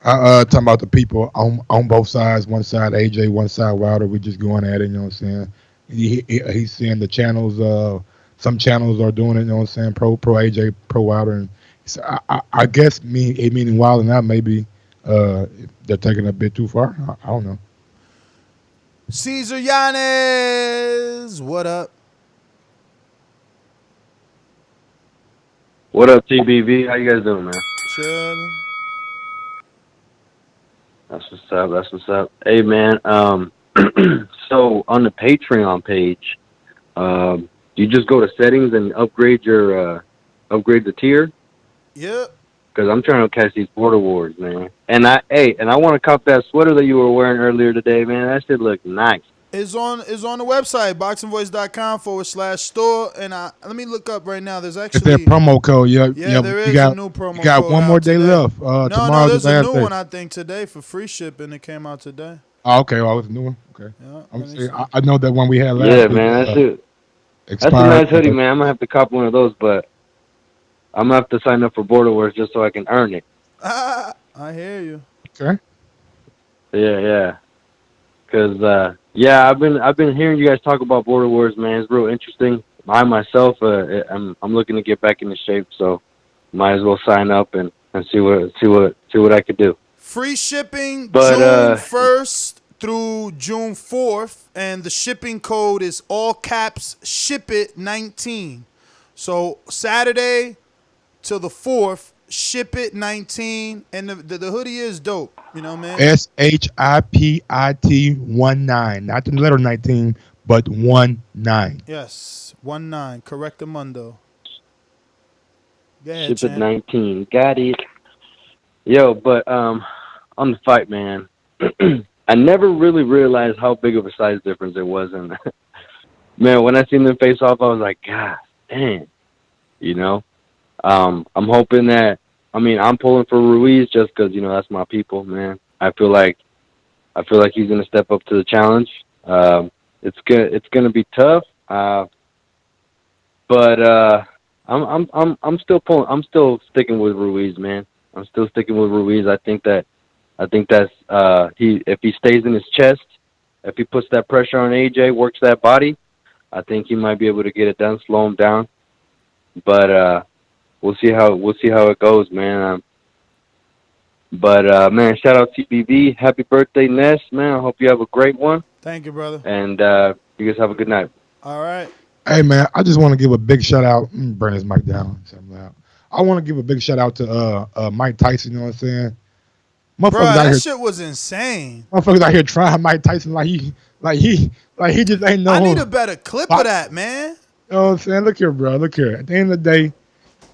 Talking about the people on both sides. One side AJ, one side Wilder. We just going at it. You know what I'm saying? He's seeing the channels. Some channels are doing it. You know what I'm saying? Pro AJ, pro Wilder, and so I guess meaning wilding out. Maybe they're taking it a bit too far. I don't know. Cesar Yanez, what up? What up, TBV? How you guys doing, man? Chilling. That's what's up. Hey, man. So on the Patreon page, you just go to settings and upgrade the tier. Yep. Because I'm trying to catch these Border Wars, man. And I want to cop that sweater that you were wearing earlier today, man. That shit looked nice. It's on the website, boxingvoice.com/store. And let me look up right now. There's actually it's that promo code. Yeah, there is a new promo code. You got one more day left. Tomorrow's there's the last a new day. one, I think, today for free shipping. It came out today. Oh, okay. Well, it's a new one. Okay. Yeah, I know that one we had last. Yeah, man. That's a nice hoodie, man. I'm going to have to cop one of those, but I'm going to have to sign up for Border Wars just so I can earn it. I hear you. Okay. Yeah. Because, I've been hearing you guys talk about Border Wars, man. It's real interesting. I myself, I'm looking to get back into shape, so might as well sign up and see what I could do. Free shipping June 1st through June 4th, and the shipping code is all caps SHIPIT19. So Saturday till the 4th, SHIPIT19, and the hoodie is dope. You know, man. SHIPIT 19, not the letter 19, but 19. Yes, 19. Correctamundo. Go ahead, SHIPIT 19. Got it. Yo, but on the fight, man, I never really realized how big of a size difference it was. And man, when I seen them face off, I was like, God damn, you know. I'm hoping that. I mean, I'm pulling for Ruiz just because, you know, that's my people, man. I feel like he's gonna step up to the challenge. It's gonna be tough, but I'm still pulling. I'm still sticking with Ruiz, man. I'm still sticking with Ruiz. I think that's if he stays in his chest, if he puts that pressure on AJ, works that body, I think he might be able to get it done, slow him down. But we'll see how it goes, man. Man, shout out TBV. Happy birthday, Ness, man. I hope you have a great one. Thank you, brother. And you guys have a good night. All right. Hey, man, I just want to give a big shout out. Burn his mic down. I want to give a big shout out to Mike Tyson. You know what I'm saying? Bro, that shit was insane. Motherfuckers out here trying Mike Tyson like he just ain't no. I need a better clip of that, man. You know what I'm saying? Look here, bro. Look here. At the end of the day,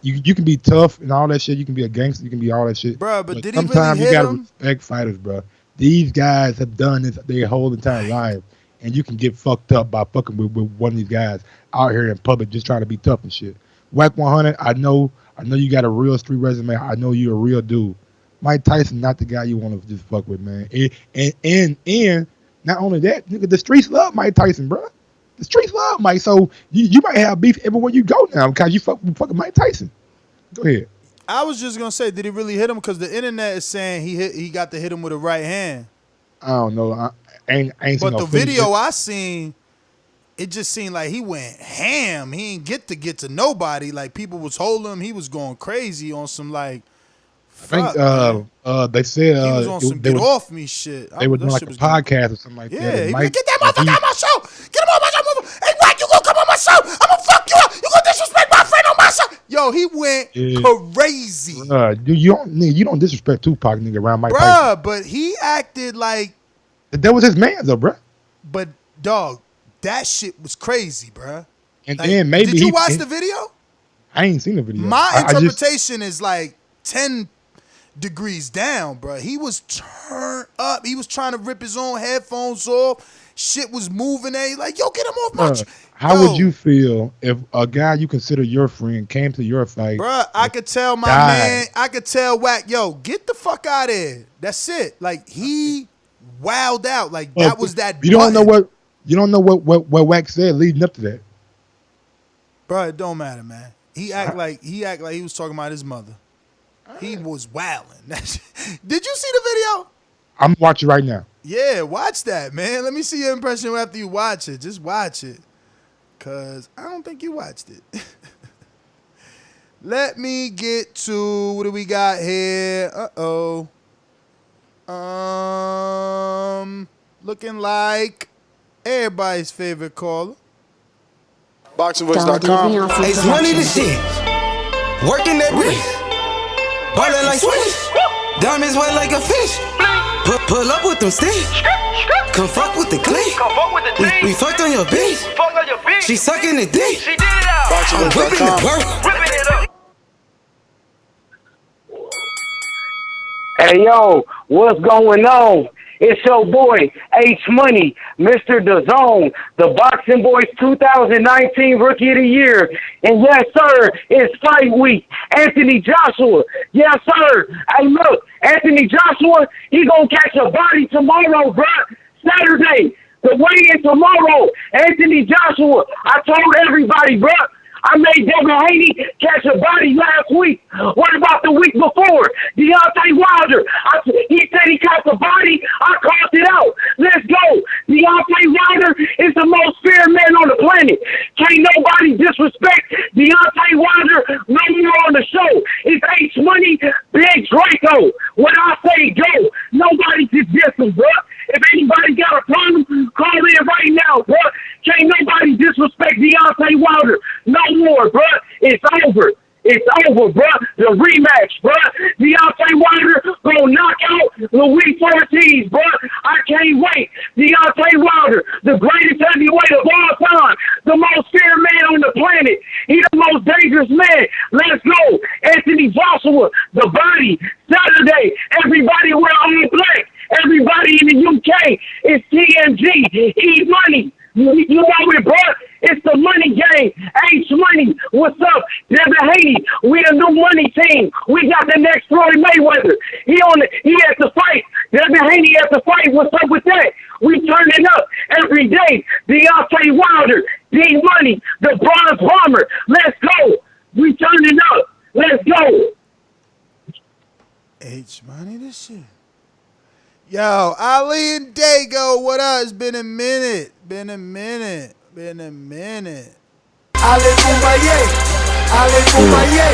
you can be tough and all that shit. You can be a gangster. You can be all that shit. Bro, but did he really sometimes hit you gotta him? respect fighters, bro. These guys have done this their whole entire life, and you can get fucked up by fucking with one of these guys out here in public just trying to be tough and shit. Whack 100. I know you got a real street resume. I know you're a real dude. Mike Tyson, not the guy you want to just fuck with, man. And not only that, nigga, the streets love Mike Tyson, bro. The streets love Mike, so you might have beef everywhere you go now because you fucking Mike Tyson. Go ahead. I was just gonna say, did he really hit him? Because the internet is saying he got to hit him with a right hand. I don't know. I ain't seen But no the footage video yet. I seen, it just seemed like he went ham. He ain't get to nobody. Like people was holding him. He was going crazy on some like. I think they said he was on some they get was- off me shit. They were doing like a podcast or something like that. Yeah, and he Mike- like, get that motherfucker on my show. Get him on my show. Hey, Mike, you gonna come on my show? I'm gonna fuck you up. You gonna disrespect my friend on my show? Yo, he went crazy. Dude, you don't disrespect Tupac, nigga, around Mike Tyson. Bruh, but he acted like. That was his man, though, bruh. But dog, that shit was crazy, bruh. And Like, then maybe did you watch the video? I ain't seen the video. My I just- interpretation is like 10 degrees down, bruh. He was turned up. He was trying to rip his own headphones off. Shit was moving there. He's like, yo, get him off my. How would you feel if a guy you consider your friend came to your fight? Bruh, I could tell my died? man, I could tell Wack, yo, get the fuck out of here. That's it. Like, he wowed out. Like, that was that You don't button. know what Wax said leading up to that. Bro, it don't matter, man. He act like he was talking about his mother. He was wilding. Did you see the video? I'm watching right now. Yeah, watch that, man. Let me see your impression after you watch it. Just watch it. Cause I don't think you watched it. Let me get to what do we got here? Looking like everybody's favorite caller. BoxingVoice.com. It's money to shit. Working that bitch. Ballin' like Swish. Diamonds wet like a fish. Pull up with them sticks. Come fuck with the clique. We fucked on your bitch. She sucking the dick. I'm whipping the work. Hey, yo, what's going on? It's your boy, H Money, Mr. Dazn, the Boxing Boys 2019 Rookie of the Year. And yes, sir, it's fight week. Anthony Joshua. Yes, sir. Hey, look, Anthony Joshua, he gonna catch a body tomorrow, bruh. Saturday. The weigh-in tomorrow. Anthony Joshua. I told everybody, bruh. I made Devon catch a body last week. What about the week before? Deontay Wilder. He said he caught the body. I called it out. Let's go. Deontay Wilder is the most fair man on the planet. Can't nobody disrespect Deontay Wilder no more on the show. It's H Money, Big Draco. When I say go, nobody can diss him, bro. If anybody got a problem, call in right now, bro. Can't nobody disrespect Deontay Wilder no more, bro. It's over. It's over, bro. The rematch, bro. Deontay Wilder gonna knock out Luis Ortiz, bro. I can't wait. Deontay Wilder, the greatest heavyweight of all time, the most fair man on the planet. He the most dangerous man. Let's go. Anthony Joshua, the body. Saturday, everybody wear all black. Everybody in the UK is TMG. Eat money. You know it, bro. It's the money game. H Money. What's up? Devin Haney. We the new money team. We got the next Floyd Mayweather. He has to fight. Devin Haney has to fight. What's up with that? We turning up every day. Deontay Wilder. D Money. The Bronze Bomber. Let's go. We turning up. Let's go. H Money, this shit. Yo, Ali and Dago, what up? It's been a minute. Been a minute. Ale Kumaye, Ale Kumaye.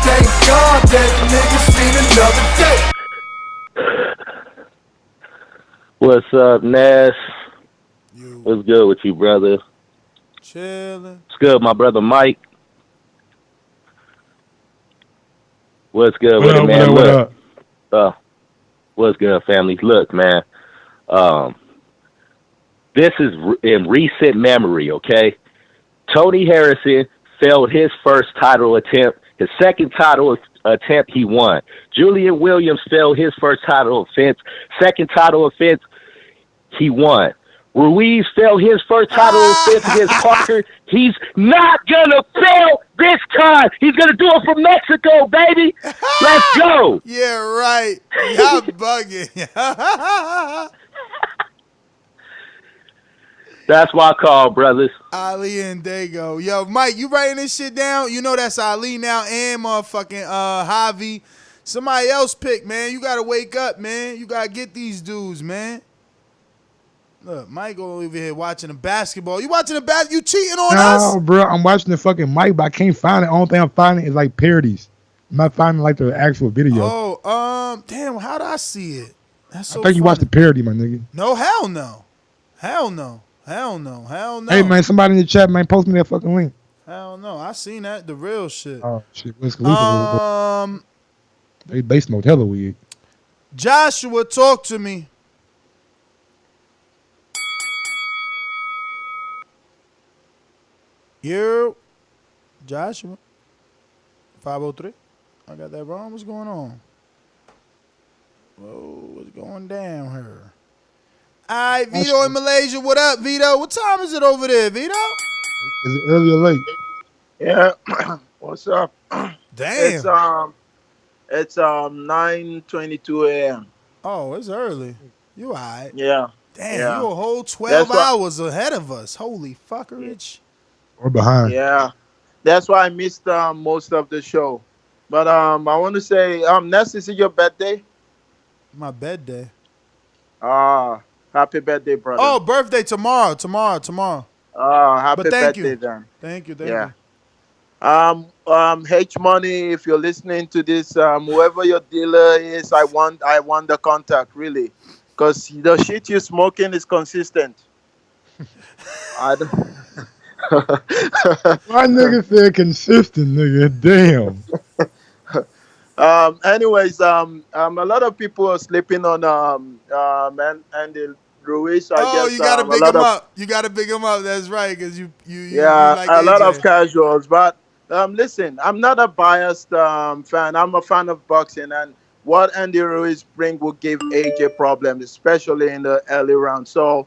Thank God that niggas seen another day. What's up, Nash? What's good with you, brother? Chilling. What's good, my brother Mike? What's good with it, man? Look. What's good, family? Look, man. This is in recent memory, okay? Tony Harrison failed his first title attempt. His second title attempt, he won. Julian Williams failed his first title offense. Second title offense, he won. Ruiz failed his first title offense against Parker. He's not going to fail this time. He's going to do it from Mexico, baby. Let's go. Yeah, right. Y'all bugging. That's my call, brothers. Ali and Dago. Yo, Mike, you writing this shit down? You know that's Ali now and motherfucking Javi. Somebody else pick, man. You got to wake up, man. You got to get these dudes, man. Look, Mike over here watching the basketball. You watching the You cheating on us? No, bro. I'm watching the fucking Mike, but I can't find it. Only thing I'm finding is like parodies. I'm not finding like the actual video. Oh, damn. How do I see it? That's so I think you watched the parody, my nigga. No, hell no. Hell no. Hell no. Hell no. Hey, man, somebody in the chat, man, post me that fucking link. Hell no. I seen that. The real shit. Oh, shit. Wiz Khalifa. They smoked hella weed. Joshua, talk to me. Yo, Joshua, 503. I got that wrong. What's going on? Whoa, what's going down here? All right, Vito in Malaysia. What up, Vito? What time is it over there, Vito? Is it early or late? Yeah. What's up? Damn. It's 9:22 a.m. Oh, it's early. You all right? Yeah. Damn, yeah. you a whole 12 hours ahead of us. Holy fuckerage. We're behind. Yeah, that's why I missed most of the show. But I want to say, Ness, is it your birthday? My birthday. Happy birthday, brother. Oh, birthday tomorrow. Happy birthday then. Thank you. H Money, if you're listening to this, whoever your dealer is, I want the contact, really, because the shit you're smoking is consistent. I don't. My nigga said consistent, nigga. Damn. Anyways, a lot of people are sleeping on Andy Ruiz. I guess, you gotta big him up. You gotta big him up. That's right, because you like a AJ. lot of casuals. But listen, I'm not a biased fan. I'm a fan of boxing, and what Andy Ruiz bring will give AJ problems, especially in the early round. So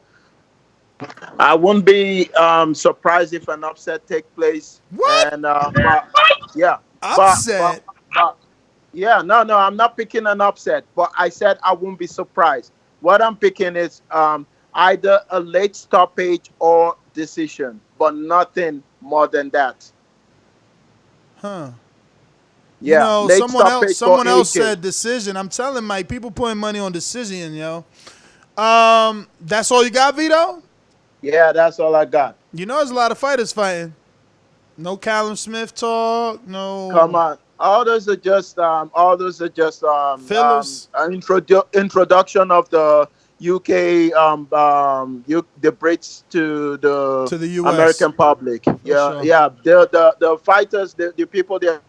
I wouldn't be surprised if an upset take place. What? And yeah, upset. Yeah, no, I'm not picking an upset, but I said I won't be surprised. What I'm picking is either a late stoppage or decision, but nothing more than that. Huh. Yeah, you know, someone else said decision. I'm telling Mike, people putting money on decision, yo. That's all you got, Vito? Yeah, that's all I got. You know, there's a lot of fighters fighting. No Callum Smith talk. No. Come on, all those are just fillers. Introduction of the UK, the Brits to the US. American public. Yeah, sure. Yeah. The fighters, the people they're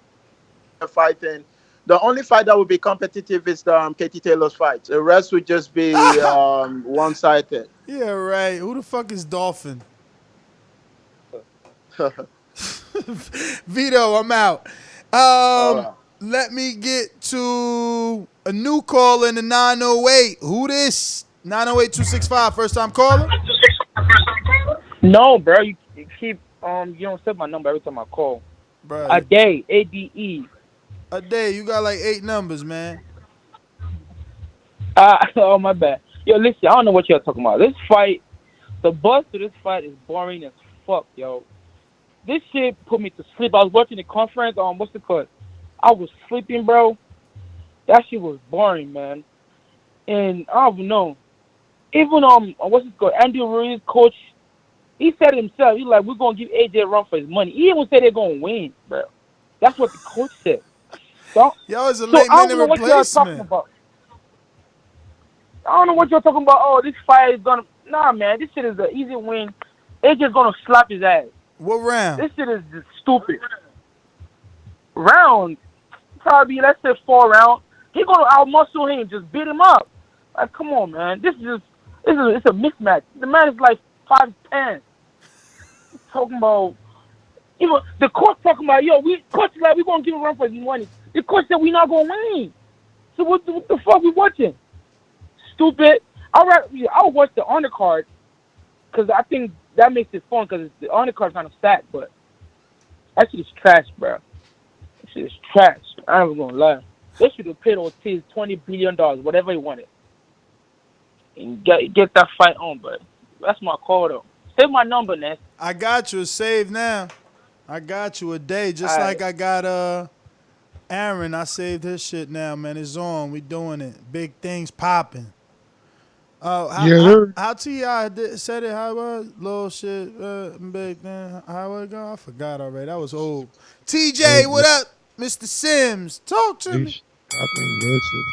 fighting. The only fight that will be competitive is Katie Taylor's fight. The rest would just be one-sided. Yeah, right. Who the fuck is Dolphin? Vito, I'm out. Let me get to a new caller in the 908. Who this? 908-265, first time caller? No, bro. You keep you don't set my number every time I call. Bro. A day, ADE. A day. You got like 8 numbers, man. Oh my bad. Yo, listen, I don't know what you're talking about. This fight, the buzz to this fight is boring as fuck, yo. This shit put me to sleep. I was watching the conference. What's it called? I was sleeping, bro. That shit was boring, man. And I don't know. Even what's it called? Andy Ruiz, coach. He said himself, he's like, we're gonna give AJ a run for his money. He even said they're gonna win, bro. That's what the coach said. So, yo, it's a late minute replacement. I don't know what you're talking about. Oh, this fight is gonna. Nah, man, this shit is an easy win. AJ's gonna slap his ass. What round? This shit is just stupid. Round, probably let's say 4 rounds. He gonna out-muscle him, just beat him up. Like, come on, man. It's a mismatch. The man is like 5'10". Talking about, even the coach talking about, yo, coach like we gonna give him a run for his money. The coach said we not gonna win. So what the fuck we watching? Stupid. I'll watch the undercard because I think that makes it fun because the undercard's kind of stacked, but that shit is trash, bro. That shit is trash. I ain't even gonna lie. They should have paid Ortiz $20 billion, whatever he wanted, and get that fight on, but that's my call though. Save my number, Ness. I got you. It's saved now. I got you a day, just like I got Aaron. I saved his shit now, man. It's on. We doing it. Big things popping. How T.I. said it? How it was? Little shit, big thing. How it go? I forgot already. That was old. TJ, what up? Mr. Sims, talk to me. I think good shit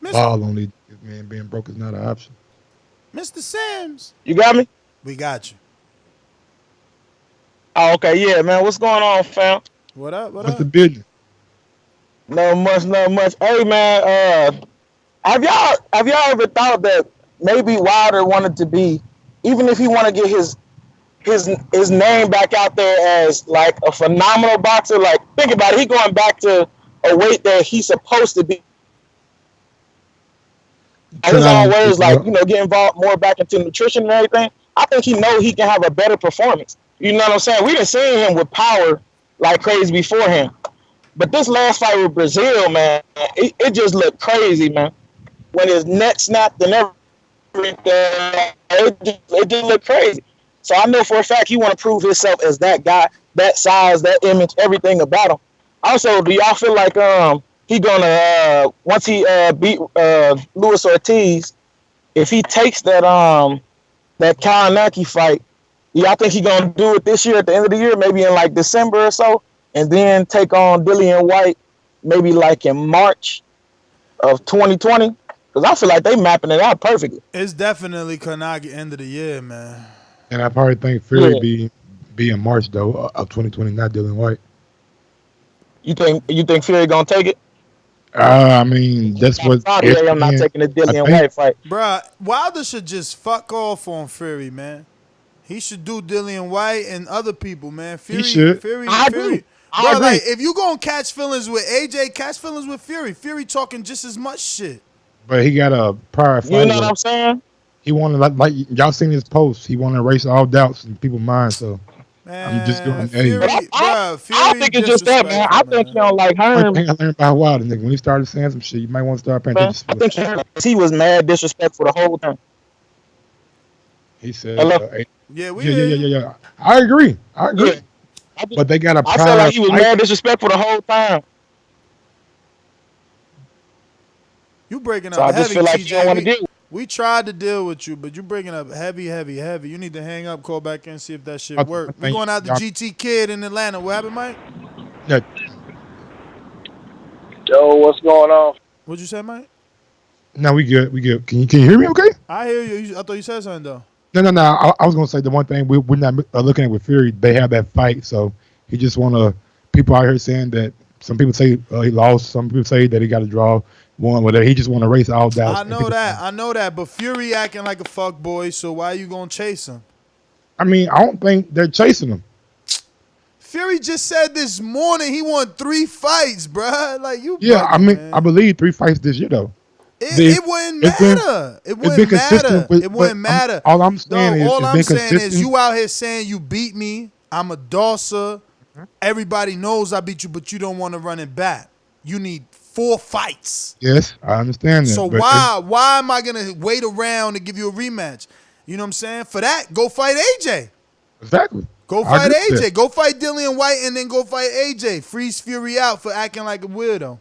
stopping. Ball only, man, being broke is not an option. Mr. Sims. You got me? We got you. Oh, okay, yeah, man. What's going on, fam? What up? What's the business? Not much. Hey, man, have y'all ever thought that maybe Wilder wanted to be, even if he want to get his name back out there as like a phenomenal boxer? Like, think about it. He going back to a weight that he's supposed to be. His own words, like, get involved more back into nutrition and everything. I think he know he can have a better performance. You know what I'm saying? We done seen him with power like crazy beforehand. But this last fight with Brazil, man, it just looked crazy, man. When his neck snapped and everything, it just looked crazy. So I know for a fact he want to prove himself as that guy, that size, that image, everything about him. Also, do y'all feel like he gonna once he beat Luis Ortiz, if he takes that Kalinaki fight, y'all think he gonna do it this year at the end of the year, maybe in like December or so, and then take on Dillian Whyte maybe like in March of 2020? Because I feel like they mapping it out perfectly. It's definitely Kanagi end of the year, man. And I probably think Fury be in March though of 2020, not Dillian Whyte. You think Fury gonna take it? I mean, that's what. I'm not taking the Dillian Whyte fight, bruh. Wilder should just fuck off on Fury, man. He should do Dillian Whyte and other people, man. Fury, he should. Fury, I Fury. agree. Bro, like if you gonna catch feelings with AJ, catch feelings with Fury. Fury talking just as much shit. But he got a prior fight. You know what I'm saying? He wanted like y'all seen his post. He wanted to erase all doubts in people's minds. So I'm just going. Fury, I don't think it's just that, man. I think he don't like Herm. I learned about Wilder, nigga. When he started saying some shit, you might want to start paying attention. I think he was mad disrespectful the whole time. He said, yeah. I agree. Yeah. But they got a prior. I felt like he was mad disrespectful the whole time. You breaking up so I heavy, just feel like TJ. you don't want to deal. We tried to deal with you, but you breaking up heavy. You need to hang up, call back in, see if that shit work. We going out to GT Kid in Atlanta. What happened, Mike? Yeah. Yo, what's going on? What'd you say, Mike? No, we good. Can you hear me? Okay. I hear you. I thought you said something though. No. I was gonna say the one thing we're not looking at with Fury. They have that fight, so he just wanna. People out here saying that some people say he lost. Some people say that he got a draw. One, whether he just want to race all doubts. I know that. But Fury acting like a fuck boy. So why you gonna chase him? I mean, I don't think they're chasing him. Fury just said this morning he won 3 fights, bruh. Like you. Yeah, bugging, I mean, man. I believe 3 fights this year though. It wouldn't matter. It wouldn't matter. It wouldn't matter. All I'm saying is, all it's I'm been saying consistent. is you out here saying you beat me. I'm a dosser. Everybody knows I beat you, but you don't want to run it back. You need 4 fights. Yes, I understand that. So but why am I gonna wait around to give you a rematch? You know what I'm saying? For that, go fight AJ. Exactly. Go I fight agree with AJ. that. Go fight Dillian Whyte and then go fight AJ. Freeze Fury out for acting like a weirdo.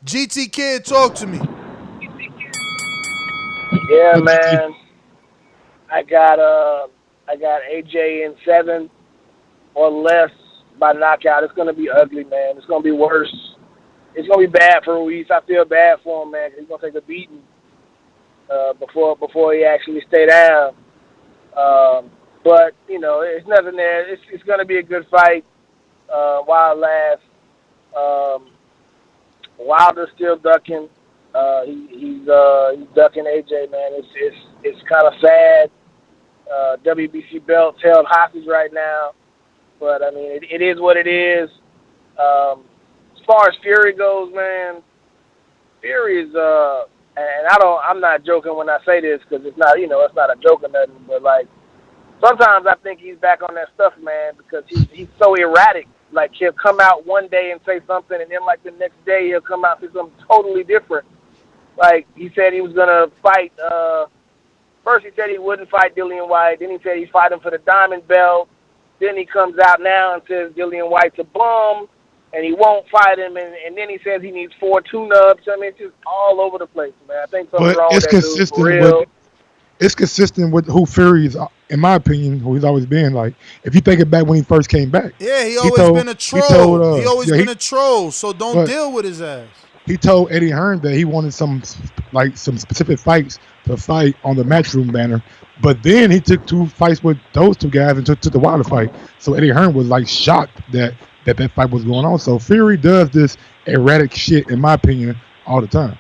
GT Kid, talk to me. Yeah, man. I got AJ in 7 or less by knockout. It's gonna be ugly, man. It's gonna be worse. It's gonna be bad for Ruiz. I feel bad for him, man, 'cause he's gonna take a beating before he actually stay down. But you know, it's nothing there. It's gonna be a good fight while it lasts. Wilder's still ducking. He's ducking AJ, man. It's kind of sad. WBC belt's held hostage right now, but I mean it is what it is. As far as Fury goes, man, Fury is and I'm not joking when I say this because it's not a joke or nothing, but like sometimes I think he's back on that stuff, man, because he's so erratic. Like he'll come out one day and say something, and then like the next day he'll come out and say something totally different. Like he said he was gonna fight. First he said he wouldn't fight Dillian Whyte. Then he said he'd fight him for the diamond belt. Then he comes out now and says Dillian Whyte's a bum, and he won't fight him. And then he says he needs 4 tune-ups. I mean, it's just all over the place, man. I think something's wrong with that dude for real. It's consistent with who Fury is, in my opinion, who he's always been. Like, if you think it back when he first came back. Yeah, he always been a troll. He always been a troll, so don't deal with his ass. He told Eddie Hearn that he wanted some specific fights to fight on the Matchroom banner. But then he took 2 fights with those 2 guys and took the Wilder fight. So Eddie Hearn was like shocked that fight was going on. So Fury does this erratic shit, in my opinion, all the time.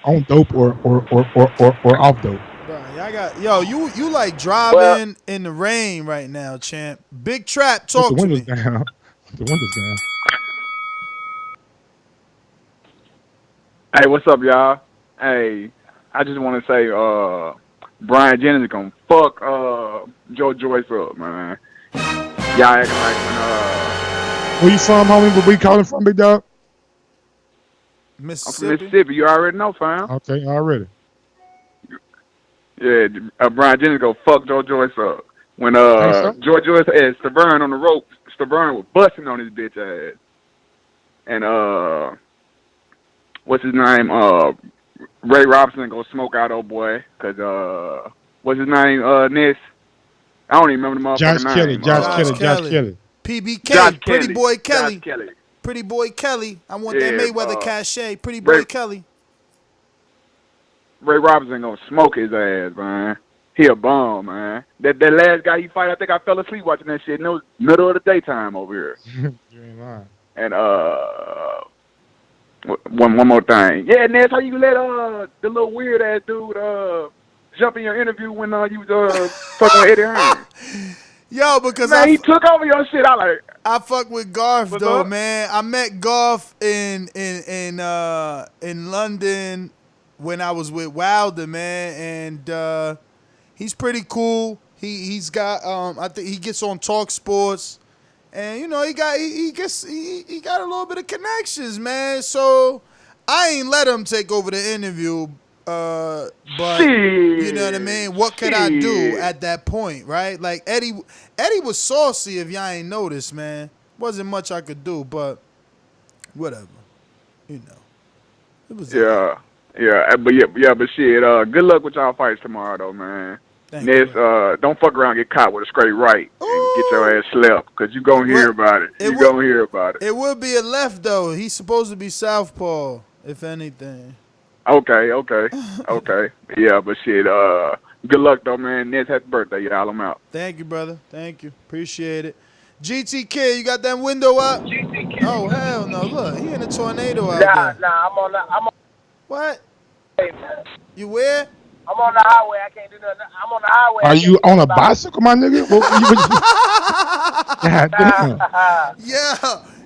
On dope or off dope. You like driving in the rain right now, champ. Big Trap, talk to me. Down. The windows down. Hey, what's up, y'all? Hey, I just want to say, Brian Jennings is gonna fuck Joyce up, man. Y'all acting like Where you from, homie? Where we calling from, big dog? Mississippi. I'm from Mississippi. You already know, fam. Okay, already. Yeah, Brian Jennings gonna fuck Joyce up. When Joyce had Stavern on the rope, Stavern was busting on his bitch ass. And what's his name? Ray Robinson gonna smoke out old boy. Cause what's his name? Ness. I don't even remember the motherfucking name. Josh Kelly. PBK. Josh Pretty Kelly. boy Kelly. Josh Kelly. Pretty boy Kelly. I want that Yeah, Mayweather cachet. Pretty boy Kelly. Ray Robinson gonna smoke his ass, man. He a bum, man. That last guy he fight, I think I fell asleep watching that shit. And it was middle of the daytime over here. You ain't lying. And one more thing. Yeah, Ness, how you let the little weird ass dude jump in your interview when you was fucking with Eddie Hearn? Yo, because man, he took over your shit. I fuck with Garth though, up? man. I met Garth in London when I was with Wilder, man, and he's pretty cool. He's got I think he gets on Talk Sports, and you know he got a little bit of connections, man. So I ain't let him take over the interview, but you know what I mean. What could I do at that point, right? Like Eddie was saucy. If y'all ain't noticed, man, wasn't much I could do, but whatever, you know. It was but shit. Good luck with y'all fights tomorrow, though, man. Ness, don't fuck around and get caught with a straight right and get your ass slept, because you gonna hear about it. You gonna hear about it. It would be a left though. He's supposed to be southpaw, if anything. Okay. Yeah, but shit. Good luck though, man. Ness, happy birthday, y'all. I'm out. Thank you, brother. Thank you. Appreciate it. GTK, you got that window up? Oh hell no! Look, he in a tornado out there. Nah, I'm on. What? Hey, man. You where? I'm on the highway. I can't do nothing. I'm on the highway. Are you on a bicycle, my nigga? God damn. Yeah,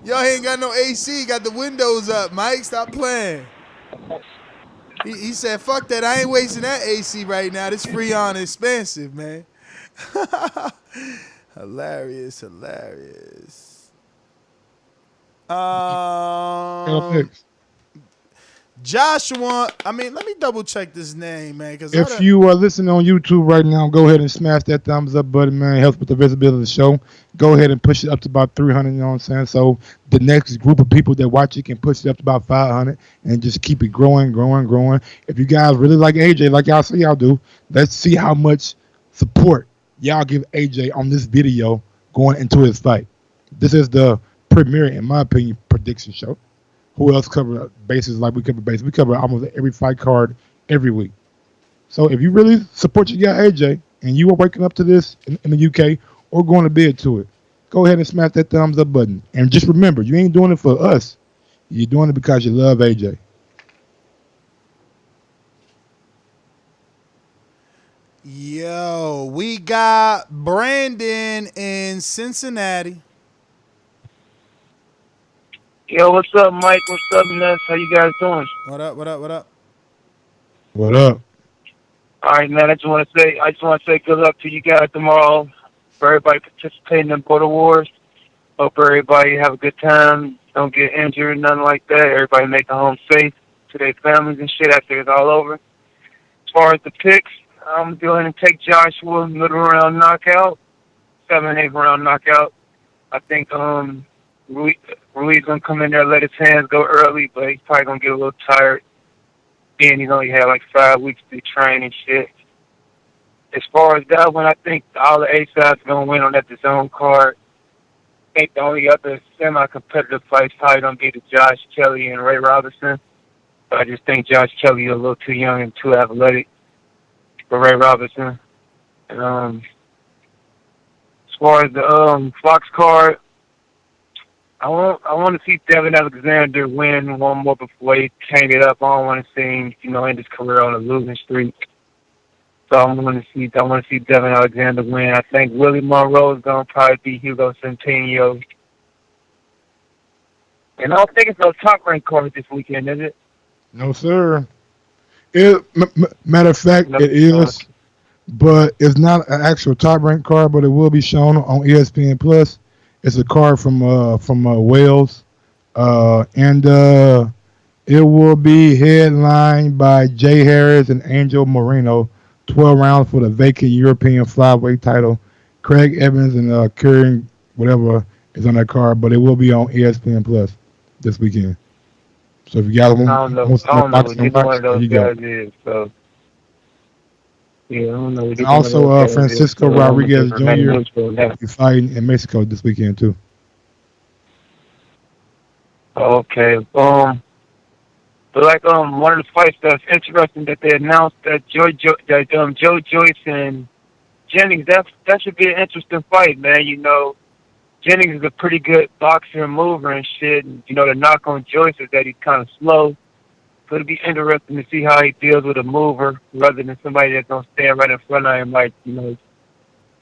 y'all ain't got no AC. Got the windows up, Mike. Stop playing. He said, "Fuck that. I ain't wasting that AC right now. This Freon is expensive, man." Hilarious. Joshua. I mean, let me double check this name, man, because If you are listening on YouTube right now, go ahead and smash that thumbs up button, man. It helps with the visibility of the show. Go ahead and push it up to about 300, you know what I'm saying? So the next group of people that watch it can push it up to about 500 and just keep it growing. If you guys really like AJ, like y'all say y'all do, let's see how much support y'all give AJ on this video going into his fight. This is the premier, in my opinion, prediction show. Who else cover bases like we cover bases? We cover almost every fight card every week. So if you really support your guy AJ and you are waking up to this in the UK or going to bed to it, go ahead and smash that thumbs up button. And just remember, you ain't doing it for us. You're doing it because you love AJ. Yo, we got Brandon in Cincinnati. Yo, what's up, Mike? What's up, Ness? How you guys doing? What up? What up? All right, man. I just want to say good luck to you guys tomorrow. For everybody participating in Border Wars. Hope everybody have a good time. Don't get injured, nothing like that. Everybody make it home safe to their families and shit after it's all over. As far as the picks, I'm going to take Joshua middle round knockout, 7-8 round knockout. I think Ruiz gonna come in there, let his hands go early, but he's probably gonna get a little tired. Being he's only had like 5 weeks to train and shit. As far as that one, I think all the A-sides gonna win on that Dazn card. I think the only other semi-competitive fight probably gonna be the Josh Kelly and Ray Robinson. But I just think Josh Kelly is a little too young and too athletic for Ray Robinson. And as far as the Fox card, I want to see Devon Alexander win one more before he hang it up. I don't want to see him, end his career on a losing streak. So I want to see Devon Alexander win. I think Willie Monroe is going to probably beat Hugo Centeno. And I don't think it's no top rank card this weekend, is it? No, sir. Matter of fact, it is, but it's not an actual top rank card, but it will be shown on ESPN Plus. It's a card from Wales, and it will be headlined by Jay Harris and Angel Moreno. 12 rounds for the vacant European flyweight title. Craig Evans and Kieran whatever is on that card, but it will be on ESPN Plus this weekend. So if you guys want I don't know what either one of those guys is. So yeah, I don't know. And also, Francisco Rodriguez Jr. is fighting in Mexico this weekend too. Okay. But like one of the fights that's interesting that they announced that Joe Joyce and Jennings, that should be an interesting fight, man. Jennings is a pretty good boxer and mover and shit. And, the knock on Joyce is that he's kind of slow. So it'll be interesting to see how he deals with a mover rather than somebody that's going to stand right in front of him like, Romain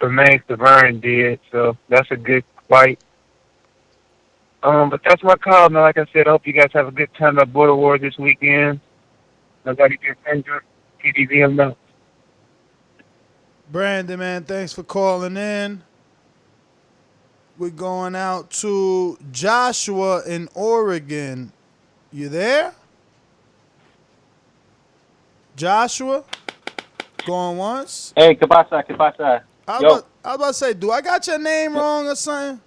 Stavern did. So that's a good fight. But that's my call, man. Like I said, I hope you guys have a good time at Border Wars this weekend. Nobody gets injured. TDV him out. Brandon, man, thanks for calling in. We're going out to Joshua in Oregon. You there? Joshua? Going once? Hey, ¿qué pasa? ¿Qué pasa? I was about to say, do I got your name wrong or something?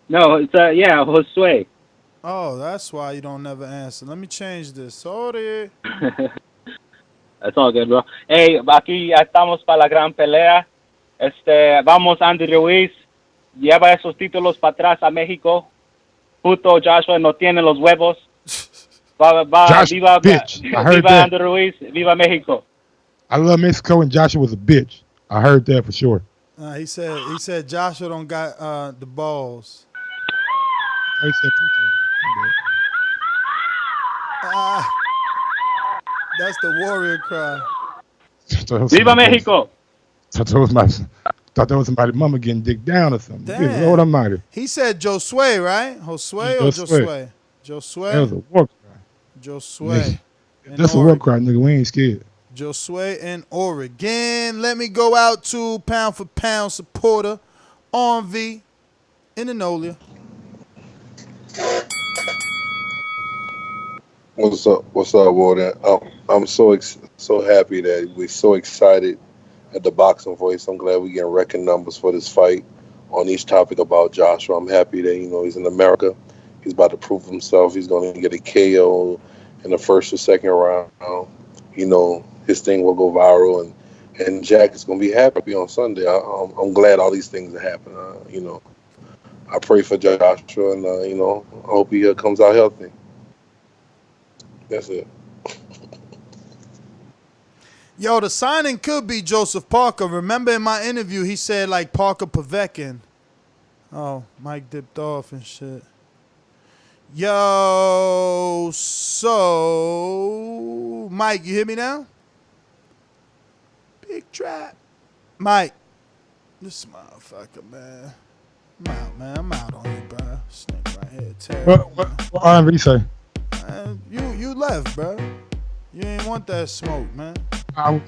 No, it's Josue. Oh, that's why you don't never answer. Let me change this. Sorry. That's all good, bro. Hey, aquí ya estamos para la gran pelea. Vamos, Andy Ruiz. Lleva esos títulos para atrás a México. Puto Joshua no tiene los huevos. Josh, viva, bitch. I heard viva that. Andy Ruiz. Viva México. I love Mexico, and Joshua was a bitch. I heard that for sure. He said Joshua don't got the balls. He said that's the warrior cry. Viva México. I thought thought that was somebody's mama getting dicked down or something. Damn. Good Lord Almighty. He said Josue, right? Josue or Josue? Josue. That was a war cry. Josue. That's a war cry, nigga. We ain't scared. Josue in Oregon. Let me go out to pound for pound supporter on V in Enola. What's up, Warden? I'm so happy that we're so excited at the Boxing Voice. I'm glad we're getting record numbers for this fight on each topic about Joshua. I'm happy that he's in America. He's about to prove himself. He's going to get a KO in the first or second round. His thing will go viral, and Jhack is going to be happy on Sunday. I'm glad all these things are happening. I pray for Joshua, and I hope he comes out healthy. That's it. Yo, the signing could be Joseph Parker. Remember in my interview, he said like Parker Povetkin. Oh, Mike dipped off and shit. Yo, so Mike, you hear me now? Big trap. Mike, this motherfucker, man. I'm out, man. I'm out on you, bro. Snake right here. Terrible, what R&B say? You left, bro. You ain't want that smoke, man. I was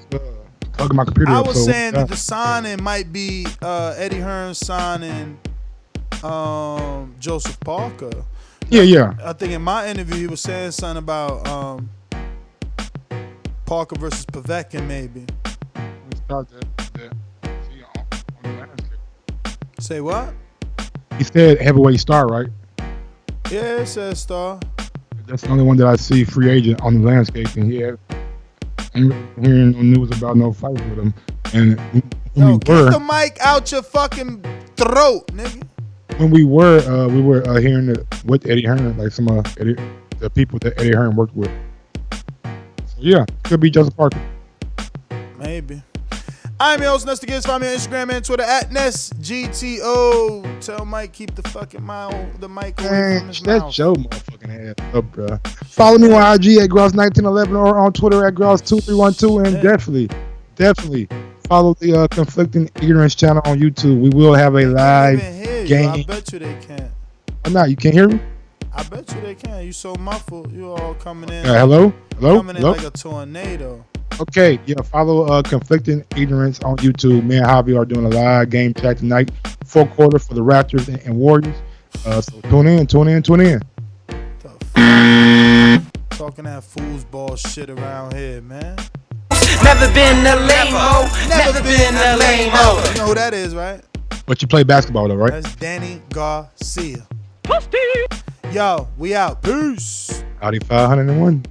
plugging my computer. I was saying that the signing might be Eddie Hearn signing Joseph Parker. Yeah. I think in my interview he was saying something about Parker versus Povetkin maybe. Say what? He said heavyweight star, right? Yeah, it says star. That's the only one that I see free agent on the landscape, and he ain't hearing no news about no fight with him. And get the mic out your fucking throat, nigga. When we were hearing it with Eddie Hearn, like some the people that Eddie Hearn worked with. So yeah, could be Joseph Parker. Maybe. I'm your host, Nestor Gibbs. Find me on Instagram and Twitter at NestGTO. Tell Mike keep the fucking the mic away from his mouth. Shut your motherfucking ass up, bro. Follow me on IG at Gross1911 or on Twitter at Gross2312, and definitely follow the Conflicting Ignorance channel on YouTube. We will have a live game. I bet you they can't. Why not? You can't hear me? I bet you they can. You so muffled. You all coming in. Hello? Coming in like a tornado. Okay, yeah, follow Conflicting Ignorance on YouTube. Me and Javi are doing a live game chat tonight. Full quarter for the Raptors and Warriors. So tune in. Talking that foosball shit around here, man. Never been a lame-o. Never been a lame-o. You know who that is, right? But you play basketball though, right? That's Danny Garcia. Yo, we out. Peace. Audi 501.